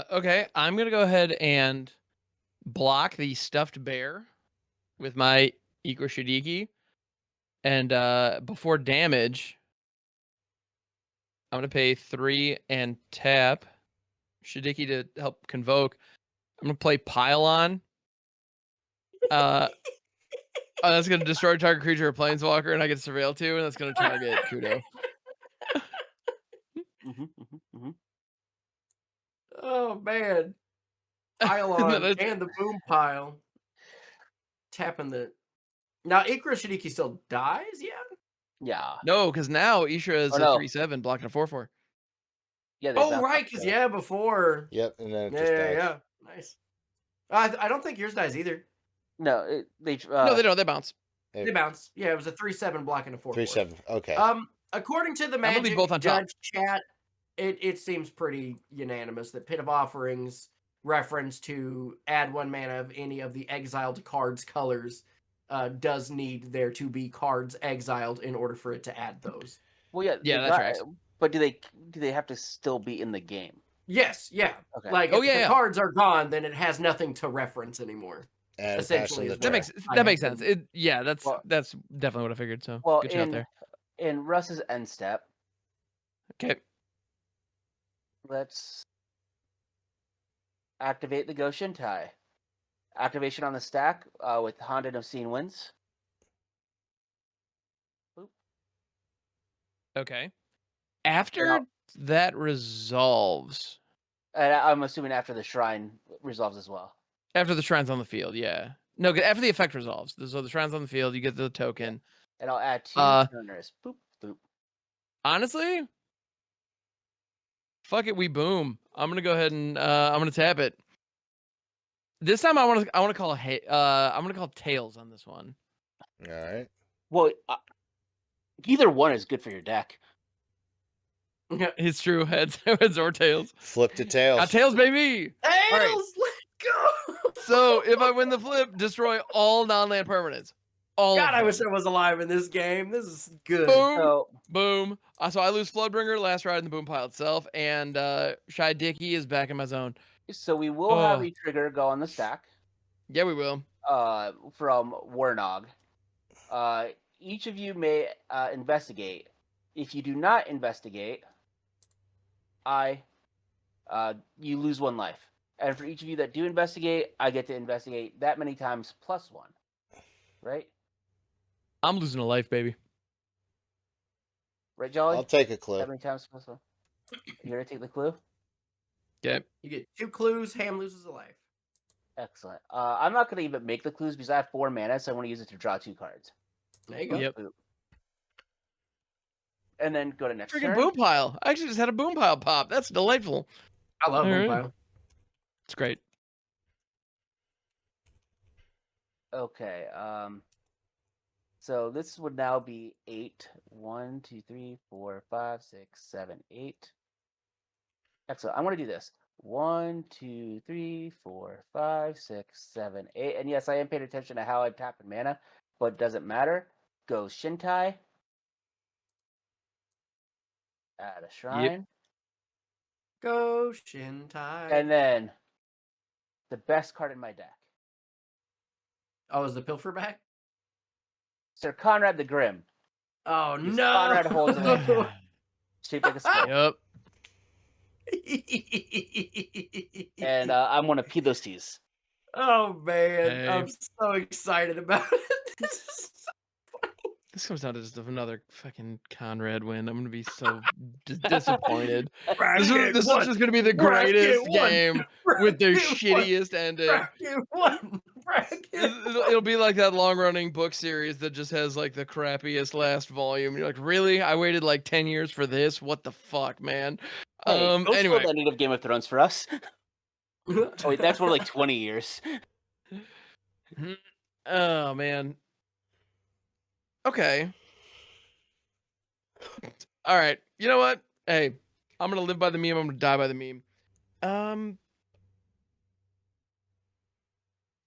Okay. I'm gonna go ahead and block the stuffed bear with my Ikra Shadiki. And before damage, I'm gonna pay 3 and tap Shadiki to help convoke. I'm gonna play Pylon. That's gonna destroy target creature or planeswalker, and I get surveil too, and that's gonna target Kudo.
Mm-hmm.
Oh man. Pylon
That's-
and the boom pile. Tapping the. Now Ikra Shadiki still dies, yeah?
Yeah.
No, because now Ishra is
Oh,
a
no.
3/7 blocking a 4/4.
Yeah. they
Oh
bounce
right,
off
because
the-
yeah, before.
Yep, and then it
Yeah,
just
yeah,
dies.
yeah. Nice. I don't think yours dies either.
No, they.
No, they don't. They bounce.
They bounce. Yeah, it was a 3/7 blocking a 4/4.
3/7. Okay.
According to the
gonna leave
Magic
both on top.
Judge chat, it seems pretty unanimous that Pit of Offerings reference to add 1 mana of any of the exiled cards' colors does need there to be cards exiled in order for it to add those.
Well, yeah.
Yeah,
they
that
got-
tracks.
But do they have to still be in the game?
Yes, yeah.
Okay.
Like
Oh,
if
yeah,
the
yeah.
cards are gone, then it has nothing to reference anymore.
And
Essentially,
passing the
is
That
what
turn.
I
that makes
have
sense.
been-
That's definitely what I figured. So
Well,
good shot there.
in Russ's end step,
Okay.
let's activate the Goshen tie. Activation on the stack with Haunted Obscene Winds.
Okay. After that resolves.
And I'm assuming after the shrine resolves as well.
After the shrine's on the field, yeah. No, after the effect resolves. So the shrine's on the field, you get the token.
And I'll add 2 counters. Boop, boop.
Honestly, fuck it, we boom. I'm gonna go ahead and I'm gonna tap it. This time I want to call I'm gonna call tails on this one.
All right.
Well, either one is good for your deck.
It's true, heads or tails.
Flip to tails.
Got tails, baby.
Tails,
All right.
let's go.
So if I win the flip, destroy all non-land permanents. All.
God,
of
I
them.
wish I was alive in this game. This is good.
Boom,
So,
boom. So I lose Floodbringer, last ride in the boom pile itself, and Shy Dicky is back in my zone.
so we will have a trigger go on the stack.
Yeah, we will.
From Warnog. Each of you may investigate. If you do not investigate, you lose 1 life. And for each of you that do investigate, I get to investigate that many times plus 1. Right?
I'm losing a life, baby.
Right, Jolly?
I'll take a clue.
That many times plus 1. You're gonna take the clue?
Okay.
You get 2 clues. Ham loses a life.
Excellent. I'm not gonna even make the clues because I have 4 mana, so I want to use it to draw 2 cards.
There you go.
Yep.
And then go to next
Freaking
turn.
boom pile. I actually just had a boom pile pop. That's delightful.
I love
All
Boom
right.
Pile.
It's great.
Okay. So this would now be 8. 1, 2, 3, 4, 5, 6, 7, 8. Excellent. I'm gonna do this. 1, 2, 3, 4, 5, 6, 7, 8. And yes, I am paying attention to how I'm tapping mana, but it doesn't matter. Go Shintai. Add a shrine.
Go Shintai.
And then the best card in my deck.
Oh, is the pilfer back?
Sir Conrad the Grim.
Oh
Because
no!
Conrad holds it. Shaped like a skull.
Yep.
And I'm gonna pee those teas.
Oh man,
Hey.
I'm so excited about it. This is so funny.
This comes down to just another fucking Conrad win. I'm gonna be so disappointed. This is just gonna be the greatest game with the shittiest ending.
Bracket one.
It'll be like that long-running book series that just has like the crappiest last volume. You're like, really? I waited like 10 years for this? What the fuck, man?
Hey, don't
Anyway.
spoil the ending of Game of Thrones for us. Oh, wait, that's more like 20 years.
Oh man. Okay. All right. You know what? Hey, I'm gonna live by the meme. I'm gonna die by the meme.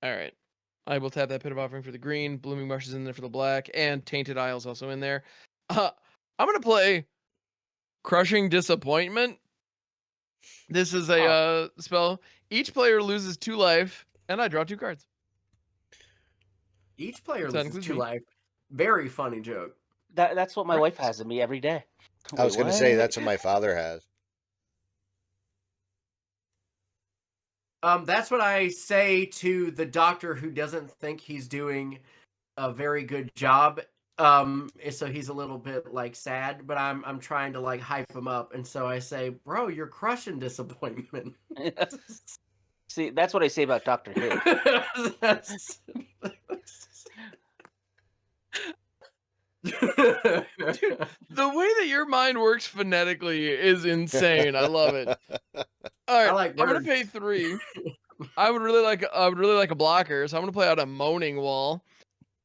All right. I will tap that Pit of Offering for the green. Blooming Marsh is in there for the black, and Tainted Isle's also in there. I'm gonna play Crushing Disappointment. This is a spell. Each player loses 2 life, and I draw 2 cards.
Each player
So that
loses
includes
2
me.
life. Very funny joke.
That's what my wife has of me every day.
I was
Wait,
going to say
what?
that's what my father has.
That's what I say to the doctor who doesn't think he's doing a very good job. So he's a little bit like sad, but I'm trying to like hype him up, and so I say, "Bro, you're crushing disappointment."
See, that's what I say about Doctor Who.
Dude, the way that your mind works phonetically is insane. I love it. All right,
like
I'm gonna pay
words.
3. I would really like a blocker, so I'm gonna play out a Moaning Wall,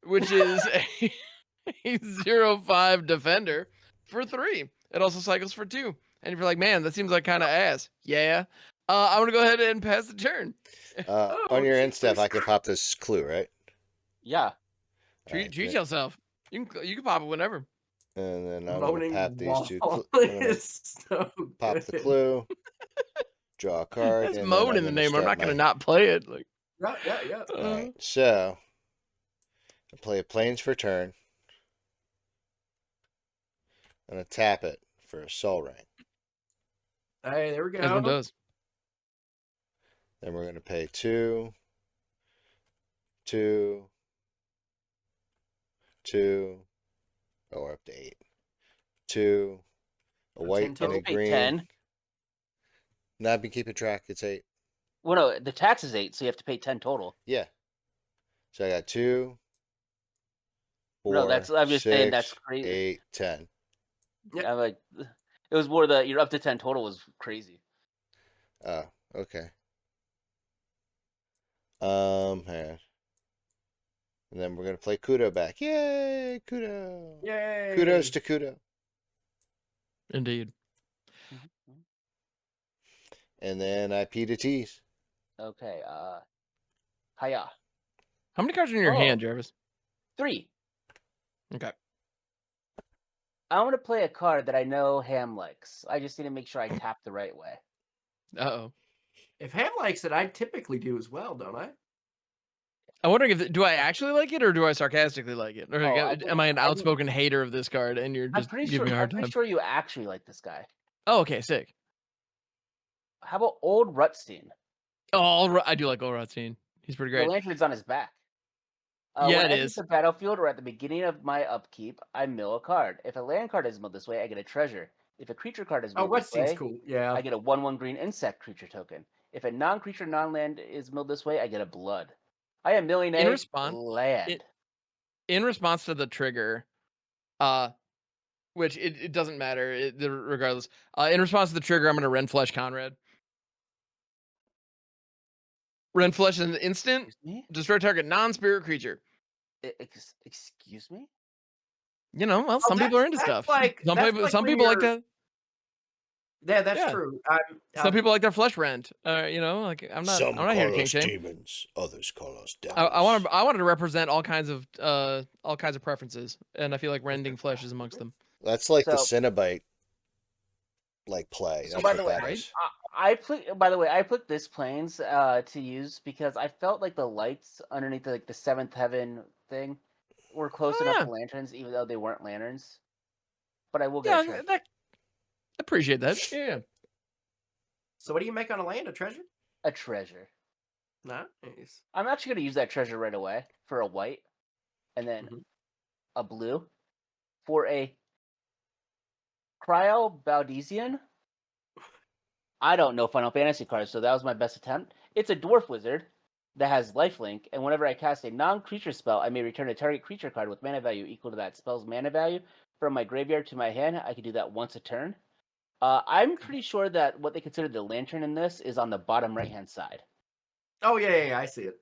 which is a 0/5 defender for 3. It also cycles for 2. And if you're like, man, that seems like kind of ass. Yeah. I'm gonna go ahead and pass the turn.
On your end stuff, I can pop this clue, right?
Yeah.
Treat yourself. You can pop it whenever.
And then I'm going to pop these 2
Wall
clues.
is so
Pop the
good.
clue. Draw a card.
That's
and
Moan
then
in the name. I'm
start
not gonna
my-
not play it. Like,
Yeah.
All right, so I play Plains for turn. I'm going to tap it for a Soul Ring.
Hey, there we go.
everyone does.
Then we're going to pay 2, 2, 2, or up to 8. 2, a
So
white
10
and
total.
a
Pay
green.
10.
No, I've been keeping track. It's 8.
Well, no, the tax is 8, so you have to pay 10 total.
Yeah. So I got 2, 4,
No, I'm just saying that's
6,
crazy.
8, 10.
Yep.
I'm like, it was more you're up to 10 total was crazy.
Oh, okay. Hang on. And then we're gonna play Kudo back. Yay, Kudo!
Yay!
Kudos to Kudo.
Indeed.
And then I P to tease.
Okay, hiya.
How many cards are in your
Oh.
hand, Jarvis?
3.
Okay.
I want to play a card that I know Ham likes. I just need to make sure I tap the right way.
Uh-oh.
If Ham likes it, I typically do as well, don't I?
I'm wondering if do I actually like it or do I sarcastically like it? Or
Oh,
am I an
I think-
outspoken hater of this card and you're
I'm
just
pretty
giving
sure.
me a
I'm
hard
pretty
time?
sure you actually like this guy.
Oh, okay, sick.
How about Old Rutstein?
Oh, I do like Olratine. He's pretty
The
great.
lantern's on his back.
Yeah,
when
it
I enter
is.
the battlefield or at the beginning of my upkeep, I mill a card. If a land card is milled this way, I get a treasure. If a creature card is
Oh,
milled
what
this
seems
way,
cool. Yeah.
I get a 1/1 green insect creature token. If a non-creature, non-land is milled this way, I get a blood. I am milling
In
a
response-
land.
In response to the trigger, which it doesn't matter regardless. In response to the trigger, I'm gonna Renflesh Conrad. Renflesh is an instant.
Excuse me?
Destroy target non-spirit creature.
Excuse me?
You know, well,
Oh,
some people are into
that's
stuff.
like-
some
that's
people,
like
some
when
people like
you're-
that.
Yeah, that's
Yeah.
true.
Some people like their flesh rent. You know, like I'm not
Some
here to
call
king
us
shame.
demons, others call us devils.
I wanted to represent all kinds of preferences, and I feel like rending flesh is amongst them.
That's like the
So-
Cenobite like play.
So
That's
by
what
the way,
that
right?
is.
By the way, I put this planes to use because I felt like the lights underneath the seventh heaven thing were close
Oh,
enough
yeah.
to lanterns, even though they weren't lanterns. But I will get
Yeah,
a treasure.
appreciate that. Yeah.
So what do you make on a land? A treasure?
A treasure.
Nice.
I'm actually going to use that treasure right away for a white, and then
Mhm.
a blue for a Cryo Baldesian. I don't know Final Fantasy cards, so that was my best attempt. It's a dwarf wizard that has lifelink, and whenever I cast a non-creature spell, I may return a target creature card with mana value equal to that spell's mana value from my graveyard to my hand. I can do that once a turn. I'm pretty sure that what they consider the lantern in this is on the bottom right-hand side.
Oh yeah, I see it.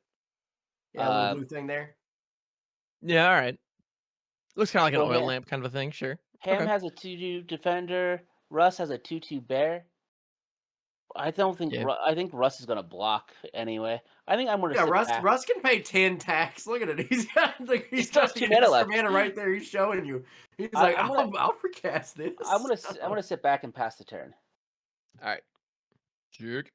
Yeah, a little blue thing there.
Yeah, all right. Looks kind of like an
So
oil
Ham-
lamp kind of a thing, sure.
Ham
Okay.
has a 2/2 defender. Russ has a 2/2 bear. I don't think
Yeah.
I think Russ is gonna block anyway. I think I'm gonna
Yeah,
sit
Russ.
back.
Russ can pay 10 tax. Look at it. He's got
He still has
got
2
the
mana
extra
left.
mana right there. He's showing you. He's
I-
like,
I'm gonna-
I'll recast this.
I'm gonna sit back and pass the turn.
All right. Jerk.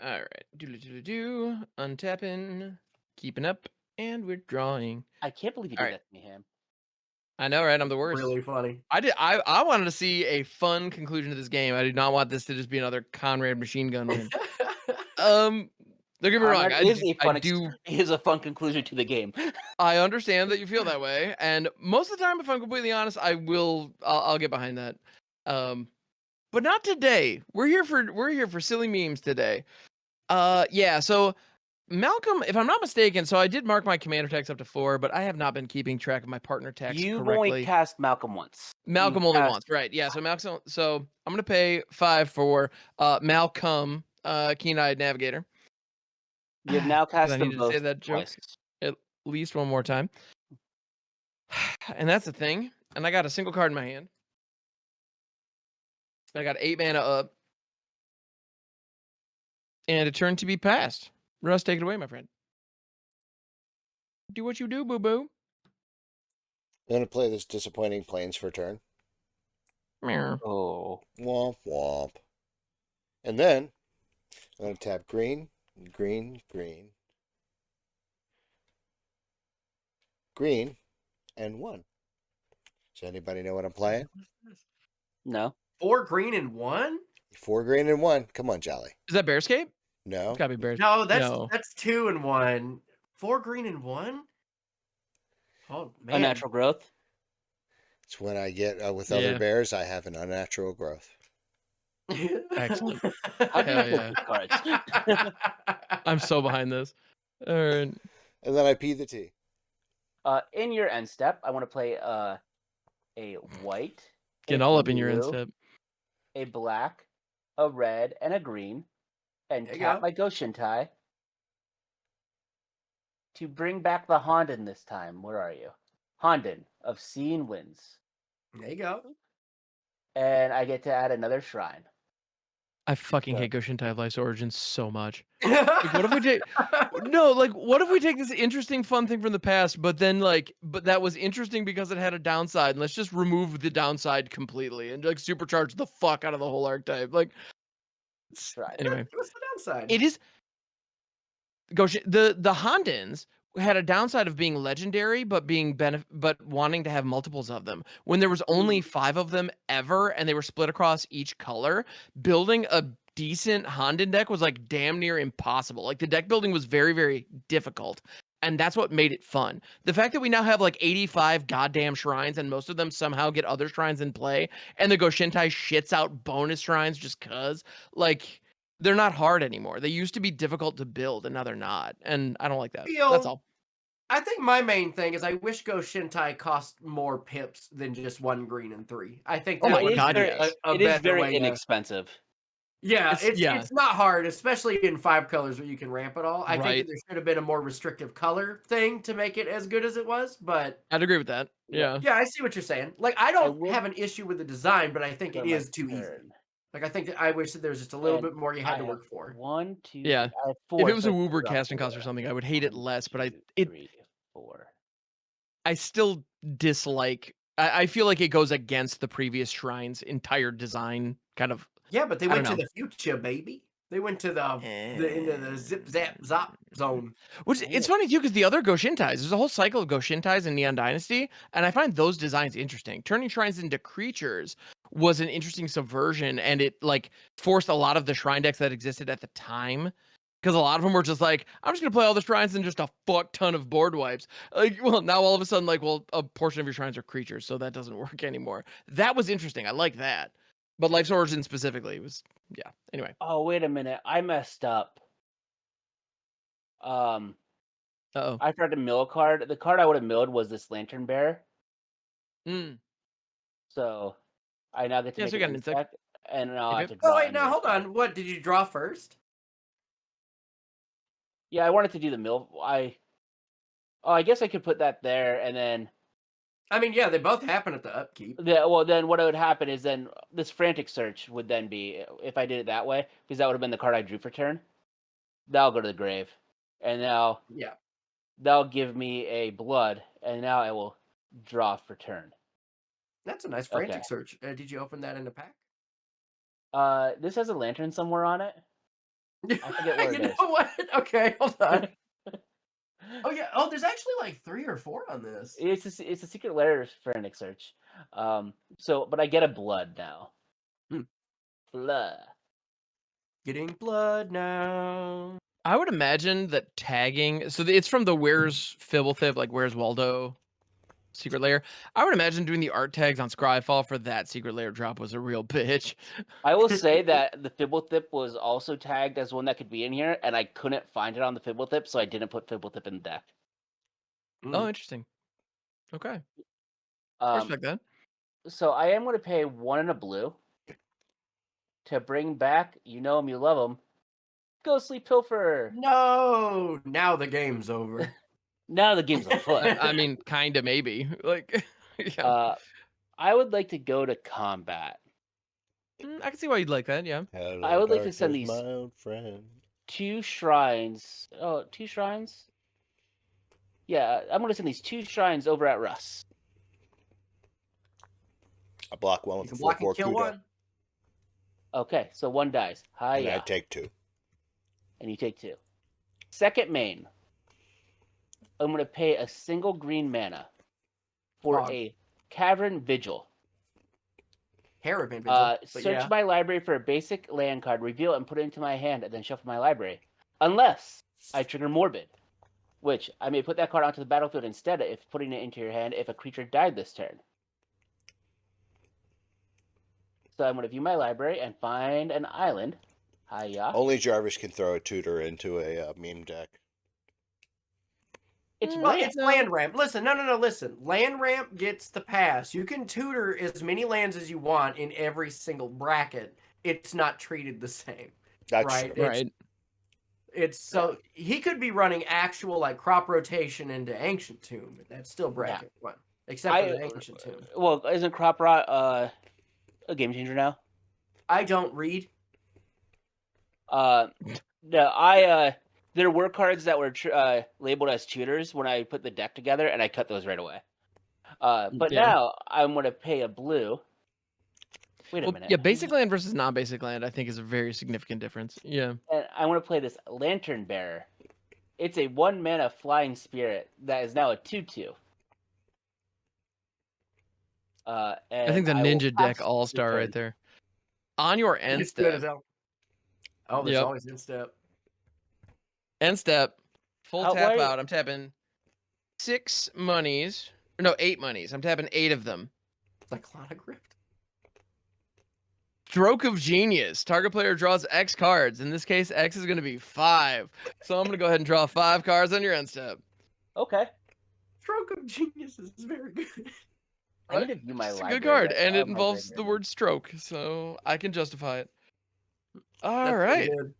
All right. Do. Untapping. Keeping up. And we're drawing.
I can't believe you
All
did
right.
that to me, Ham.
I know, right? I'm the worst.
Really funny.
I wanted to see a fun conclusion to this game. I did not want this to just be another Conrad machine gun win. Don't get me wrong.
Conrad is a fun conclusion to the game.
I understand that you feel that way, and most of the time, if I'm completely honest, I'll get behind that. But not today. We're here for silly memes today. Yeah. So Malcolm, if I'm not mistaken, so I did mark my commander tax up to 4, but I have not been keeping track of my partner tax
You've
correctly.
only cast Malcolm once.
Malcolm only once, right? Yeah. So Malcolm. So I'm gonna pay 5 for Malcolm, Keen-Eyed Navigator.
You've now
'Cause
cast
I
them
needed to say
both
that joke
twice.
at least one more time. And that's the thing. And I got a single card in my hand. I got 8 mana up. And a turn to be passed. Russ, take it away, my friend. Do what you do, boo-boo.
I'm gonna play this disappointing planes for a turn.
Meow.
Oh.
Womp womp. And then I'm gonna tap green, green, green, green, and 1. Does anybody know what I'm playing?
No.
4 green and 1?
4 green and 1. Come on, Jolly.
Is that Bearscape?
No.
It's gotta be Bears.
No,
No.
that's 2 and 1. 4 green and 1? Oh man.
Unnatural growth.
It's when I get with other
Yeah.
bears, I have an unnatural growth.
Excellent.
How do you
Hell
play
yeah.
good cards?
I'm so behind this. All right.
And then I pee the tea.
In your end step, I want to play a white, a
Getting all up in your
blue,
instep.
a black, a red, and a green, and
There you
tap
go.
my Goshintai to bring back the Honden this time. Where are you? Honden of Sea and Winds.
There you go.
And I get to add another shrine.
I fucking
So-
hate Goshintai of Life's Origins so much. Like, what if we take no, like, what if we take this interesting, fun thing from the past, but then but that was interesting because it had a downside, and let's just remove the downside completely and like supercharge the fuck out of the whole archetype. Like,
Right.
anyway,
What's the downside?
it is the Hondens had a downside of being legendary, but but wanting to have multiples of them. When there was only 5 of them ever, and they were split across each color, building a decent Honden deck was like damn near impossible. Like the deck building was very, very difficult. And that's what made it fun. The fact that we now have like 85 goddamn shrines and most of them somehow get other shrines in play, and the Goshintai shits out bonus shrines just cuz, like, they're not hard anymore. They used to be difficult to build, and now they're not. And I don't like that. That's all.
I think my main thing is I wish Go Shintai cost more pips than just 1 green and 3. I think
Oh
that
my
would
God,
be
yes.
a
It is
better
very
way to.
inexpensive.
Yeah,
Yeah.
it's not hard, especially in 5 colors where you can ramp it all. I think
Right.
that there should have been a more restrictive color thing to make it as good as it was, but
I'd agree with that. Yeah.
yeah, I see what you're saying. Like, I don't have an issue with the design, but I think it
on my
is too easy.
turn.
Like, I think that I wish that there was just a little
And
bit more you had
I
to
have
work for.
1, 2,
Yeah.
I have
If
4.
it was
so
a
I can
Woober
draw
casting cost or
4.
something, I would hate it
1,
less, but
2,
it
3, 4.
I still dislike I feel like it goes against the previous shrine's entire design kind of.
Yeah, but they
I
went
don't
to
know.
the future, baby. They went to the into the zip zap zop zone.
Which it's funny too, because the other Goshintais, there's a whole cycle of Goshintais in Neon Dynasty, and I find those designs interesting. Turning shrines into creatures was an interesting subversion, and it like forced a lot of the shrine decks that existed at the time. Because a lot of them were just like, I'm just gonna play all the shrines and just a fuck ton of board wipes. Like, well, now all of a sudden, like, well, a portion of your shrines are creatures, so that doesn't work anymore. That was interesting. I like that. But Life's Origin specifically was, yeah. Anyway.
Oh, wait a minute. I messed up.
Uh-oh.
I tried to mill a card. The card I would have milled was this Lantern Bear.
Mm.
So I now get to
Yeah,
make
so we got an
an
insect.
insect, and now I have
Yep.
to draw.
Oh wait, now
another
hold
card.
on. What did you draw first?
Yeah, I wanted to do the mill. I guess I could put that there, and then
I mean, yeah, they both happen at the upkeep.
then what would happen is then this frantic search would then be if I did it that way, because that would have been the card I drew for turn. That'll go to the grave, and now
Yeah.
that'll give me a blood, and now I will draw for turn.
That's a nice frantic
Okay.
search. Did you open that in a pack?
This has a lantern somewhere on it. I forget where
You
it is.
know what? Okay, hold on. Oh yeah. Oh, there's actually like 3 or 4 on this.
It's a secret lair frantic search. But I get a blood now.
Hmm.
Blood.
Getting blood now.
I would imagine that tagging, so it's from the Where's Fibblethip, like Where's Waldo secret layer. I would imagine doing the art tags on Scryfall for that secret layer drop was a real bitch.
I will say that the Fibblethip was also tagged as one that could be in here, and I couldn't find it on the Fibblethip, so I didn't put Fibblethip in the deck.
Oh, interesting. Okay.
Um,
Respect that.
so I am going to pay 1 and a blue to bring back, you know him, you love him, Ghostly Pilfer.
No, now the game's over.
Now the game's afoot.
I mean, kind of maybe. Like, yeah.
I would like to go to combat.
I can see why you'd like that, yeah.
Hello,
I would like to send
darkness,
these-
my old friend.
2 shrines. Oh, 2 shrines? Yeah, I'm going to send these 2 shrines over at Russ.
I block one
You
with
can
a
block and
4/4
kill
Kudo,
one.
Okay, so 1 dies.
and I
Hiya.
take 2.
And you take 2. Second main. I'm going to pay a single green mana for
Fog.
a Cavern Vigil.
Caravan vigil. But
Search
yeah.
my library for a basic land card, reveal it, and put it into my hand, and then shuffle my library. Unless I trigger Morbid, which I may put that card onto the battlefield instead if putting it into your hand if a creature died this turn. So I'm going to view my library and find an island. Hiya.
Only Jarvis can throw a tutor into a meme deck.
It's
Well,
ramp.
it's land ramp. Listen, no, listen. Land ramp gets the pass. You can tutor as many lands as you want in every single bracket. It's not treated the same,
That's
right?
true.
Right.
It's so he could be running actual like crop rotation into Ancient Tomb. That's still bracket one, except for the Ancient Tomb.
Well, isn't crop rot a game changer now?
I don't read.
No, there were cards that were labeled as tutors when I put the deck together, and I cut those right away. But
Yeah.
now I'm going to pay a blue. Wait a minute.
Yeah, basic land versus non-basic land, I think, is a very significant difference. Yeah.
And I want to play this Lantern Bearer. It's a 1-mana flying spirit that is now a 2/2.
I think the ninja deck all-star right there. On your end
It's good as
step.
hell. Oh, there's
Yep.
always in step.
End step. Full
How-
tap
why-
out. I'm tapping 6 monies. No, 8 monies. I'm tapping 8 of them.
Cyclonic Rift.
Stroke of Genius. Target player draws X cards. In this case, X is going to be 5. So I'm going to go ahead and draw 5 cards on your end step.
Okay.
Stroke of Genius is very good.
I need to view my
It's a
library.
good card, and
Oh,
it
my
involves the
graveyard.
word stroke, so I can justify it. All
That's
right.
pretty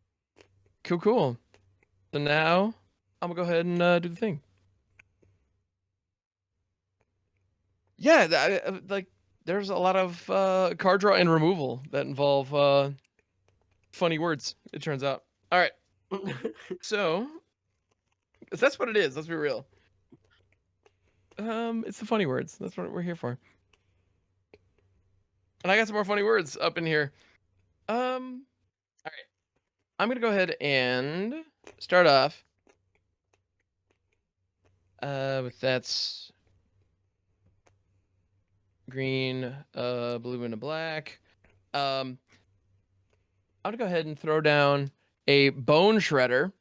good.
Cool. So now I'm going to go ahead and do the thing. Yeah, like there's a lot of card draw and removal that involve funny words, it turns out. All right. So that's what it is. Let's be real. It's the funny words. That's what we're here for. And I got some more funny words up in here. All right. I'm gonna go ahead and start off with that's green, blue, and a black. I'm gonna go ahead and throw down a Bone Shredder.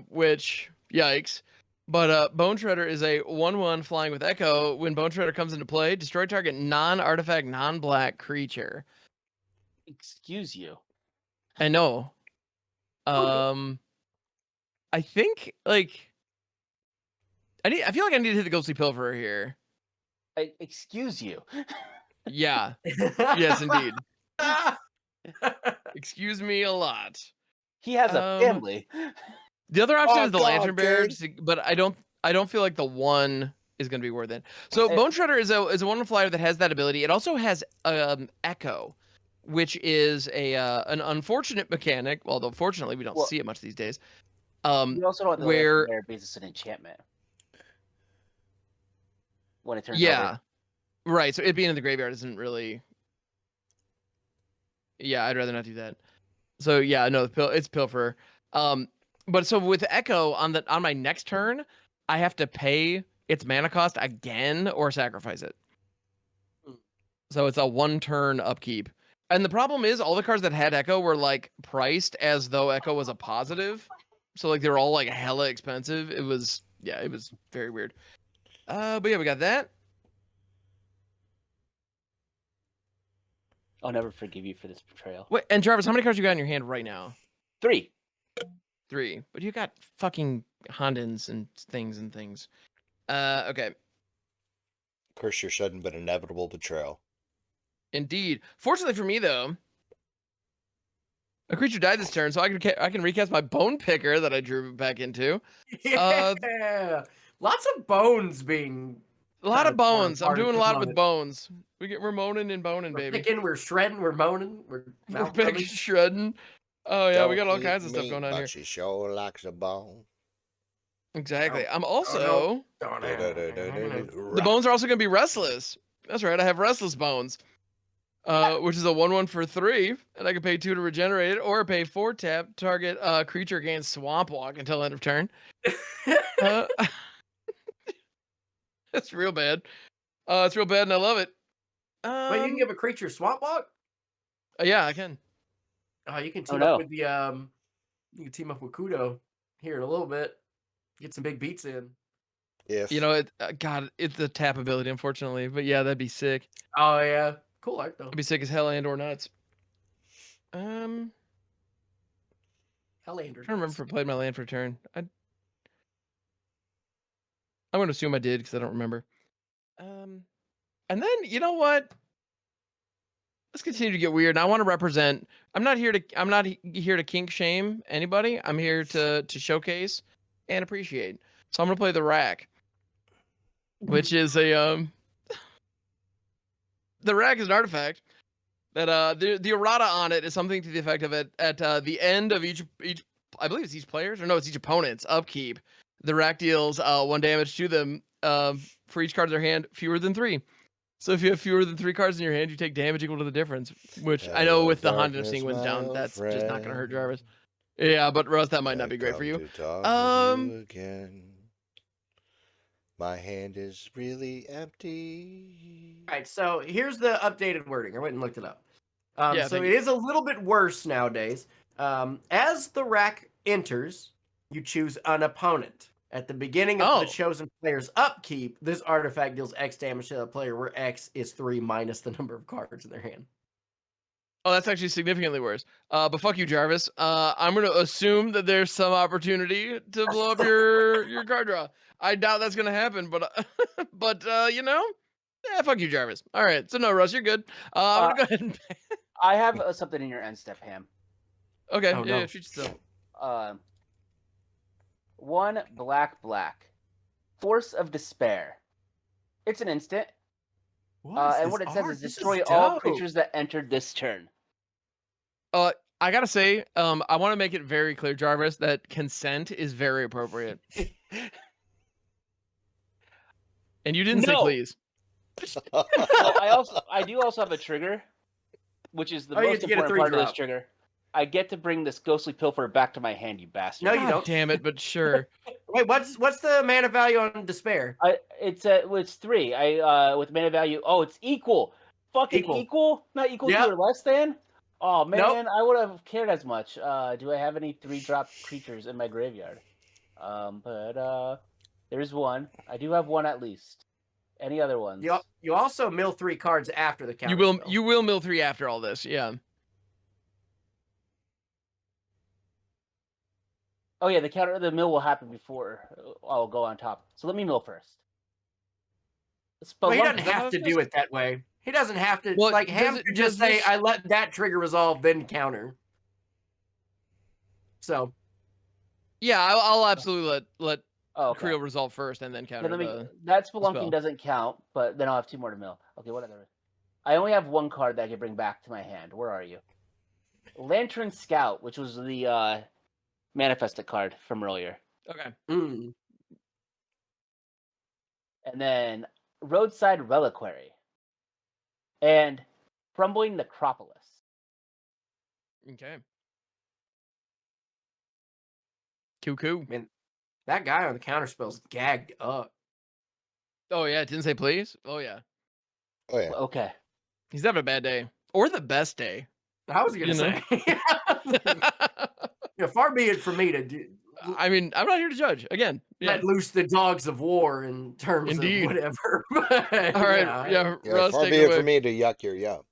Which yikes. But Bone Shredder is a 1/1 flying with Echo. When Bone Shredder comes into play, destroy target non-artifact, non-black creature.
Excuse you.
I know. I think like I feel like I need to hit the Ghostly Pilferer here.
Excuse you.
Yeah. Yes, indeed. Excuse me a lot.
He has a family.
The other option
Oh,
is the
God,
Lantern Bearer,
dude.
but I don't feel like the one is going to be worth it. So Bone Shredder is a one flyer that has that ability. It also has Echo, which is an unfortunate mechanic. Although fortunately we don't see it much these days.
You also don't want the Lantern Bearer because it's an enchantment. When it turns over.
Right. So it being in the graveyard isn't really. Yeah, I'd rather not do that. So yeah, no, it's Pilferer. But so with Echo on my next turn, I have to pay its mana cost again or sacrifice it. So it's a 1-turn upkeep. And the problem is all the cards that had Echo were like priced as though Echo was a positive. So like they were all like hella expensive. It was very weird. But yeah, we got that.
I'll never forgive you for this betrayal.
Wait, and Jarvis, how many cards you got in your hand right now?
3.
3. But you got fucking Hondens and things. Okay.
Curse your sudden but inevitable betrayal.
Indeed. Fortunately for me, though, a creature died this turn, so I can recast my Bone Picker that I drew back into.
Yeah. Lots of bones being.
A lot of bones. I'm doing a lot with
bones.
bones. We're moaning and boning,
We're
baby.
picking, we're shredding, we're moaning, we're
We're shredding. Oh yeah, we got all
Don't
kinds of
eat
stuff
meat,
going on
but
here.
she sure likes a bone.
Exactly. I'm
no.
also the bones are also going to be restless. That's right. I have restless bones, which is a 1/1 for 3, and I can pay 2 to regenerate it, or pay 4 tap target creature gains Swamp Walk until end of turn. That's real bad. It's real bad, and I love it.
Wait, you can give a creature Swamp Walk?
Yeah, I can.
Oh, you can team up with the you can team up with Kudo here in a little bit. Get some big beats in.
If
You know, God, it's the tap ability, unfortunately, but yeah, that'd be sick.
Oh yeah, Cool art though.
I'd be sick as hell and or nuts. I'm
Helander.
trying to remember if I played my land for a turn. I'm going to assume I did because I don't remember. And then you know what? Let's continue to get weird. And I want to represent. I'm not here to kink shame anybody. I'm here to showcase and appreciate. So I'm gonna play the rack, which is a the rack is an artifact that the errata on it is something to the effect of it at the end of each I believe it's each player's or no, it's each opponent's upkeep. The rack deals 1 damage to them for each card in their hand fewer than 3. So if you have fewer than 3 cards in your hand, you take damage equal to the difference. Which I know with the Haunted of Seeing Winds down, that's just not gonna hurt Jarvis. Yeah, but Russ, that might not be great for you.
Again. My hand is really empty.
All right, so here's the updated wording. I went and looked it up.
Yeah,
so
thank
it
you.
is a little bit worse nowadays. As the rack enters, you choose an opponent. At the beginning of the chosen player's upkeep, this artifact deals X damage to the player, where X is 3 minus the number of cards in their hand.
Oh, that's actually significantly worse. But fuck you, Jarvis. I'm gonna assume that there's some opportunity to blow up your card draw. I doubt that's gonna happen, but you know, yeah, fuck you, Jarvis. All right, so no, Russ, you're good. I'm gonna go ahead and.
I have something in your end step, Ham.
Okay,
Oh,
yeah,
no.
treat yourself.
1 black. Force of Despair. It's an instant. And what it says is destroy all creatures that entered this turn.
I gotta say, I want to make it very clear, Jarvis, that consent is very appropriate. And you didn't say please.
Well, I do also have a trigger, which is the most important part of this trigger. I get to bring this ghostly pilfer back to my hand, you bastard.
No, you don't.
Damn it, but sure.
Wait, what's the mana value on Despair?
It's 3. With mana value. Oh, it's equal. Fucking equal? Not equal to or less than? Oh man,
Nope.
I would have cared as much. Do I have any 3-drop creatures in my graveyard? But there's one. I do have one at least. Any other ones?
You also mill 3 cards after the counter.
You will mill 3 after all this, yeah.
Oh yeah, the mill will happen before I'll go on top. So let me mill first.
Well, he doesn't have to do it that way. He doesn't have to.
Well,
like Ham could just say, "I let that trigger resolve, then counter." So,
yeah, I'll absolutely let
okay.
Creel resolve first and then counter.
That Spelunking doesn't count, but then I'll have 2 more to mill. Okay, whatever. I only have 1 card that I can bring back to my hand. Where are you? Lantern Scout, which was the manifested card from earlier.
Okay.
Mm.
And then Roadside Reliquary. And Crumbling Necropolis.
Okay. Cool.
Man, that guy on the counter spell's gagged up.
Oh yeah, it didn't say please? Oh yeah.
Oh yeah.
Okay.
He's having a bad day. Or the best day.
I was gonna say. Far be it from me to do.
I mean, I'm not here to judge. Again,
let loose the dogs of war in terms of whatever.
All right, Russ,
far be it for me to yuck your yum.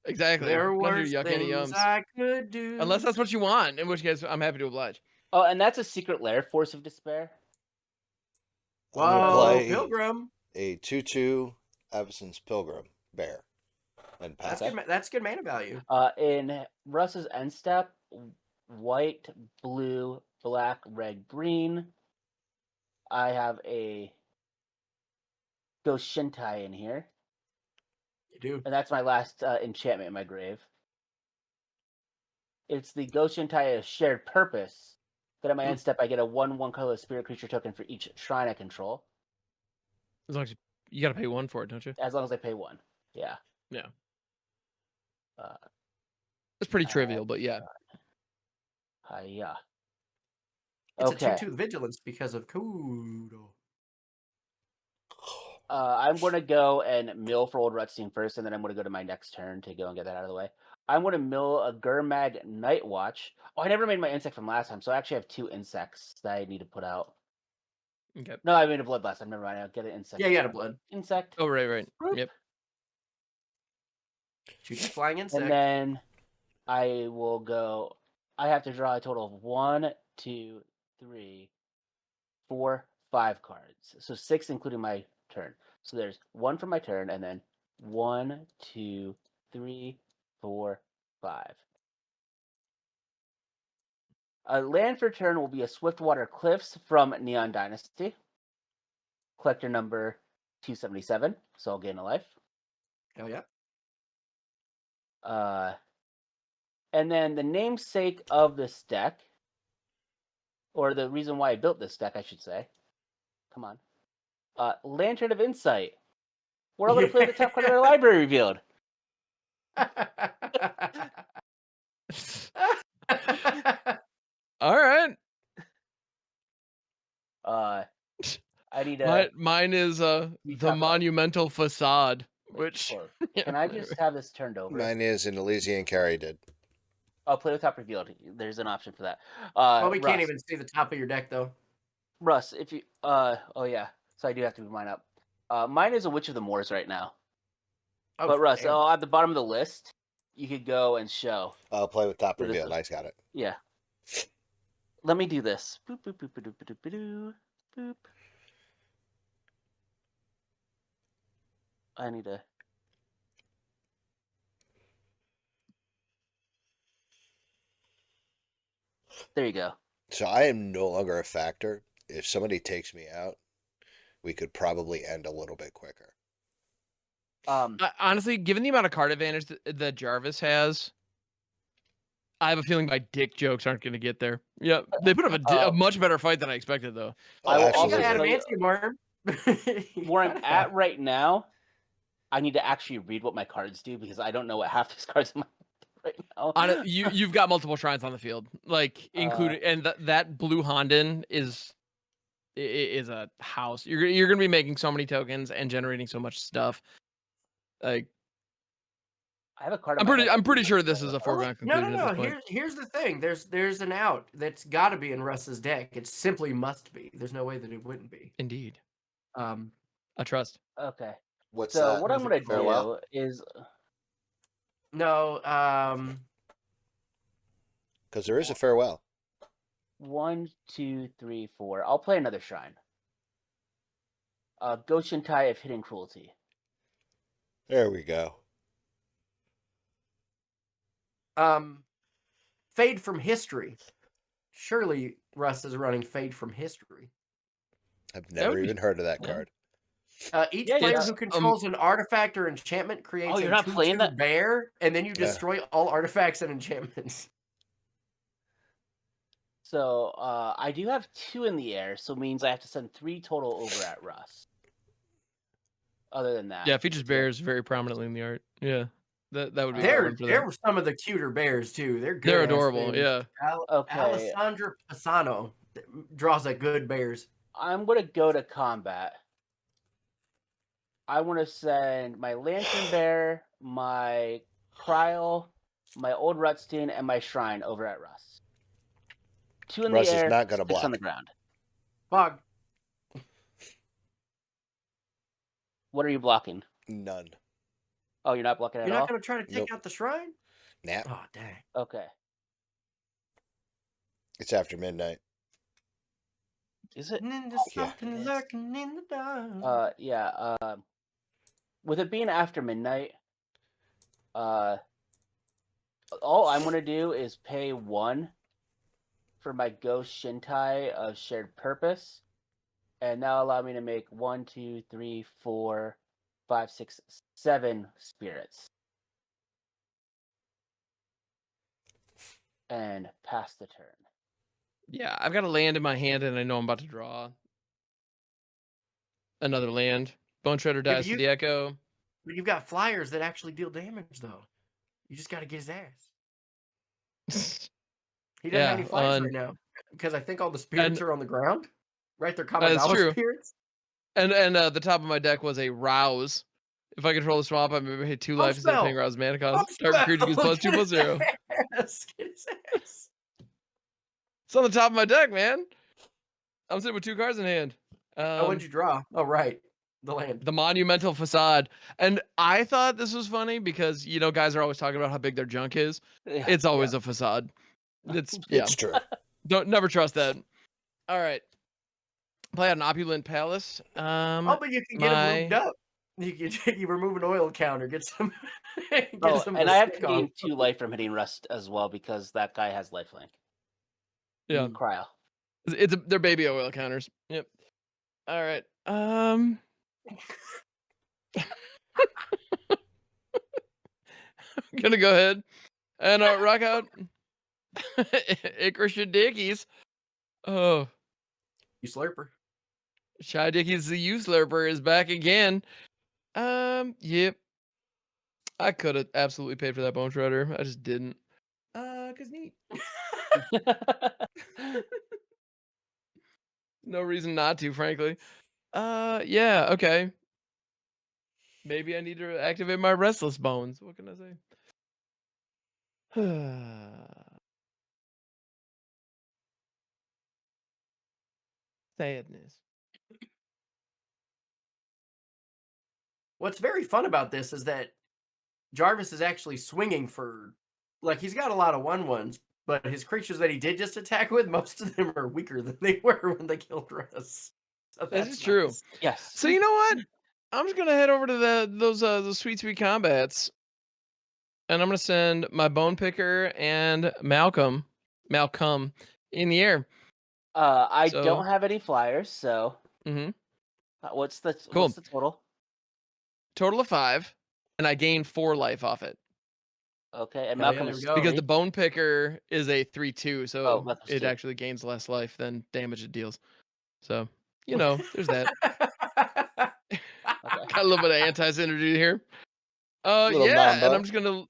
Exactly.
There were
yuck any yums.
I could do.
Unless that's what you want, in which case I'm happy to oblige.
Oh, and that's a secret lair, Force of Despair.
Whoa, Pilgrim.
A 2/2 Avacyn's Pilgrim bear. And pass
that's good mana value.
In Russ's end step, white, blue, black, red, green. I have a Ghost Shintai in here.
You do.
And that's my last enchantment in my grave. It's the Ghost Shintai of Shared Purpose. Then at my end step, I get a 1/1 colorless spirit creature token for each shrine I control.
As long as you got to pay 1 for it, don't you?
As long as I pay 1. Yeah.
Yeah. It's pretty trivial, but yeah.
Yeah.
It's a 2/2 vigilance because of Kudo.
I'm going to go and mill for Old Rutstein first, and then I'm going to go to my next turn to go and get that out of the way. I'm going to mill a Gurmag Night Watch. Oh, I never made my insect from last time, so I actually have 2 insects that I need to put out.
Okay.
No, I made a blood last time. Never mind. I'll get an insect.
Yeah, you had a blood.
Insect.
Oh, right. Yep.
Shoot your flying insect.
And then I will go. I have to draw a total of 1, 2, 3, 4, 5 cards. So 6, including my turn. So there's 1 for my turn, and then 1, 2, 3, 4, 5. A land for turn will be a Swiftwater Cliffs from Neon Dynasty. Collector number 277, so I'll gain a life.
Hell yeah.
And then the namesake of this deck, or the reason why I built this deck, I should say. Come on. Lantern of Insight. We're all going to play the top card of our library revealed.
All right.
I need a...
Mine is the Monumental Facade, which...
Sure. Can I just have this turned over?
Mine is an Elysian Carry did.
I'll play with top revealed. There's an option for that.
Well, we
Russ,
can't even see the top of your deck, though.
Russ, if you... oh, yeah. So I do have to move mine up. Mine is a Witch of the Moors right now.
Oh,
But Russ,
damn.
at the bottom of the list, you could go and show.
I'll play with top
What is
revealed.
it?
I got it.
Yeah. Let me do this. Boop, boop, boop, boop, boop, boop, boop, boop. I need to... There you go.
So I am no longer a factor. If somebody takes me out, we could probably end a little bit quicker.
Honestly, given the amount of card advantage that Jarvis has, I have a feeling my dick jokes aren't going to get there. Yeah, they put up a much better fight than I expected, though.
I will
You
also
got
absolutely.
tell you,
adamantium arm.
where I'm at right now, I need to actually read what my cards do because I don't know what half these cards in my right now.
You've got multiple shrines on the field, like including, and that blue Honden is a house. You're gonna be making so many tokens and generating so much stuff. Like,
I have a card.
I'm pretty sure this is a foregone conclusion
No.
at this point.
Here's the thing. There's an out that's got to be in Russ's deck. It simply must be. There's no way that it wouldn't be.
Indeed,
I
trust.
Okay.
What's
So
that?
what I'm gonna
Farewell?
do is
No.
Because there is a farewell.
1, 2, 3, 4. I'll play another shrine. Goshentai of Hidden Cruelty.
There we go.
Fade from History. Surely Russ is running Fade from History.
I've never even heard of that
yeah.
card.
Each
Yeah,
player
yeah.
who controls an artifact or enchantment creates
Oh, you're
a
not playing
2/2
that?
bear, and then you
Yeah.
destroy all artifacts and enchantments.
So I do have 2 in the air, so it means I have to send 3 total over at Russ. Other than that,
Yeah, features bears very prominently in the art. Yeah, that would be a good
There
one for
there
that.
were some of the cuter bears too. They're good.
They're adorable. Yeah.
Okay.
Alessandra Pisano draws a good bears.
I'm gonna go to combat. I want to send my Lantern Bear, my Kryl, my Old Rutstein, and my Shrine over at Russ. 2 in
Russ
the
is
air,
not gonna
6
block.
on the ground.
Bog.
What are you blocking?
None.
Oh, you're not blocking at
You're
all?
not gonna try to take
Nope.
out the shrine?
Nah,
Oh dang.
Okay.
it's after midnight.
Is it?
And then
yeah.
something lurking in the dark.
Yeah. With it being after midnight, all I'm gonna do is pay 1 for my Ghost Shintai of Shared Purpose, and that'll allow me to make 1, 2, 3, 4, 5, 6, 7 spirits, and pass the turn.
Yeah, I've got a land in my hand, and I know I'm about to draw another land. Bone Shredder
Yeah,
dies to the Echo.
But you've got flyers that actually deal damage though. You just gotta get his ass. He doesn't have any flyers right now. Because I think all the spirits are on the ground. Right? They're
That's true.
Kamigawa spirits.
And the top of my deck was a Rouse. If I control the swamp, I maybe hit 2 life instead of paying Rouse mana cost. Target creature gets +2/+0.
Get his ass.
It's on the top of my deck, man. I'm sitting with 2 cards in hand.
What'd you draw? Oh, right. The land.
The monumental facade. And I thought this was funny because, you know, guys are always talking about how big their junk is.
Yeah.
It's always a facade. It's, yeah.
It's true.
Never trust that. All right. Play at an opulent palace.
Oh, but you can get them lubed up. You remove an oil counter, get some.
Oh,
some
and
to
I have to
stick on.
gain 2 life from hitting Rust as well because that guy has lifelink.
Yeah.
Cryo.
They're baby oil counters. Yep. All right. I'm gonna go ahead and rock out Icarus Dickies. Oh,
You slurper.
Shy Dickies the U Slurper is back again. Yep. I could have absolutely paid for that bone shredder. I just didn't. Cause neat. No reason not to, frankly. Yeah, okay. Maybe I need to activate my restless bones. What can I say? Sadness.
What's very fun about this is that Jarvis is actually swinging for, like, he's got a lot of 1/1s, but his creatures that he did just attack with, most of them are weaker than they were when they killed Russ. So
This is true.
nice.
Yes.
So you know what? I'm just gonna head over to those sweet combats, and I'm gonna send my bone picker and Malcolm in the air.
I
So-
don't have any flyers, so
Mm-hmm.
what's the
Cool.
total?
Total of 5, and I gain 4 life off it
Okay, and
Hell yeah,
Malcolm
there
is
we go.
because
3.
the bone picker is a 3/2, so
Oh, Malcolm's
it
2.
actually gains less life than damage it deals. So you know, there's that.
Okay.
Got a little bit of anti-synergy here.
Little
Yeah, and
mambo.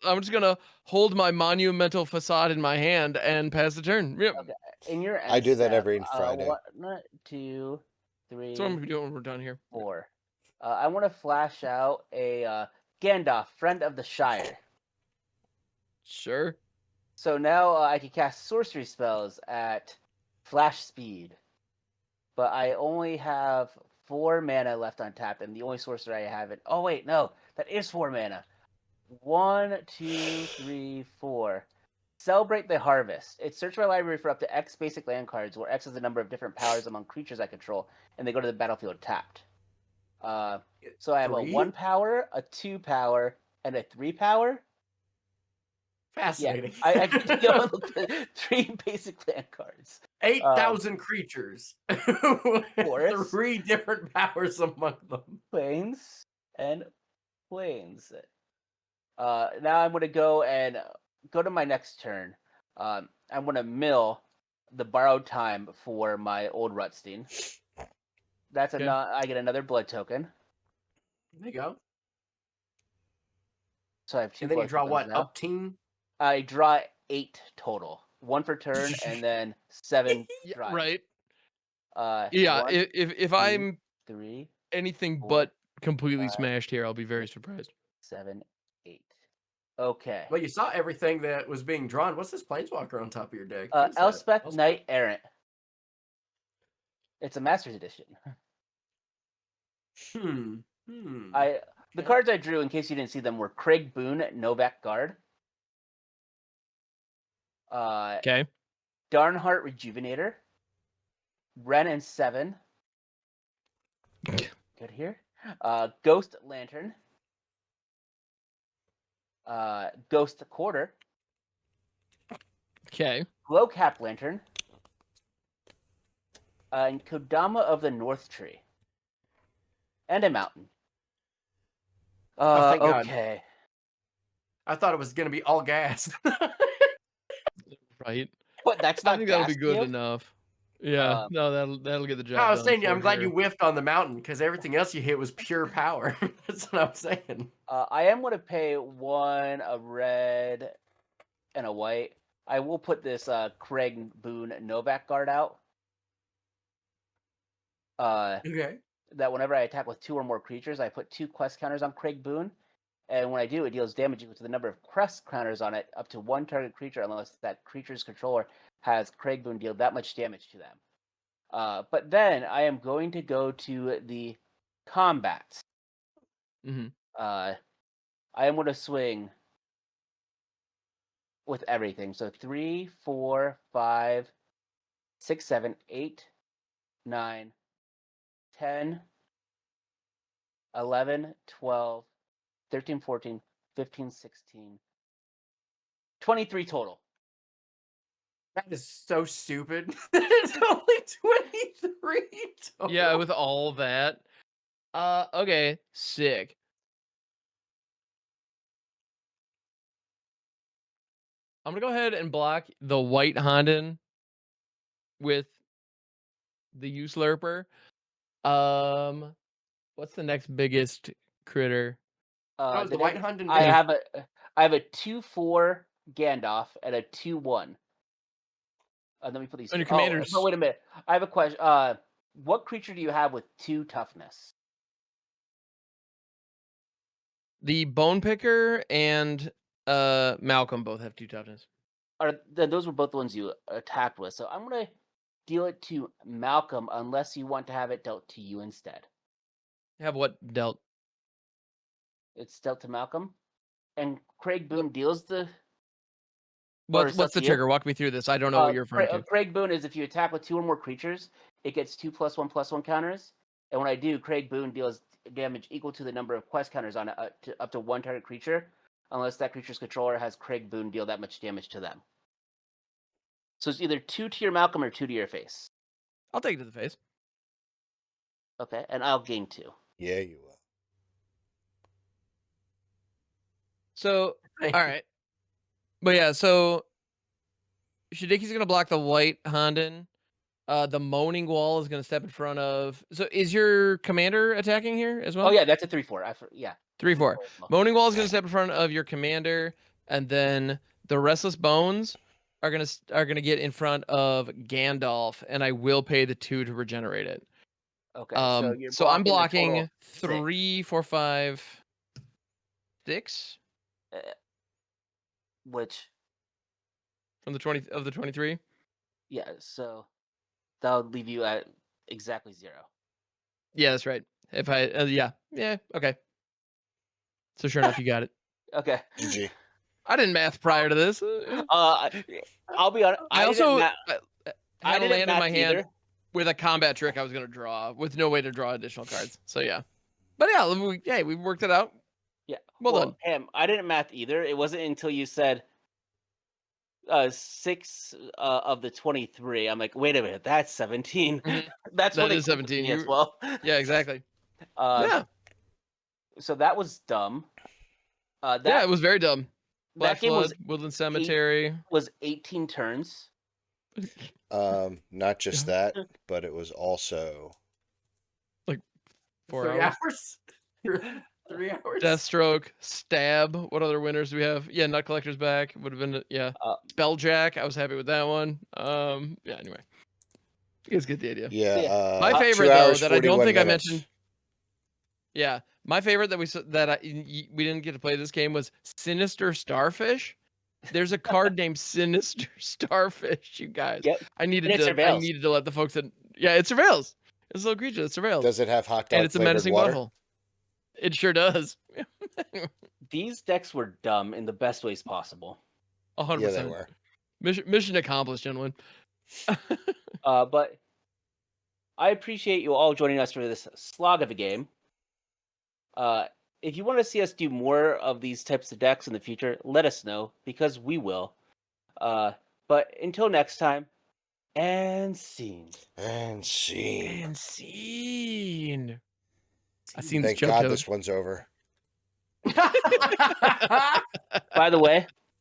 I'm just gonna hold my monumental facade in my hand and pass the turn. Yep.
Okay. In your end
I do that
step,
every Friday.
1, 2, 3,
That's what I'm gonna be doing when we're done here.
4. I want to flash out a Gandalf, Friend of the Shire.
Sure.
So now I can cast sorcery spells at flash speed, but I only have 4 mana left on tap, and the only sorcerer I have it. Oh wait, no, that is 4 mana. 1, 2, 3, 4. Celebrate the Harvest. It search my library for up to X basic land cards, where X is the number of different powers among creatures I control, and they go to the battlefield tapped. So I have a 1 power, a 2 power, and a 3 power.
Fascinating.
Yeah, I can deal with 3 basic land cards.
8,000 creatures.
Forests.
3 different powers among them.
Plains and plains. Now I'm gonna go to my next turn. I'm gonna mill the borrowed time for my old Rutstein. That's
Okay.
I get another blood token.
There you go.
So I have 2
And then you
blood
draw
tokens
what?
now.
Up team?
I draw 8 total. 1 per turn, and then 7
Yeah,
drives.
right.
1,
If
2,
I'm
3,
anything
4,
but completely
5,
smashed here, I'll be very surprised.
7, 8. Okay.
Well, you saw everything that was being drawn. What's this planeswalker on top of your deck? What is that?
Elspeth Knight Errant. It's a Masters Edition. The cards I drew, in case you didn't see them, were Craig Boone, Novak Guard.
Okay.
Darnheart Rejuvenator. Ren and 7. Good here. Ghost Lantern. Ghost Quarter.
Okay.
Glowcap Lantern. And Kodama of the North Tree. And a mountain.
Oh, thank God.
Okay.
I thought it was going to be all gas.
Right.
What? That's not
I think that'll be
gas
good
deal?
enough. Yeah. No, that'll get the job
I was
done.
saying,
for
I'm glad
sure.
you whiffed on the mountain because everything else you hit was pure power. That's what I'm saying.
I am going to pay 1 a red and a white. I will put this Craig Boone Novak Guard out.
Okay.
That whenever I attack with 2 or more creatures, I put 2 quest counters on Craig Boone. And when I do, it deals damage equal to the number of quest counters on it up to 1 target creature, unless that creature's controller has Craig Boone deal that much damage to them. But then I am going to go to the combat.
Mhm.
I am going to swing with everything. So 3, 4, 5, 6, 7, 8, 9, 10, 11, 12, 13, 14, 15, 16, 23 total.
That is so stupid. It's only 23 total.
Yeah, with all that. Okay, sick. I'm gonna go ahead and block the white Honden with the U-Slurper. What's the next biggest critter?
That was the White Hunt and
I
Vision.
have a 2-4 Gandalf and a 2-1. Let me put these.
On your
Oh,
commanders.
but wait a minute. I have a question. What creature do you have with 2 toughness?
The Bone Picker and Malcolm both have 2 toughness.
Those were both the ones you attacked with. So I'm gonna deal it to Malcolm unless you want to have it dealt to you instead.
Have what dealt?
It's dealt to Malcolm, and Craig Boone deals the.
What's the trigger? Walk me through this. I don't know what you're referring to.
Craig Boone is if you attack with 2 or more creatures, it gets 2+1/+1 counters. And when I do, Craig Boone deals damage equal to the number of quest counters on it, up to 1 target creature, unless that creature's controller has Craig Boone deal that much damage to them. So it's either 2 to your Malcolm or 2 to your face.
I'll take it to the face.
Okay, and I'll gain 2.
Yeah, you will.
So, all right. But yeah, so Shidiki's gonna block the white Honden. The Moaning Wall is gonna step in front of. So, is your commander attacking here as well?
Oh yeah, that's a 3/4. Yeah.
3/4. Moaning Wall is gonna step in front of your commander, and then the Restless Bones are gonna get in front of Gandalf, and I will pay the 2 to regenerate it.
Okay, so you're
I'm
blocking
blocking 3, 4, 5, 6
which
from the 20 of the 23.
yeah, so that'll leave you at exactly 0.
Yeah, that's right. If I yeah, okay. So sure enough, you got it.
Okay.
GG.
I didn't math prior to this.
I'll be honest.
I also had a
didn't
land in
math
my hand
either.
with a combat trick I was gonna draw with no way to draw additional cards. So yeah, but yeah, we worked it out.
Yeah.
Well done.
Pam, I didn't math either. It wasn't until you said 6 of the 23. I'm like, wait a minute, that's 17.
Mhm.
That's
That
what
is 17.
as well.
Yeah, exactly.
Yeah. So that was dumb.
Yeah, it was very dumb. Black
that game
Flood, Woodland Cemetery.
was 18 turns.
Not just that, but it was also
like 4
3
hours.
3 hours.
Deathstroke, Stab. What other winners do we have? Yeah, Nut Collector's back. Would have been Spelljack. I was happy with that one. Yeah. Anyway, you guys get the idea.
yeah.
My favorite
2 hours,
though that I don't
41
think
minutes.
I mentioned. Yeah, my favorite that we didn't get to play this game was Sinister Starfish. There's a card named Sinister Starfish, you guys.
Yep.
I needed to let the folks that it surveils. It's a little creature that surveils.
Does it have hot dog
and it's a
flavored
menacing
water?
butthole. It sure does.
These decks were dumb in the best ways possible.
100%.
Yeah, they were.
Mission accomplished, gentlemen.
But I appreciate you all joining us for this slog of a game. If you want to see us do more of these types of decks in the future, let us know, because we will. But until next time, and scene.
And scene.
And scene. I seen this
Thank
joke.
God this one's over.
By the way,